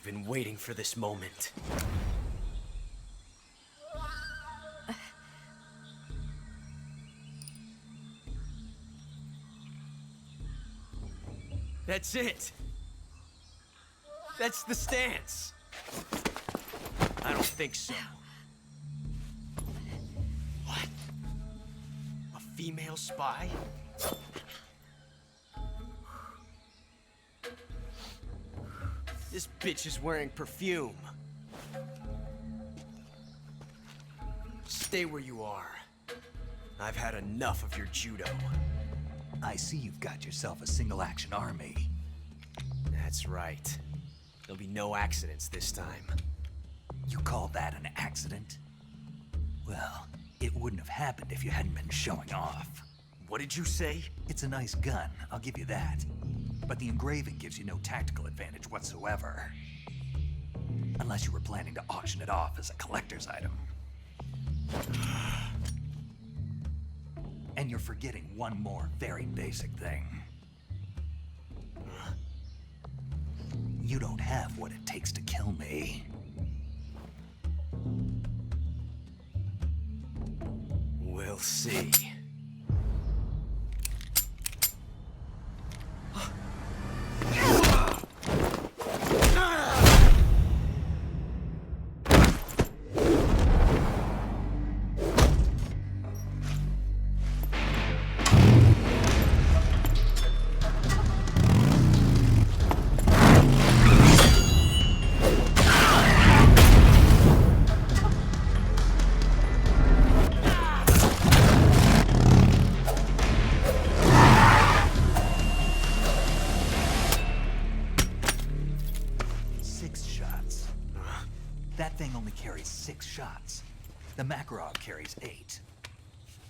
S3: been waiting for this moment. That's it. That's the stance. I don't think so. What? A female spy? This bitch is wearing perfume. Stay where you are. I've had enough of your judo.
S1: I see you've got yourself a single-action army.
S3: That's right. There'll be no accidents this time.
S1: You call that an accident? Well, it wouldn't have happened if you hadn't been showing off.
S3: What did you say?
S1: It's a nice gun, I'll give you that. But the engraving gives you no tactical advantage whatsoever. Unless you were planning to auction it off as a collector's item. And you're forgetting one more very basic thing. You don't have what it takes to kill me.
S3: We'll see.
S1: That thing only carries 6 shots. The Makarov carries 8.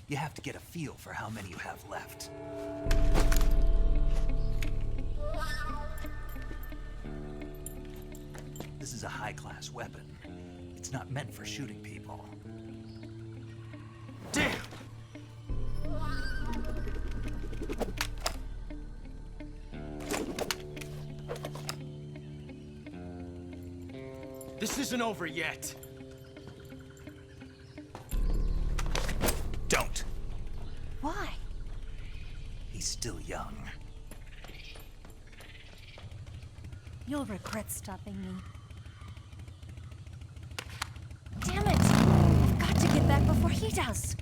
S1: You have to get a feel for how many you have left. This is a high-class weapon. It's not meant for shooting people.
S3: Damn! This isn't over yet.
S1: Don't.
S19: Why?
S1: He's still young.
S19: You'll regret stopping me. Damn it! I've got to get back before he does.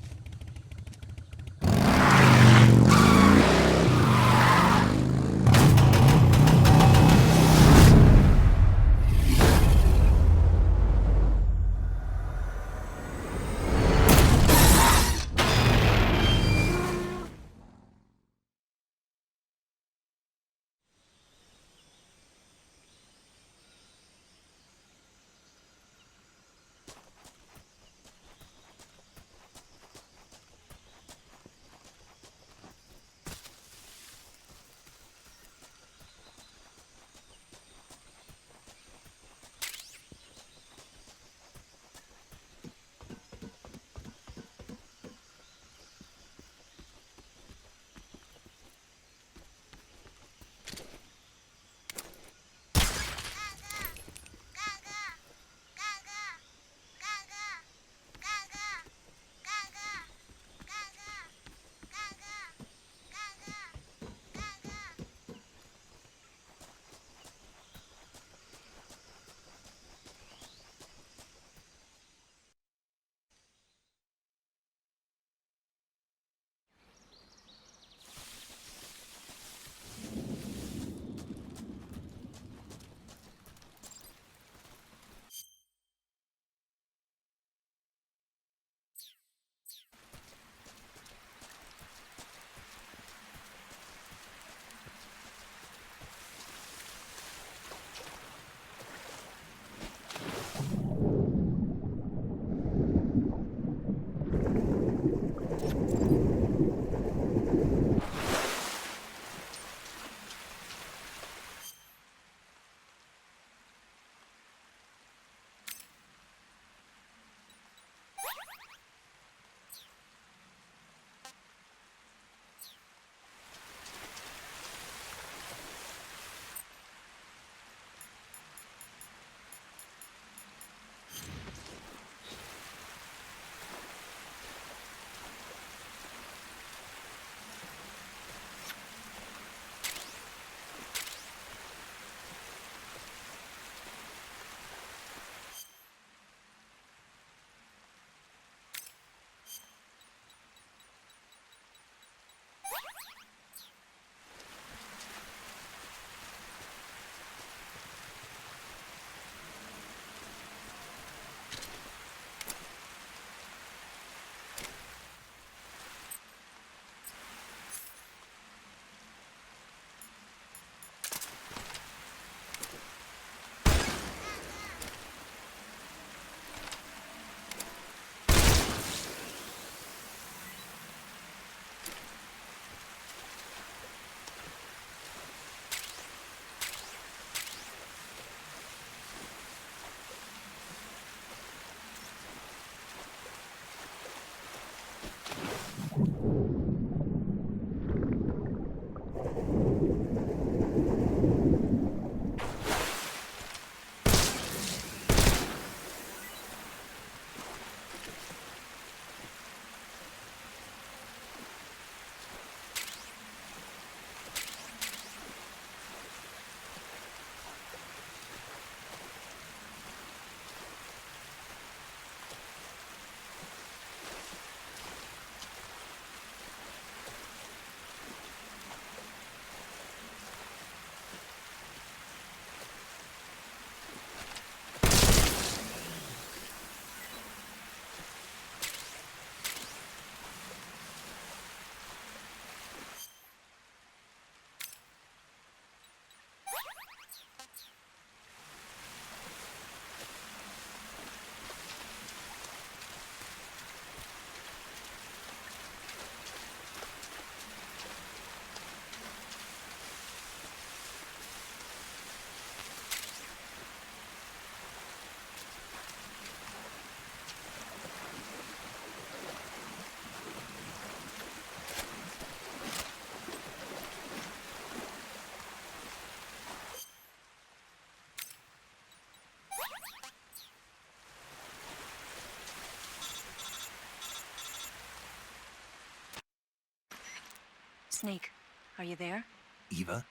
S19: Snake, are you there?
S1: Eva,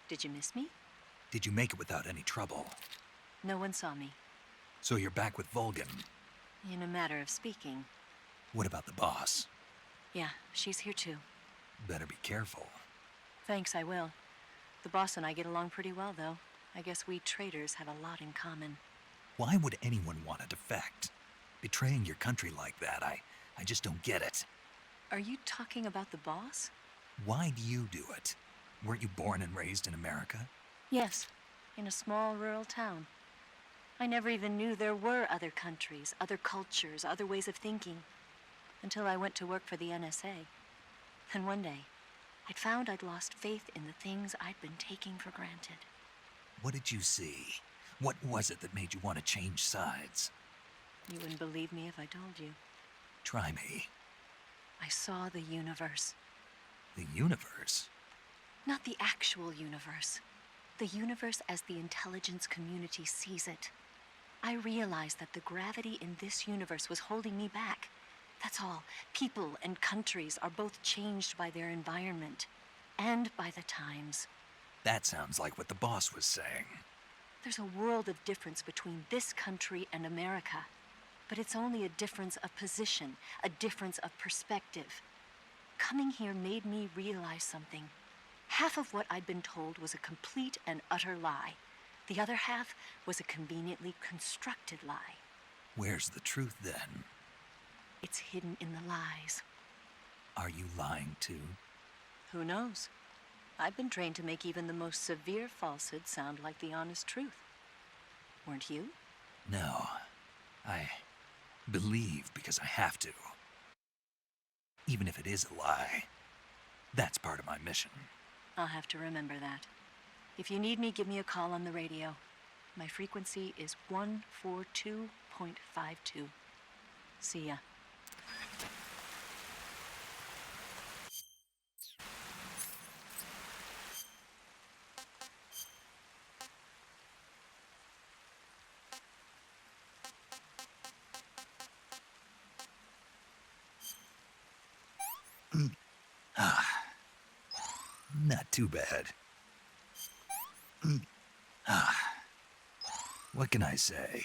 S19: Did you miss me?
S1: did you make it without any trouble?
S19: No one saw me.
S1: So you're back with Vulcan.
S19: In a matter of speaking.
S1: What about the boss?
S19: Yeah, she's here too.
S1: Better be careful.
S19: Thanks, I will. The boss and I get along pretty well, though. I guess we traitors have a lot in common.
S1: Why would anyone want to defect? Betraying your country like that, I just don't get it.
S19: Are you talking about the boss?
S1: Why do you do it? Weren't you born and raised in America?
S19: Yes, in a small rural town. I never even knew there were other countries, other cultures, other ways of thinking, until I went to work for the NSA. And one day, I'd found I'd lost faith in the things I'd been taking for granted.
S1: What did you see? What was it that made you want to change sides?
S19: You wouldn't believe me if I told you.
S1: Try me.
S19: I saw the universe.
S1: The universe?
S19: Not the actual universe. The universe as the intelligence community sees it. I realized that the gravity in this universe was holding me back. That's all. People and countries are both changed by their environment and by the times.
S1: That sounds like what the boss was saying.
S19: There's a world of difference between this country and America. But it's only a difference of position, a difference of perspective. Coming here made me realize something. Half of what I'd been told was a complete and utter lie. The other half was a conveniently constructed lie.
S1: Where's the truth then?
S19: It's hidden in the lies.
S1: Are you lying too?
S19: Who knows? I've been trained to make even the most severe falsehood sound like the honest truth. Weren't you?
S1: No. I believe because I have to. Even if it is a lie. That's part of my mission.
S19: I'll have to remember that. If you need me, give me a call on the radio. My frequency is 142.52. See ya.
S1: Not too bad. What can I say?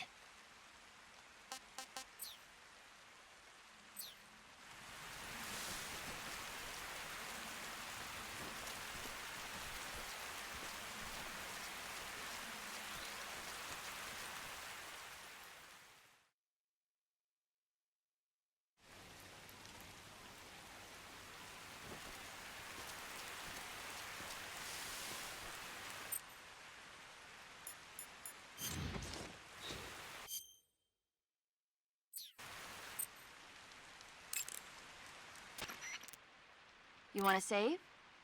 S6: You want to save?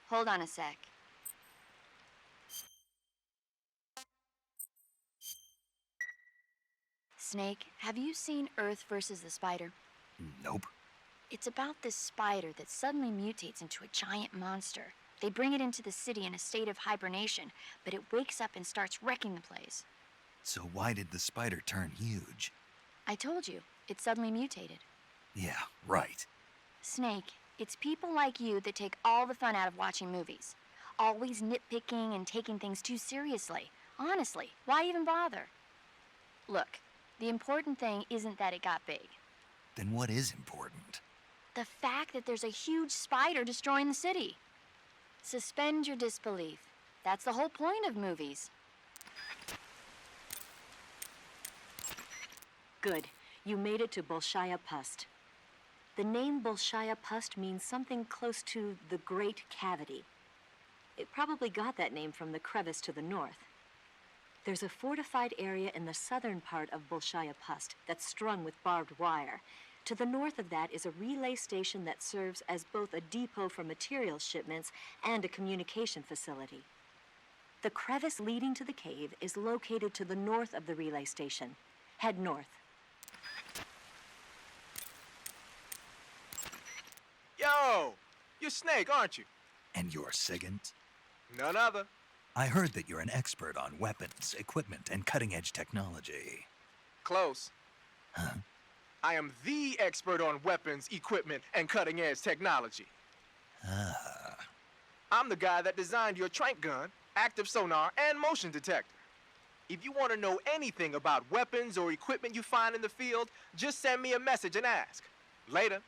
S6: Hold on a sec. Snake, have you seen Earth versus the Spider?
S1: Nope.
S6: It's about this spider that suddenly mutates into a giant monster. They bring it into the city in a state of hibernation, but it wakes up and starts wrecking the place.
S1: So why did the spider turn huge?
S6: I told you, it suddenly mutated.
S1: Yeah, right.
S6: Snake, it's people like you that take all the fun out of watching movies. Always nitpicking and taking things too seriously. Honestly, why even bother? Look, the important thing isn't that it got big.
S1: Then what is important?
S6: The fact that there's a huge spider destroying the city. Suspend your disbelief. That's the whole point of movies.
S19: Good. You made it to Bolshaya Pust. The name Bolshaya Pust means something close to the Great Cavity. It probably got that name from the crevice to the north. There's a fortified area in the southern part of Bolshaya Pust that's strung with barbed wire. To the north of that is a relay station that serves as both a depot for material shipments and a communication facility. The crevice leading to the cave is located to the north of the relay station. Head north.
S8: Yo! You're Snake, aren't you?
S1: And you're Sigint?
S8: None other.
S1: I heard that you're an expert on weapons, equipment, and cutting-edge technology.
S8: Close.
S1: Huh?
S8: I am the expert on weapons, equipment, and cutting-edge technology.
S1: Ah.
S20: I'm the guy that designed your trank gun, active sonar, and motion detector. If you want to know anything about weapons or equipment you find in the field, just send me a message and ask. Later.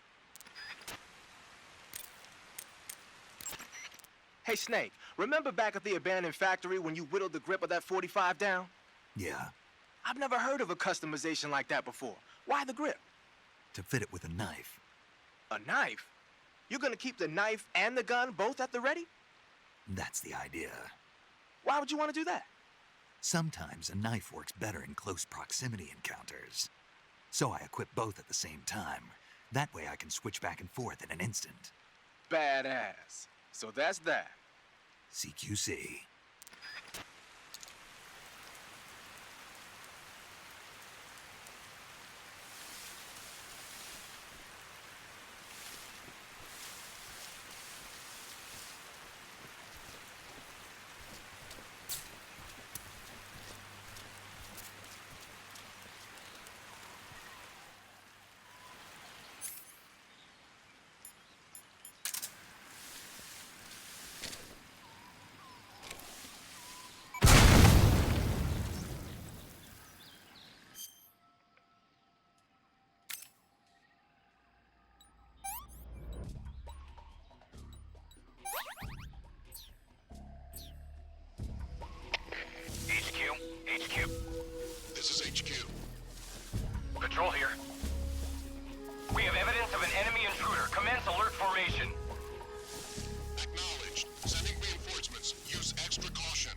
S20: Hey, Snake, remember back at the abandoned factory when you whittled the grip of that 45 down?
S1: Yeah,
S20: I've never heard of a customization like that before. Why the grip?
S1: to fit it with a knife.
S20: A knife? You're gonna keep the knife and the gun both at the ready?
S1: That's the idea.
S20: Why would you want to do that?
S1: Sometimes a knife works better in close proximity encounters. So I equip both at the same time. That way I can switch back and forth in an instant.
S20: Badass. So that's that.
S1: CQC.
S17: HQ.
S18: This is HQ.
S17: Patrol here. We have evidence of an enemy intruder. Commence alert formation.
S18: Acknowledged. Sending reinforcements. Use extra caution.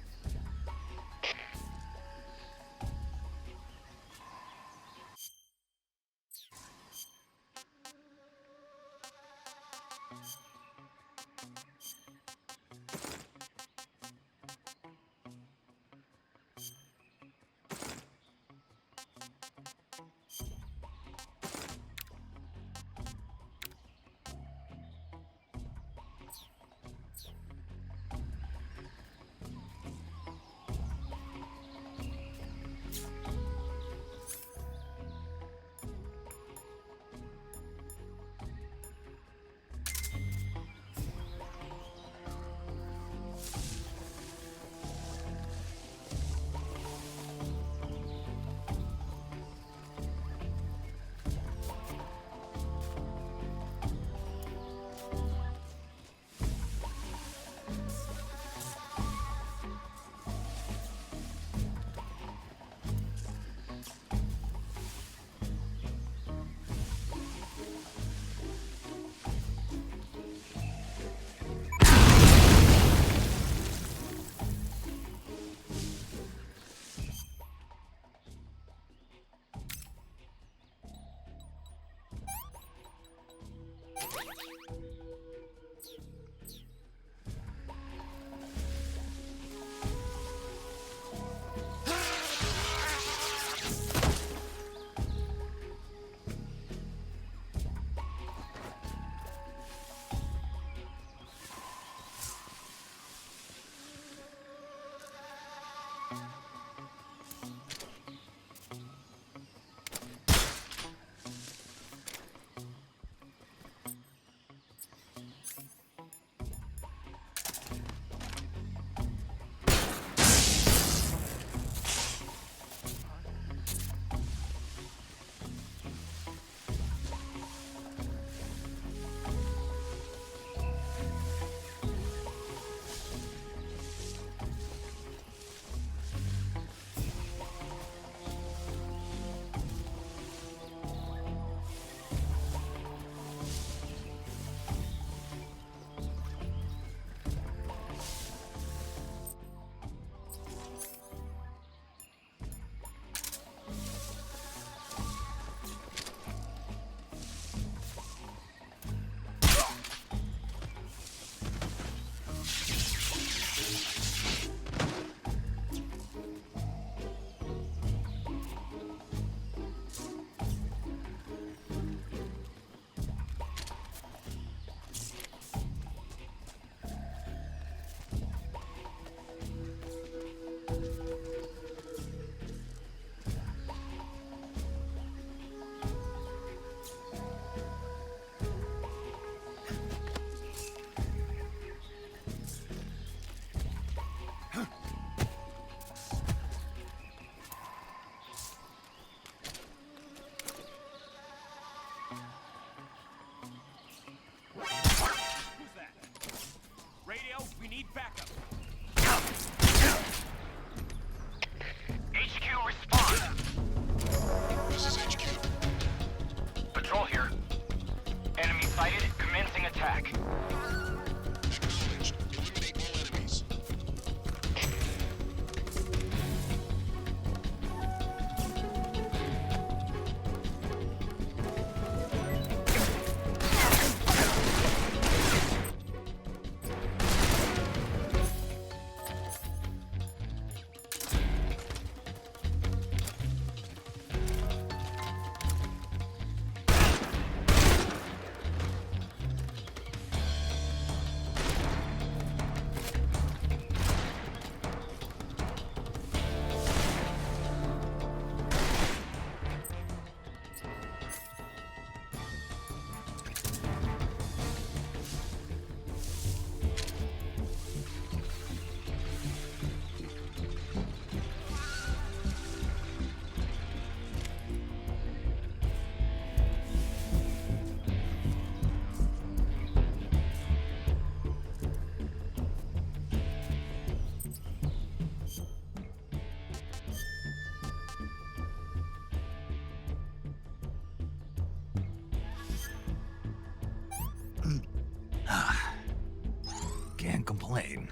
S1: won't complain.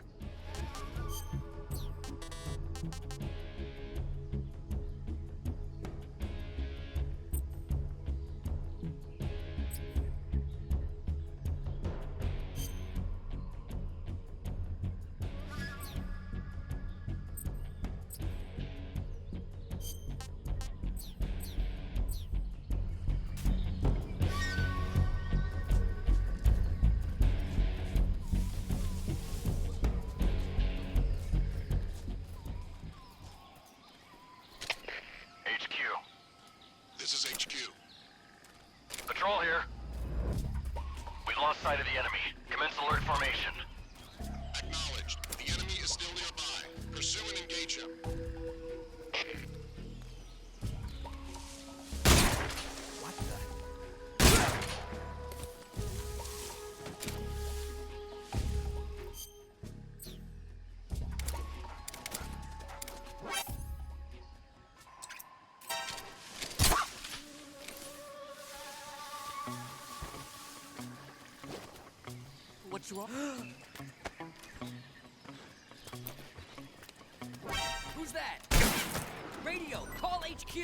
S18: This is HQ.
S17: Patrol here. We've lost sight of the enemy. Commence alert formation.
S18: Acknowledged. The enemy is still nearby. Pursue and engage him.
S1: What the?
S8: What's wrong? Who's that? Radio, call HQ!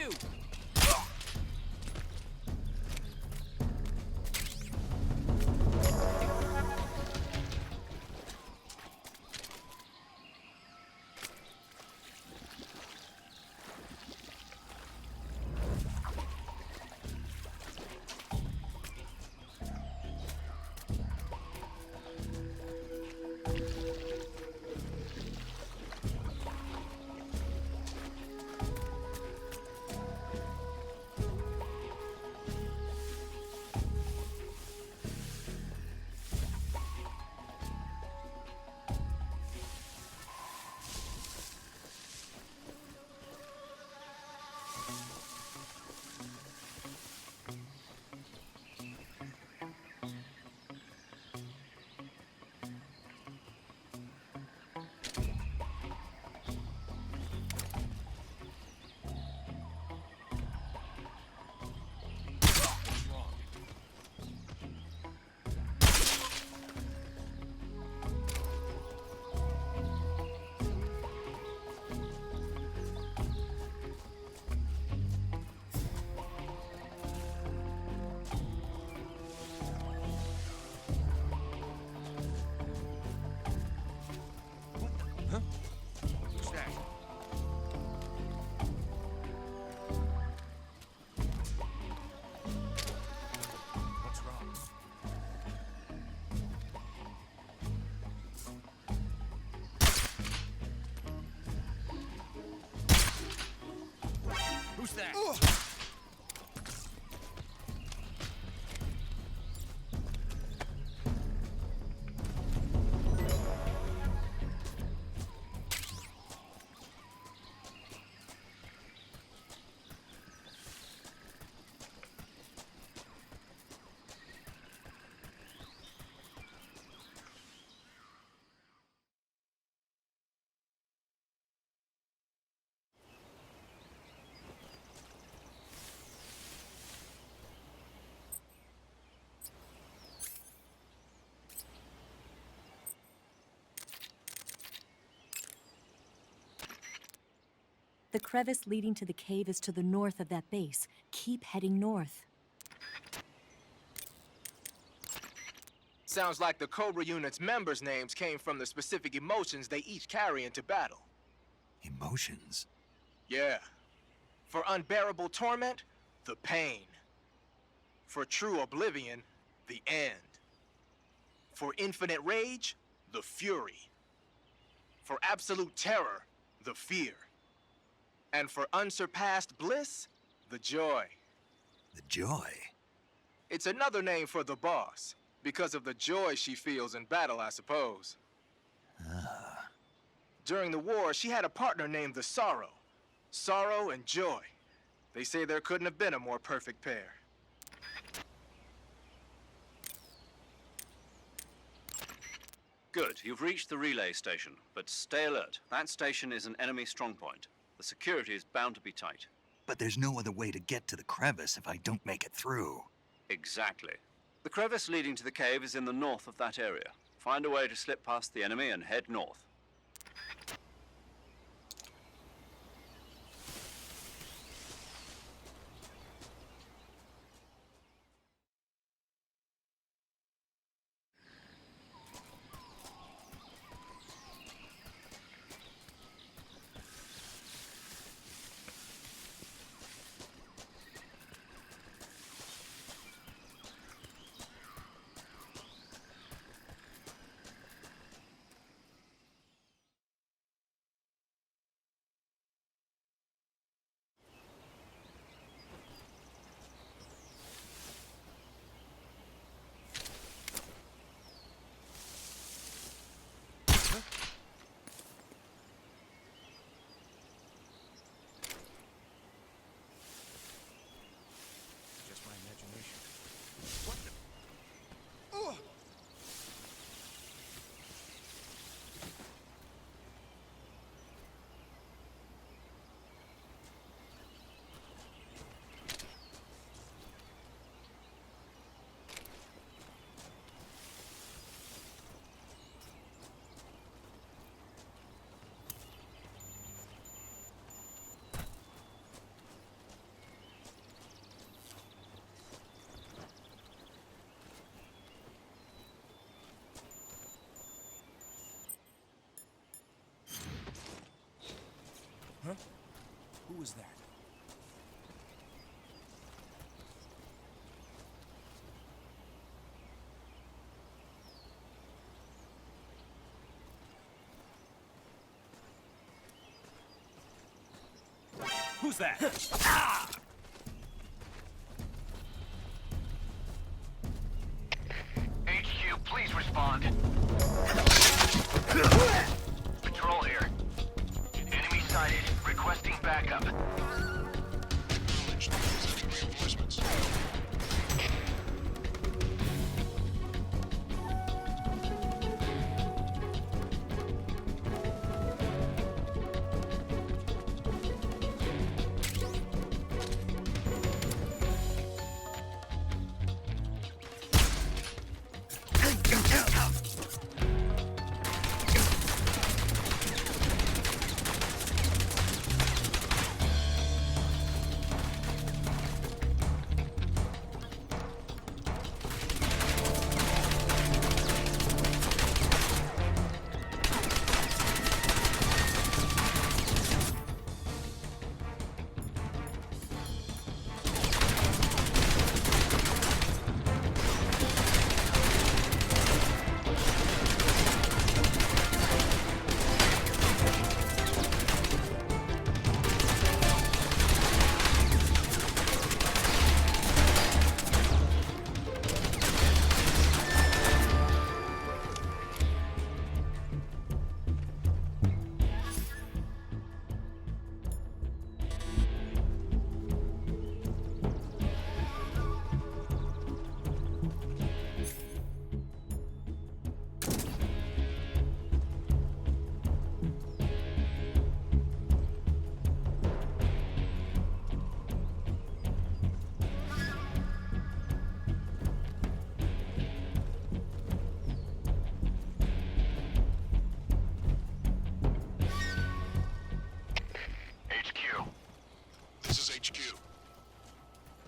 S8: Who's that? What's wrong? Who's that?
S19: The crevice leading to the cave is to the north of that base. Keep heading north.
S20: Sounds like the Cobra unit's members' names came from the specific emotions they each carry into battle.
S1: Emotions?
S20: Yeah. For unbearable torment, the pain. For true oblivion, the end. For infinite rage, the fury. For absolute terror, the fear. And for unsurpassed bliss, the joy.
S1: The joy?
S20: It's another name for the boss, because of the joy she feels in battle, I suppose.
S1: Ah.
S20: During the war, she had a partner named the Sorrow. Sorrow and joy. They say there couldn't have been a more perfect pair.
S2: Good, you've reached the relay station, but stay alert. That station is an enemy strongpoint. The security is bound to be tight.
S1: But there's no other way to get to the crevice if I don't make it through.
S2: Exactly. The crevice leading to the cave is in the north of that area. Find a way to slip past the enemy and head north.
S8: Just my imagination. Huh? Who was that?
S12: Who's that?
S17: HQ, please respond. Patrol here. Enemy sighted. Requesting backup.
S18: Acknowledged. Presenting reinforcements.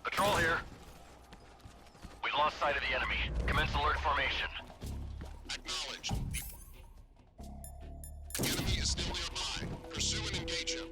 S17: Patrol here. We've lost sight of the enemy. Commence alert formation.
S18: Acknowledged. The enemy is still nearby. Pursue and engage him.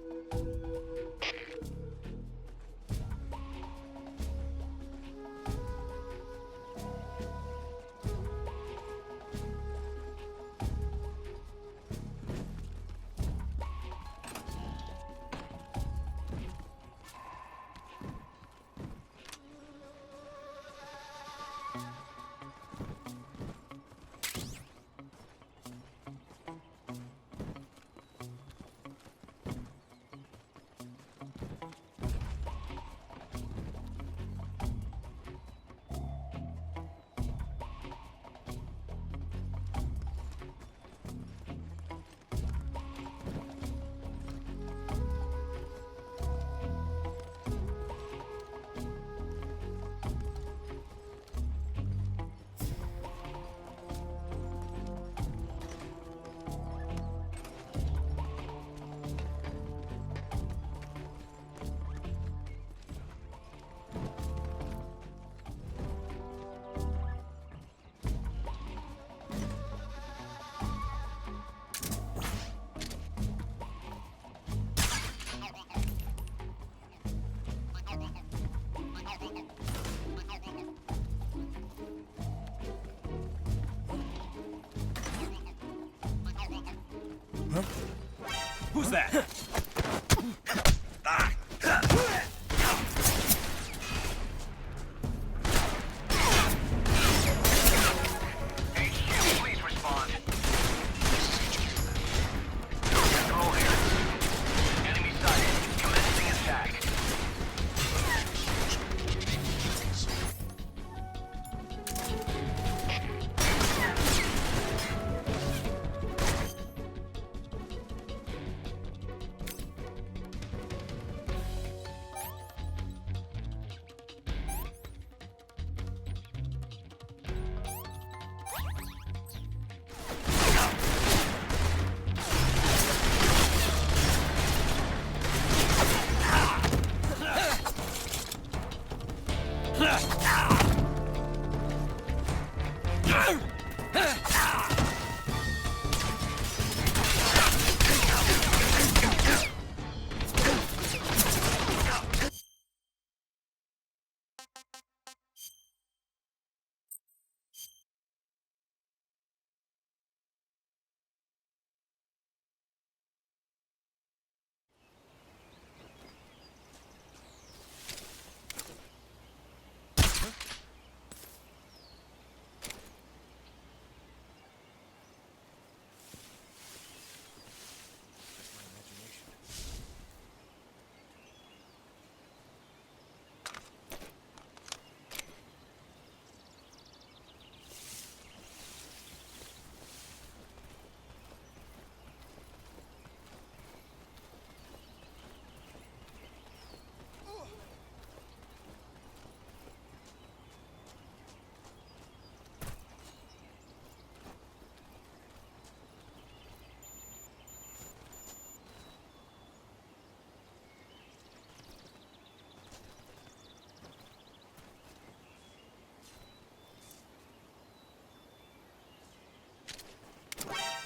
S12: Who's that?
S17: Please respond. Control here. Enemy sighted. Commencing attack.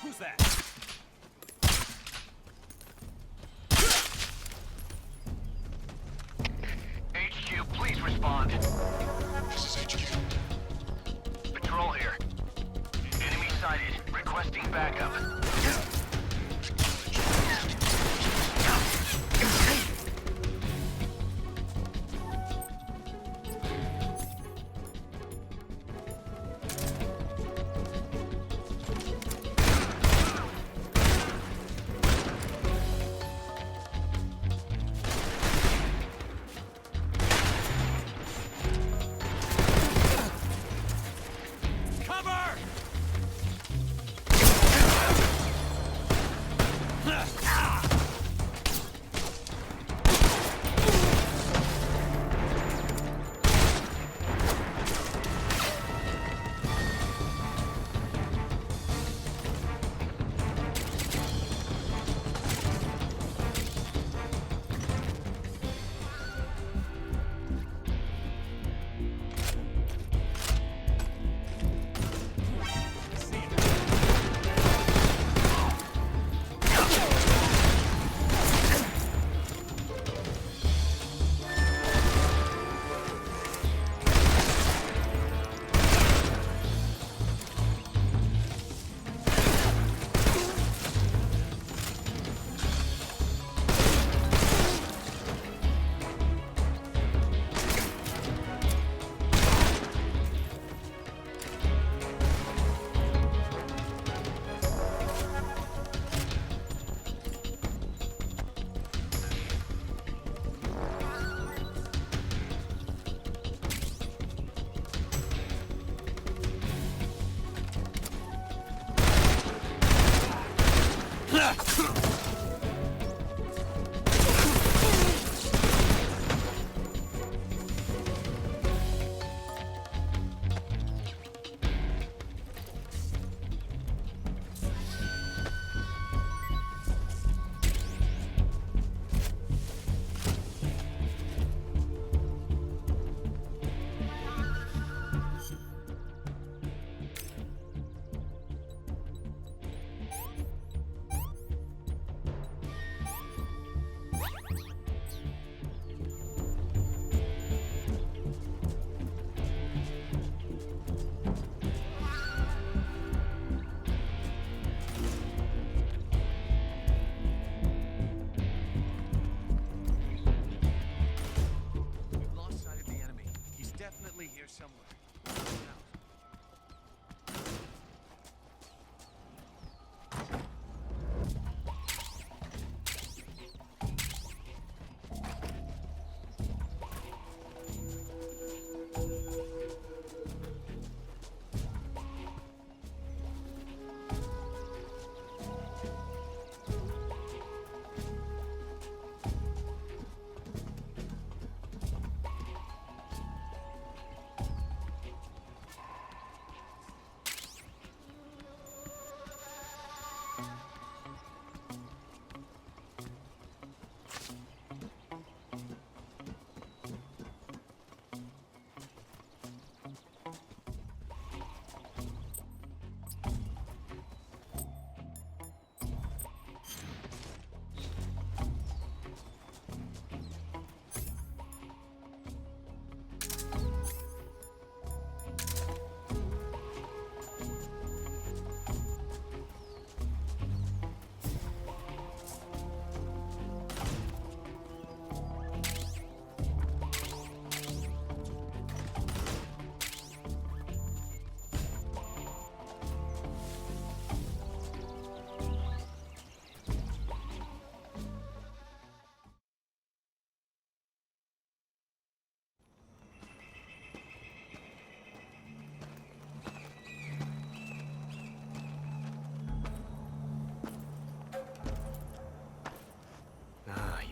S12: Who's that?
S17: HQ, please respond.
S18: This is HQ.
S17: Patrol here. Enemy sighted. Requesting backup.
S11: somewhere.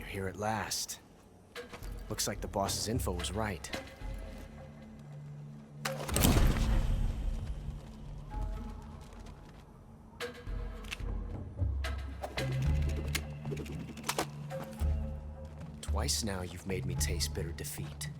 S21: Here at last. Looks like the boss's info was right. Twice now you've made me taste bitter defeat.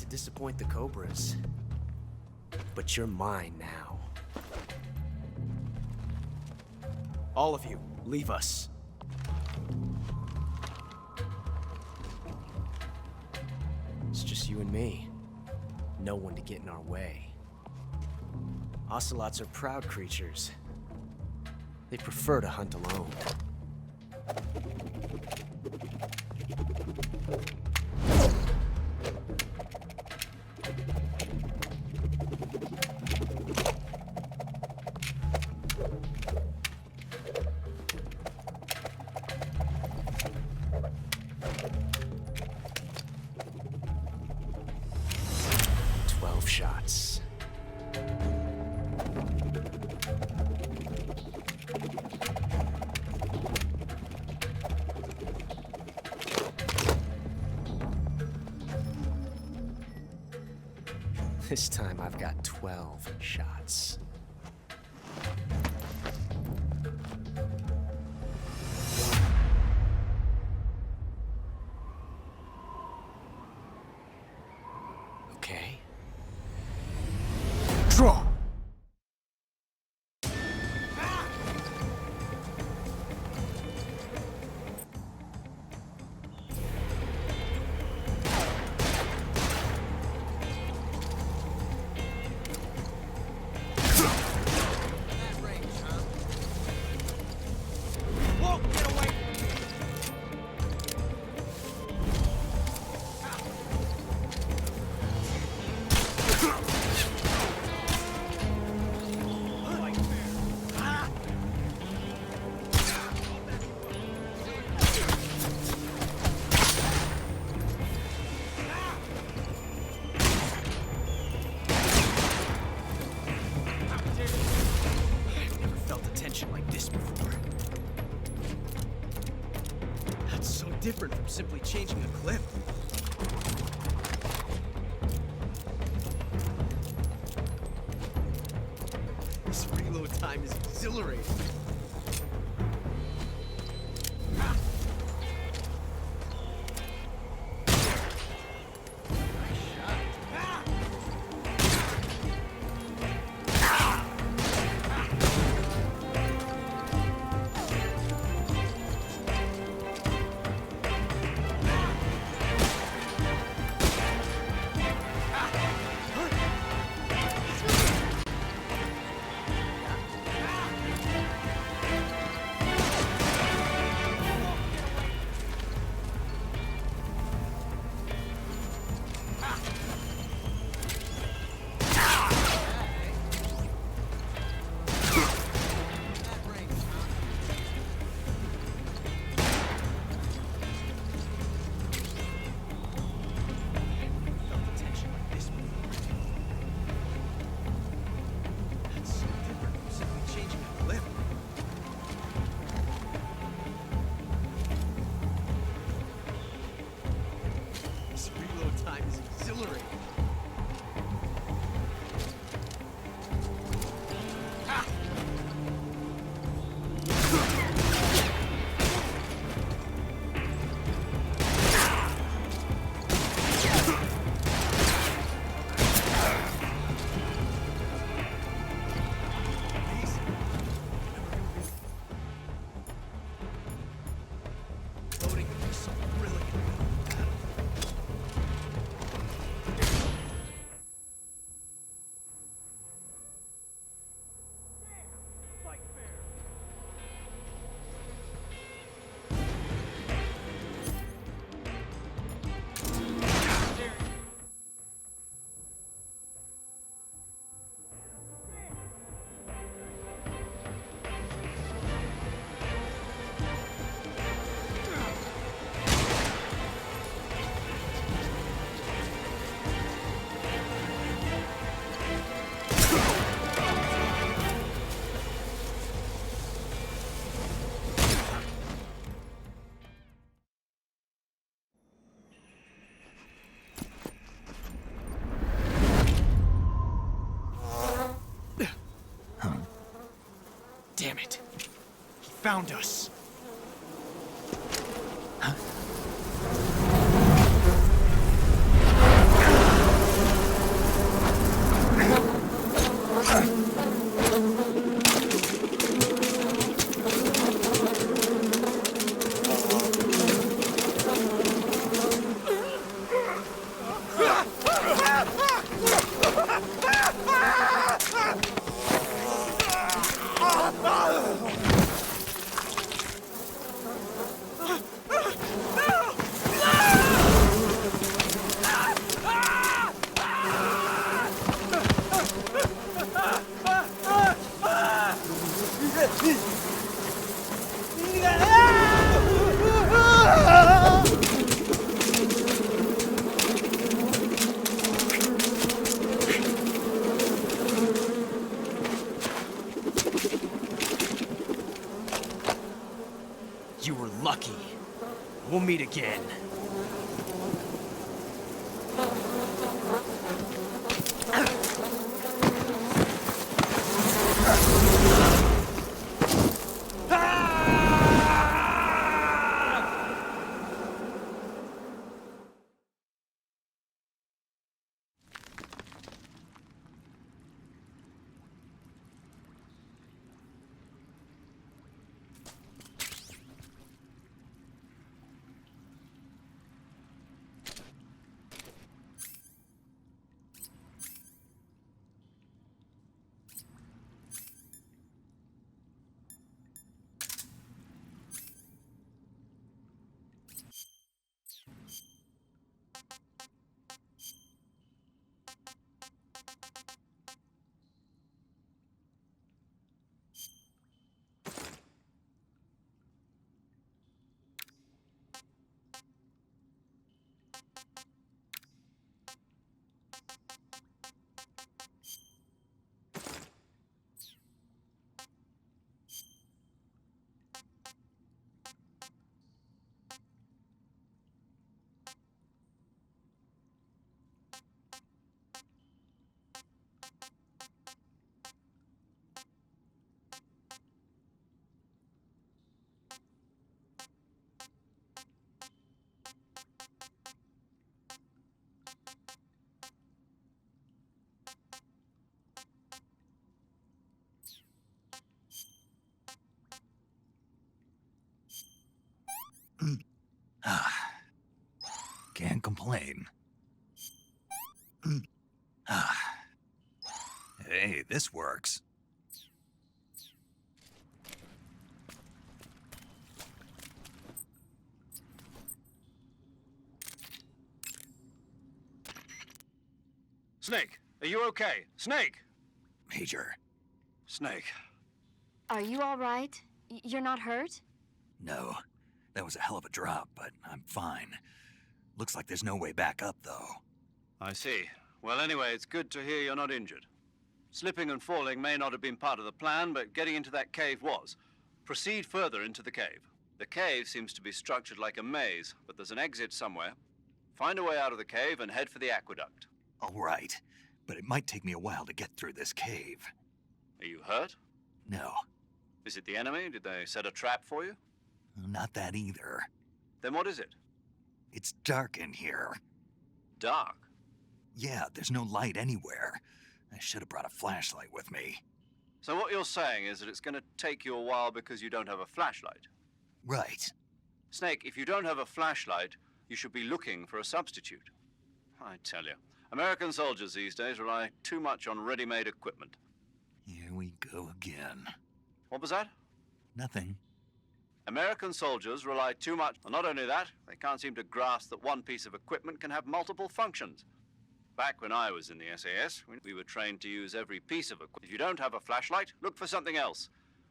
S21: Disappoint the Cobras, but you're mine now. All of you, leave us. It's just you and me. No one to get in our way. Ocelots are proud creatures. They prefer to hunt alone. Shots. This time I've got 12 shots. Okay. Draw! Different from simply changing a clip. This reload time is exhilarating. Solo time is exhilarating. Damn it. He found us. You were lucky. We'll meet again.
S1: Can't complain. Hey, this works.
S2: Snake, are you okay? Snake!
S1: Major.
S2: Snake.
S6: Are you all right? You're not hurt?
S1: No. That was a hell of a drop, but I'm fine. Looks like there's no way back up, though.
S2: I see. Well, anyway, it's good to hear you're not injured. Slipping and falling may not have been part of the plan, but getting into that cave was. Proceed further into the cave. The cave seems to be structured like a maze, but there's an exit somewhere. Find a way out of the cave and head for the aqueduct.
S1: All right, but it might take me a while to get through this cave.
S2: Are you hurt?
S1: No,
S2: Is it the enemy? Did they set a trap for you?
S1: not that either.
S2: Then what is it?
S1: It's dark in here.
S2: Dark?
S1: Yeah, there's no light anywhere. I should have brought a flashlight with me.
S2: So what you're saying is that it's going to take you a while because you don't have a flashlight?
S1: Right.
S2: Snake, if you don't have a flashlight, you should be looking for a substitute. I tell you, American soldiers these days rely too much on ready-made equipment.
S1: Here we go again.
S2: What was that?
S1: Nothing.
S2: American soldiers rely too much, and not only that, they can't seem to grasp that one piece of equipment can have multiple functions. Back when I was in the SAS, we were trained to use every piece of equipment. If you don't have a flashlight, look for something else.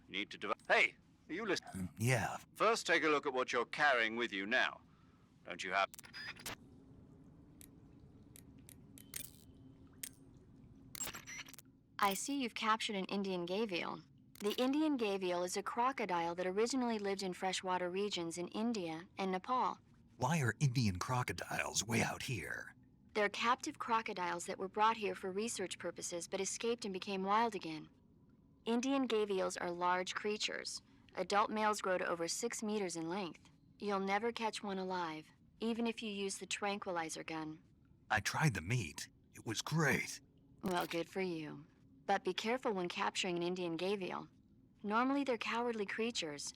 S2: You need to develop... Hey, are you listening?
S1: Yeah.
S2: First, take a look at what you're carrying with you now. Don't you have...
S6: I see you've captured an Indian gavial. The Indian gavial is a crocodile that originally lived in freshwater regions in India and Nepal.
S1: Why are Indian crocodiles way out here?
S6: They're captive crocodiles that were brought here for research purposes but escaped and became wild again. Indian gavials are large creatures. Adult males grow to over 6 meters in length. You'll never catch one alive, even if you use the tranquilizer gun.
S1: I tried the meat. It was great.
S6: Well, good for you. But be careful when capturing an Indian gavial. Normally they're cowardly creatures,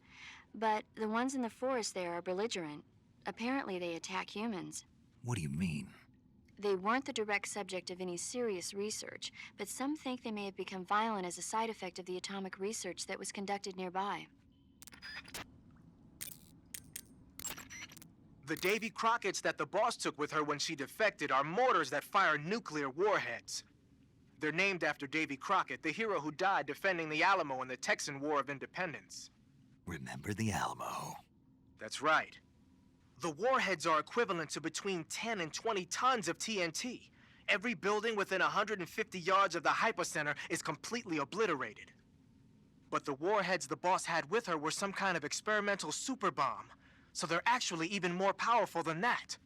S6: but the ones in the forest there are belligerent. Apparently they attack humans.
S1: What do you mean?
S6: They weren't the direct subject of any serious research, but some think they may have become violent as a side effect of the atomic research that was conducted nearby.
S20: The Davy Crockett's that the boss took with her when she defected are mortars that fire nuclear warheads. They're named after Davy Crockett, the hero who died defending the Alamo in the Texan War of Independence.
S1: Remember the Alamo.
S20: That's right. The warheads are equivalent to between 10 and 20 tons of TNT. Every building within 150 yards of the hypocenter is completely obliterated. But the warheads the boss had with her were some kind of experimental super bomb, so they're actually even more powerful than that.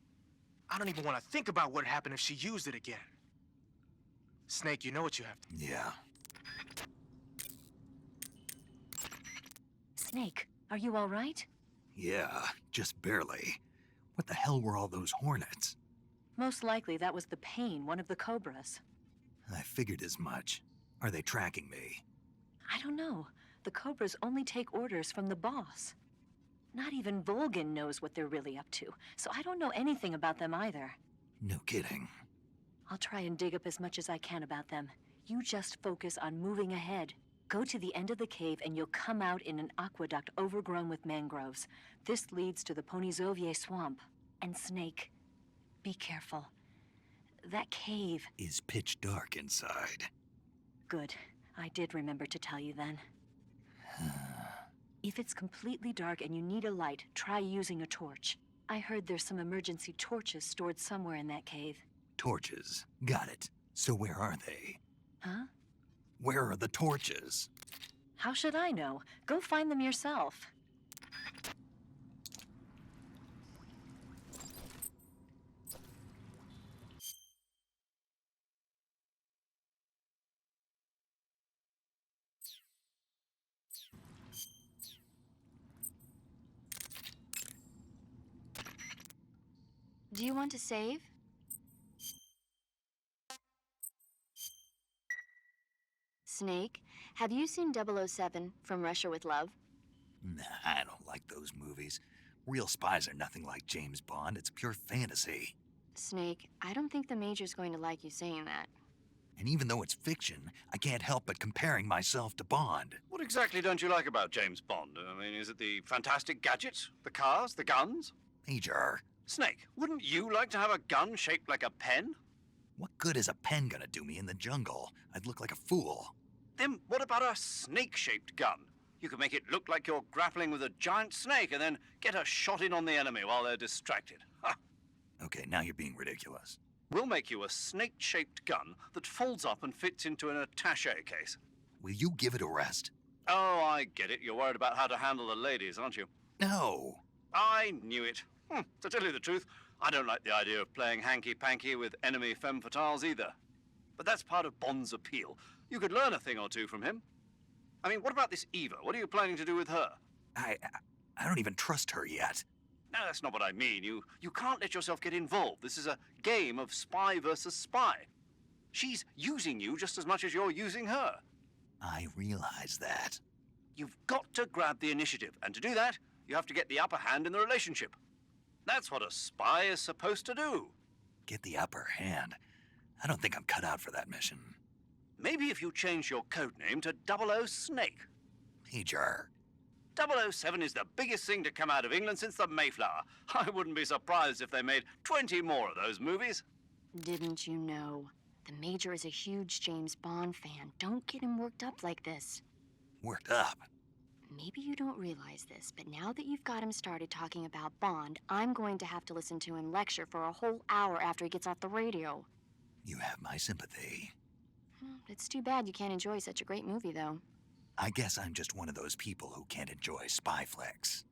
S20: I don't even want to think about what would happen if she used it again. Snake, you know what you have to...
S1: Yeah.
S19: Snake, are you all right?
S1: Yeah, just barely. What the hell were all those hornets?
S19: Most likely that was the Pain, one of the Cobras.
S1: I figured as much. Are they tracking me?
S19: I don't know. The Cobras only take orders from the boss. Not even Volgin knows what they're really up to, so I don't know anything about them either.
S1: No kidding.
S19: I'll try and dig up as much as I can about them. You just focus on moving ahead. Go to the end of the cave and you'll come out in an aqueduct overgrown with mangroves. This leads to the Ponizovier swamp. And Snake, be careful. That cave
S1: is pitch dark inside.
S19: Good. I did remember to tell you then. If it's completely dark and you need a light, try using a torch. I heard there's some emergency torches stored somewhere in that cave.
S1: Torches. Got it. So where are they?
S19: Huh?
S1: Where are the torches?
S19: How should I know? Go find them yourself.
S6: Do you want to save? Snake, have you seen 007 From Russia with Love?
S1: Nah, I don't like those movies. Real spies are nothing like James Bond. It's pure fantasy.
S6: Snake, I don't think the Major's going to like you saying that.
S1: And even though it's fiction, I can't help but comparing myself to Bond.
S2: What exactly don't you like about James Bond? I mean, is it the fantastic gadgets? The cars? The guns?
S1: Major.
S2: Snake, wouldn't you like to have a gun shaped like a pen?
S1: What good is a pen gonna do me in the jungle? I'd look like a fool.
S2: Then what about a snake-shaped gun? You could make it look like you're grappling with a giant snake and then get a shot in on the enemy while they're distracted. Ha!
S1: Okay, now you're being ridiculous.
S2: We'll make you a snake-shaped gun that folds up and fits into an attaché case.
S1: Will you give it a rest?
S2: Oh, I get it. You're worried about how to handle the ladies, aren't you?
S1: No.
S2: I knew it. To tell you the truth, I don't like the idea of playing hanky-panky with enemy femme fatales either. But that's part of Bond's appeal. You could learn a thing or two from him. I mean, what about this Eva? What are you planning to do with her?
S1: I don't even trust her yet.
S2: No, that's not what I mean. You can't let yourself get involved. This is a game of spy versus spy. She's using you just as much as you're using her.
S1: I realize that.
S2: You've got to grab the initiative, and to do that, you have to get the upper hand in the relationship. That's what a spy is supposed to do.
S1: Get the upper hand? I don't think I'm cut out for that mission.
S2: Maybe if you change your codename to 00 Snake.
S1: Major.
S2: 007 is the biggest thing to come out of England since the Mayflower. I wouldn't be surprised if they made 20 more of those movies.
S6: Didn't you know? The Major is a huge James Bond fan. Don't get him worked up like this.
S1: Worked up?
S6: Maybe you don't realize this, but now that you've got him started talking about Bond, I'm going to have to listen to him lecture for a whole hour after he gets off the radio.
S1: You have my sympathy.
S6: It's too bad you can't enjoy such a great movie, though.
S1: I guess I'm just one of those people who can't enjoy spy flicks.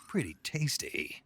S1: Pretty tasty.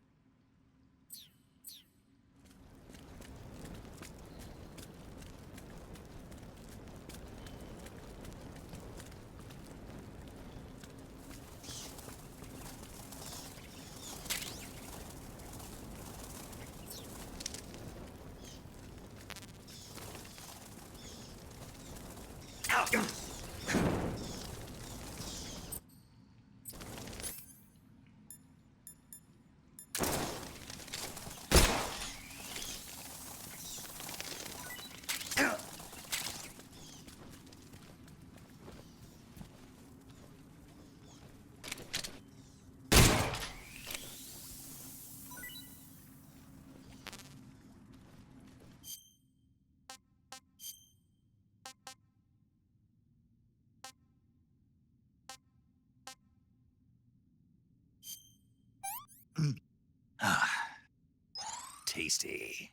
S1: Tasty.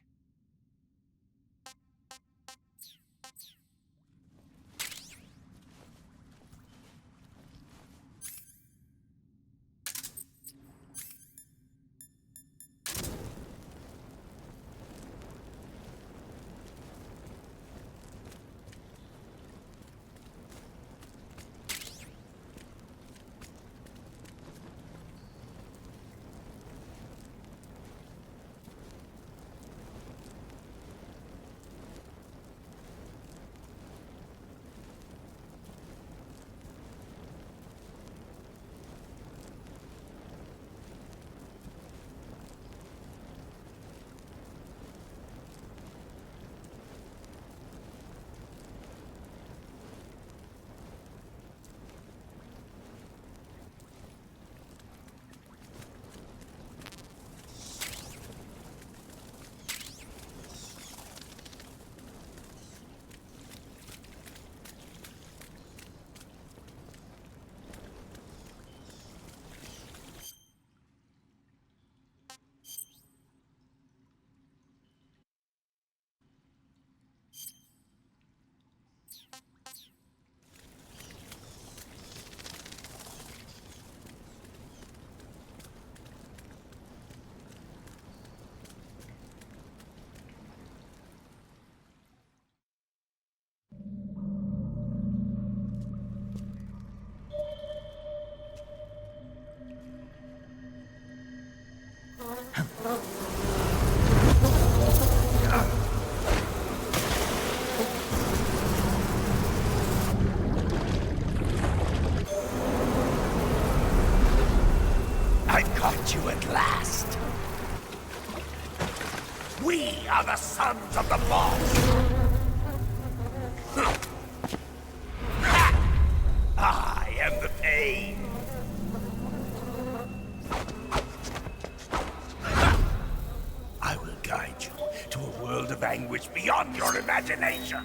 S12: You at last. We are the sons of the boss. I am the pain. I will guide you to a world of anguish beyond your imagination.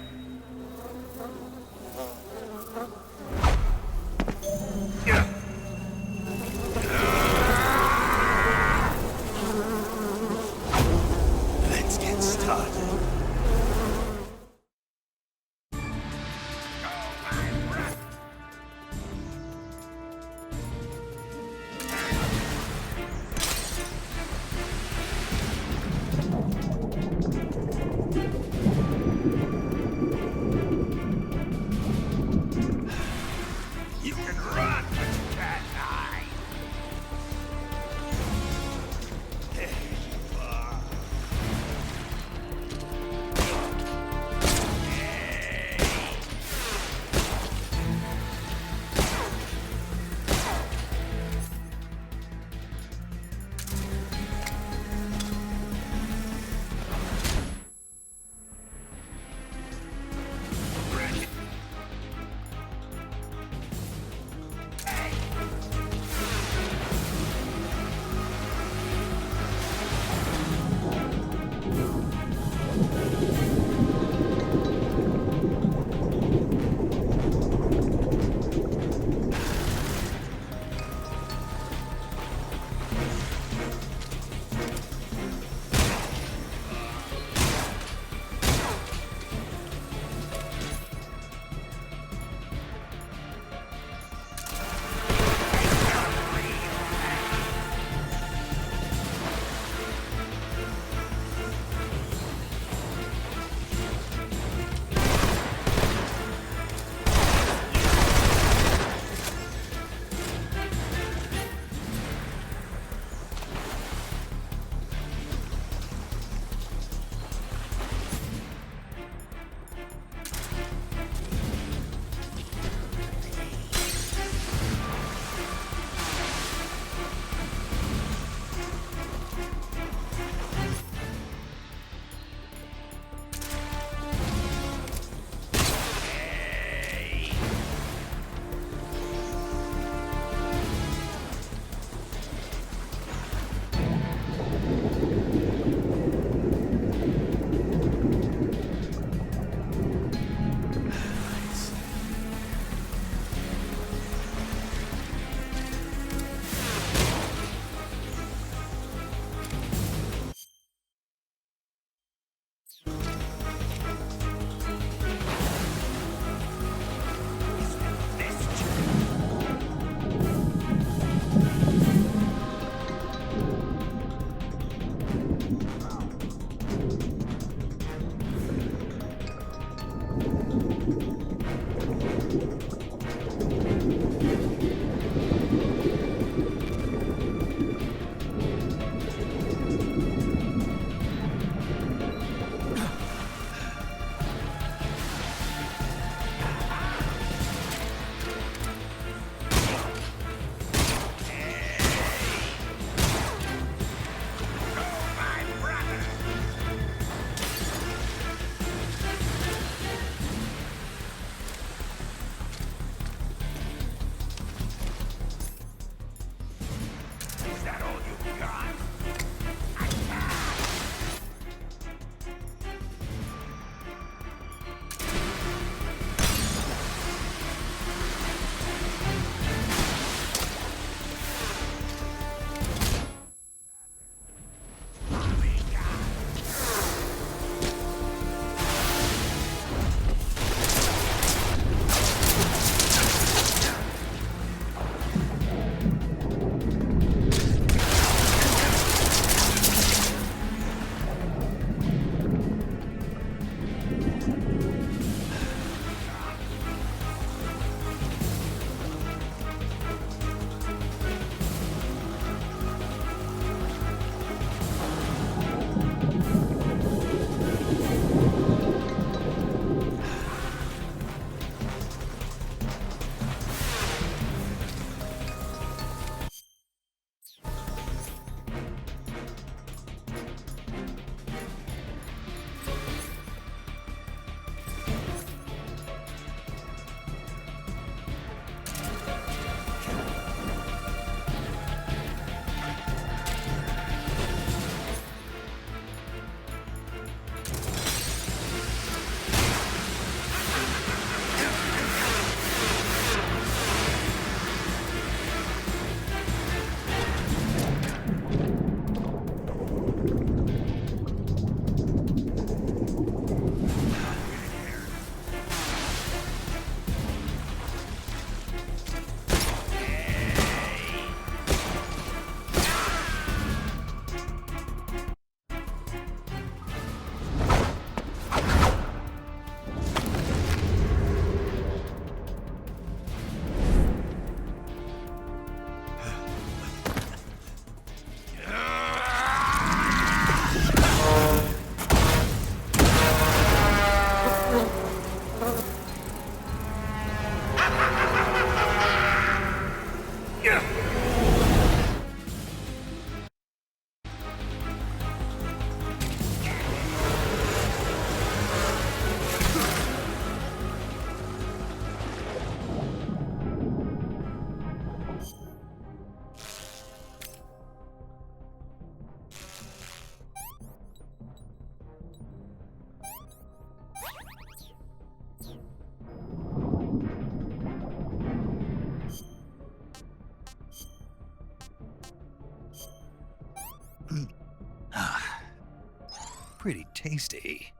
S1: Pretty tasty.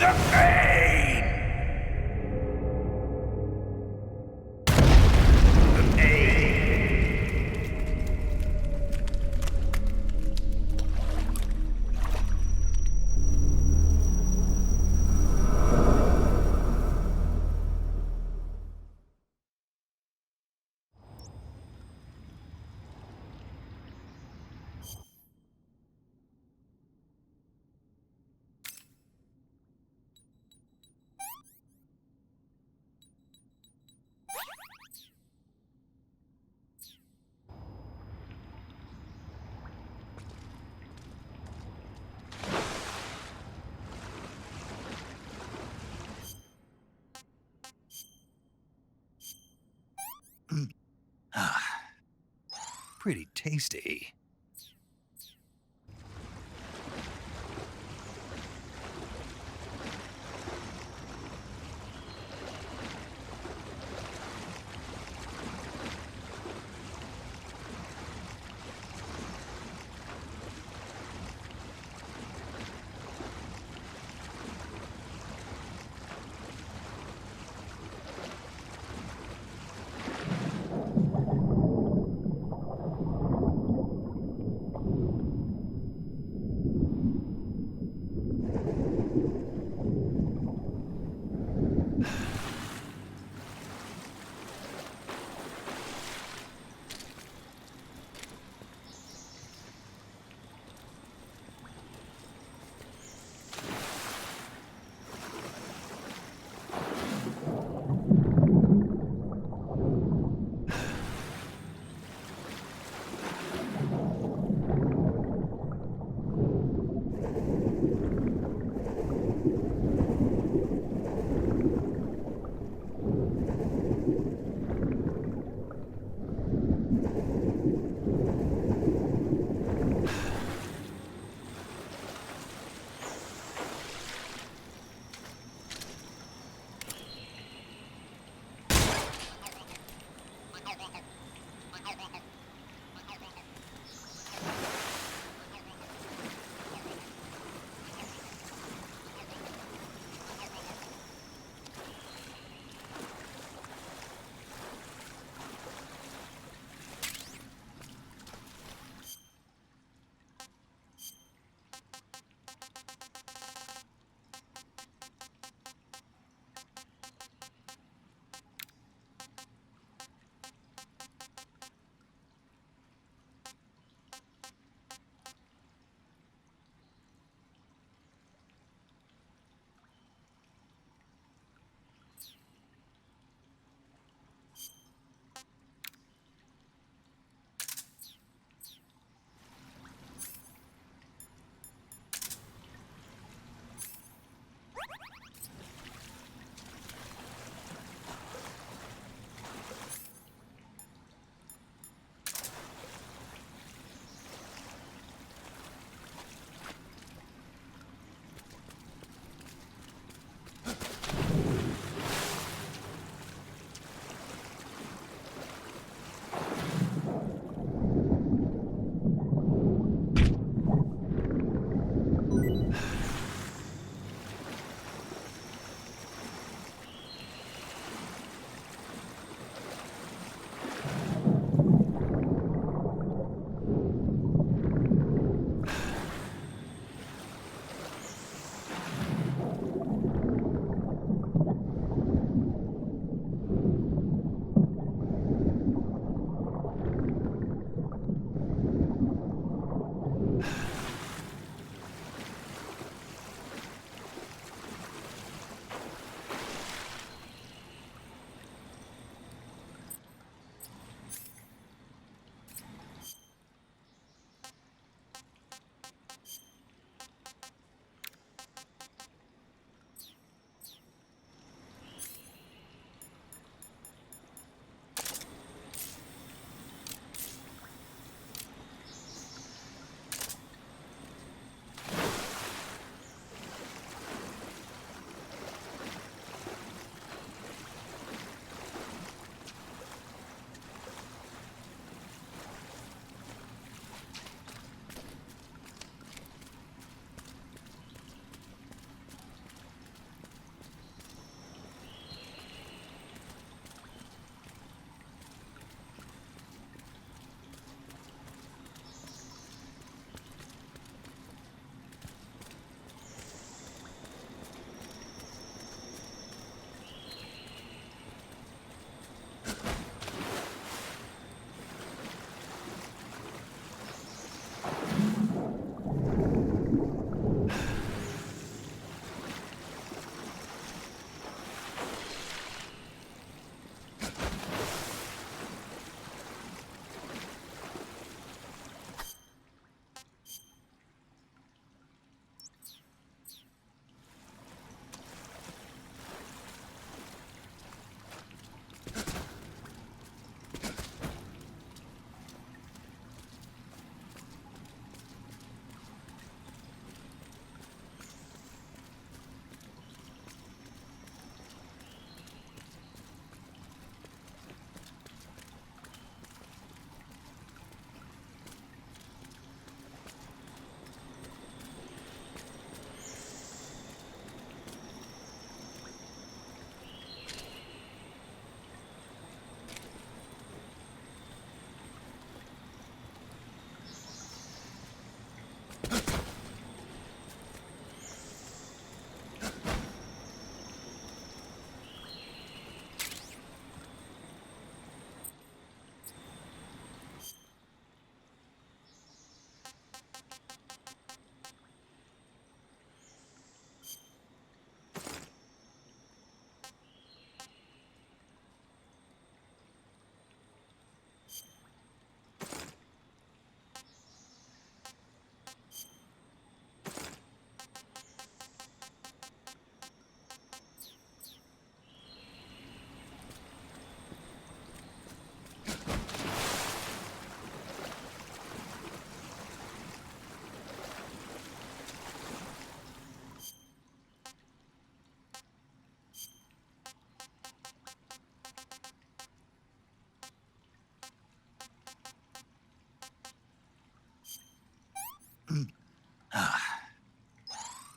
S12: the pain! The pain!
S1: Pretty tasty.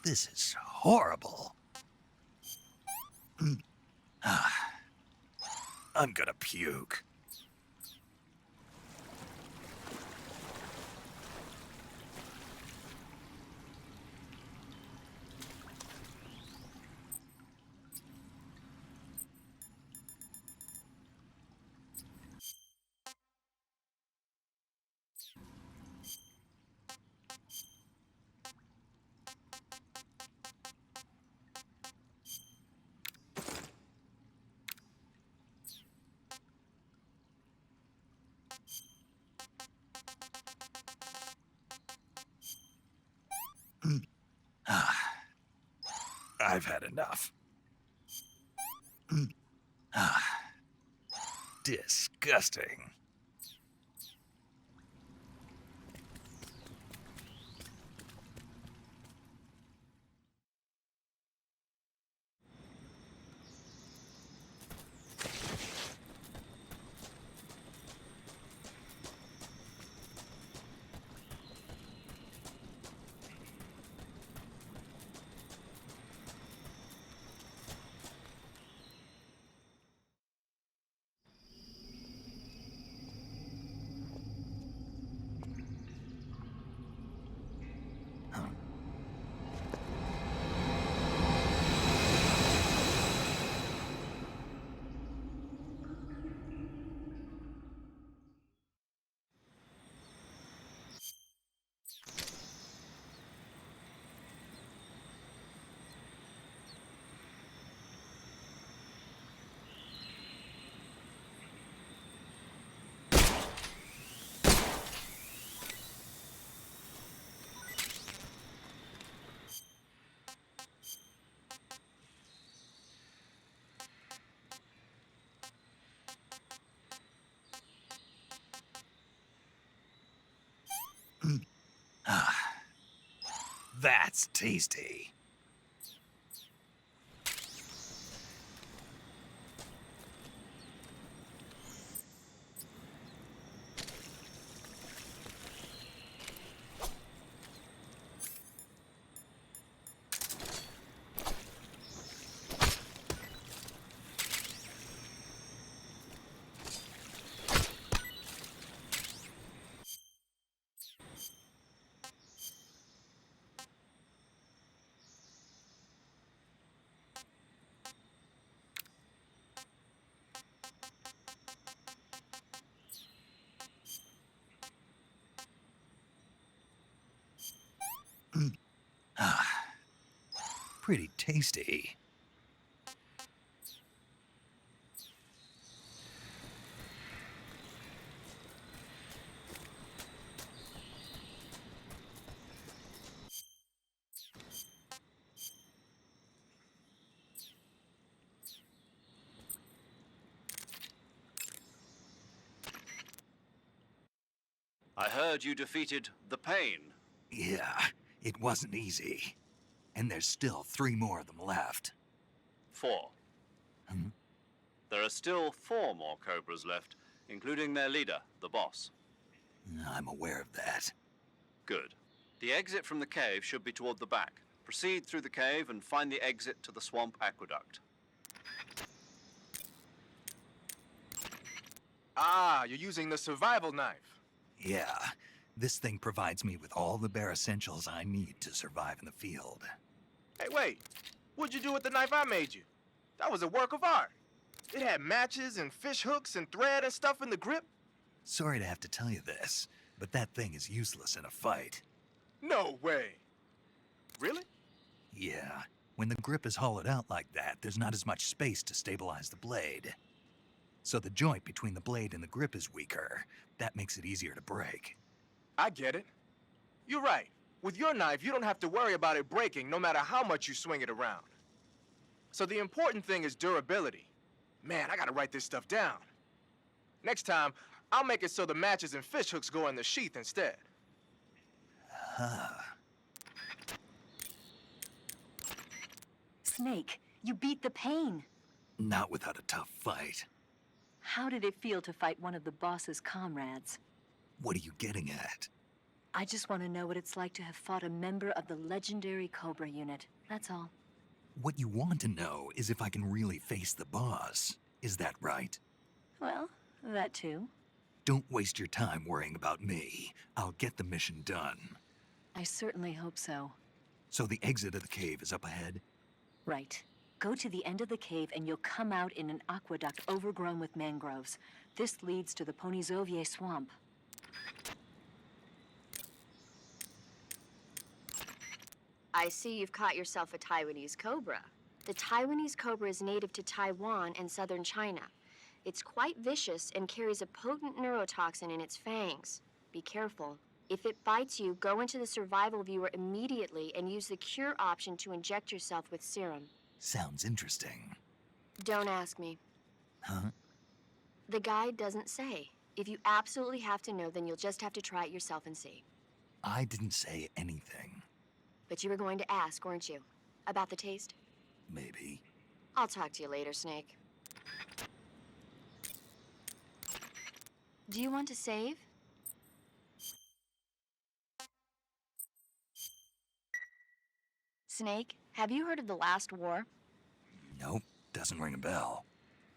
S1: This is horrible. I'm gonna puke. I've had enough. Disgusting. That's tasty. Pretty tasty.
S2: I heard you defeated The Pain.
S1: Yeah, it wasn't easy. And there's still 3 more of them left.
S2: 4. There are still 4 more Cobras left, including their leader, the boss.
S1: I'm aware of that.
S2: Good. The exit from the cave should be toward the back. Proceed through the cave and find the exit to the swamp aqueduct.
S20: Ah, you're using the survival knife.
S1: Yeah, this thing provides me with all the bare essentials I need to survive in the field.
S20: Hey, wait. What'd you do with the knife I made you? That was a work of art. It had matches and fish hooks and thread and stuff in the grip.
S1: Sorry to have to tell you this, but that thing is useless in a fight.
S20: No way. Really?
S1: Yeah, when the grip is hollowed out like that, there's not as much space to stabilize the blade. So the joint between the blade and the grip is weaker. That makes it easier to break.
S20: I get it. You're right. With your knife, you don't have to worry about it breaking no matter how much you swing it around. So the important thing is durability. Man, I gotta write this stuff down. Next time, I'll make it so the matches and fish hooks go in the sheath instead.
S19: Snake, you beat the pain.
S1: Not without a tough fight.
S19: How did it feel to fight one of the boss's comrades?
S1: What are you getting at?
S19: I just want to know what it's like to have fought a member of the legendary Cobra unit. That's all.
S1: What you want to know is if I can really face the boss. Is that right?
S19: Well, that too.
S1: Don't waste your time worrying about me. I'll get the mission done.
S19: I certainly hope so.
S1: So the exit of the cave is up ahead?
S19: Right. Go to the end of the cave and you'll come out in an aqueduct overgrown with mangroves. This leads to the Ponyzovier swamp.
S6: I see you've caught yourself a Taiwanese cobra. The Taiwanese cobra is native to Taiwan and southern China. It's quite vicious and carries a potent neurotoxin in its fangs. Be careful. If it bites you, go into the survival viewer immediately and use the cure option to inject yourself with serum.
S1: Sounds interesting.
S6: Don't ask me.
S1: Huh?
S6: The guide doesn't say. If you absolutely have to know, then you'll just have to try it yourself and see.
S1: I didn't say anything.
S6: But you were going to ask, weren't you? About the taste?
S1: Maybe.
S6: I'll talk to you later, Snake. Do you want to save? Snake, have you heard of The Last War?
S1: Nope, doesn't ring a bell.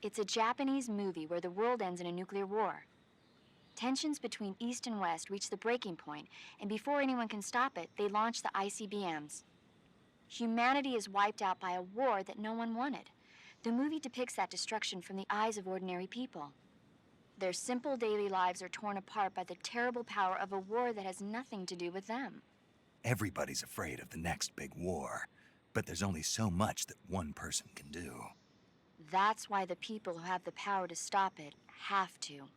S6: It's a Japanese movie where the world ends in a nuclear war. Tensions between East and West reach the breaking point, and before anyone can stop it, they launch the ICBMs. Humanity is wiped out by a war that no one wanted. The movie depicts that destruction from the eyes of ordinary people. Their simple daily lives are torn apart by the terrible power of a war that has nothing to do with them.
S1: Everybody's afraid of the next big war, but there's only so much that one person can do.
S6: That's why the people who have the power to stop it have to.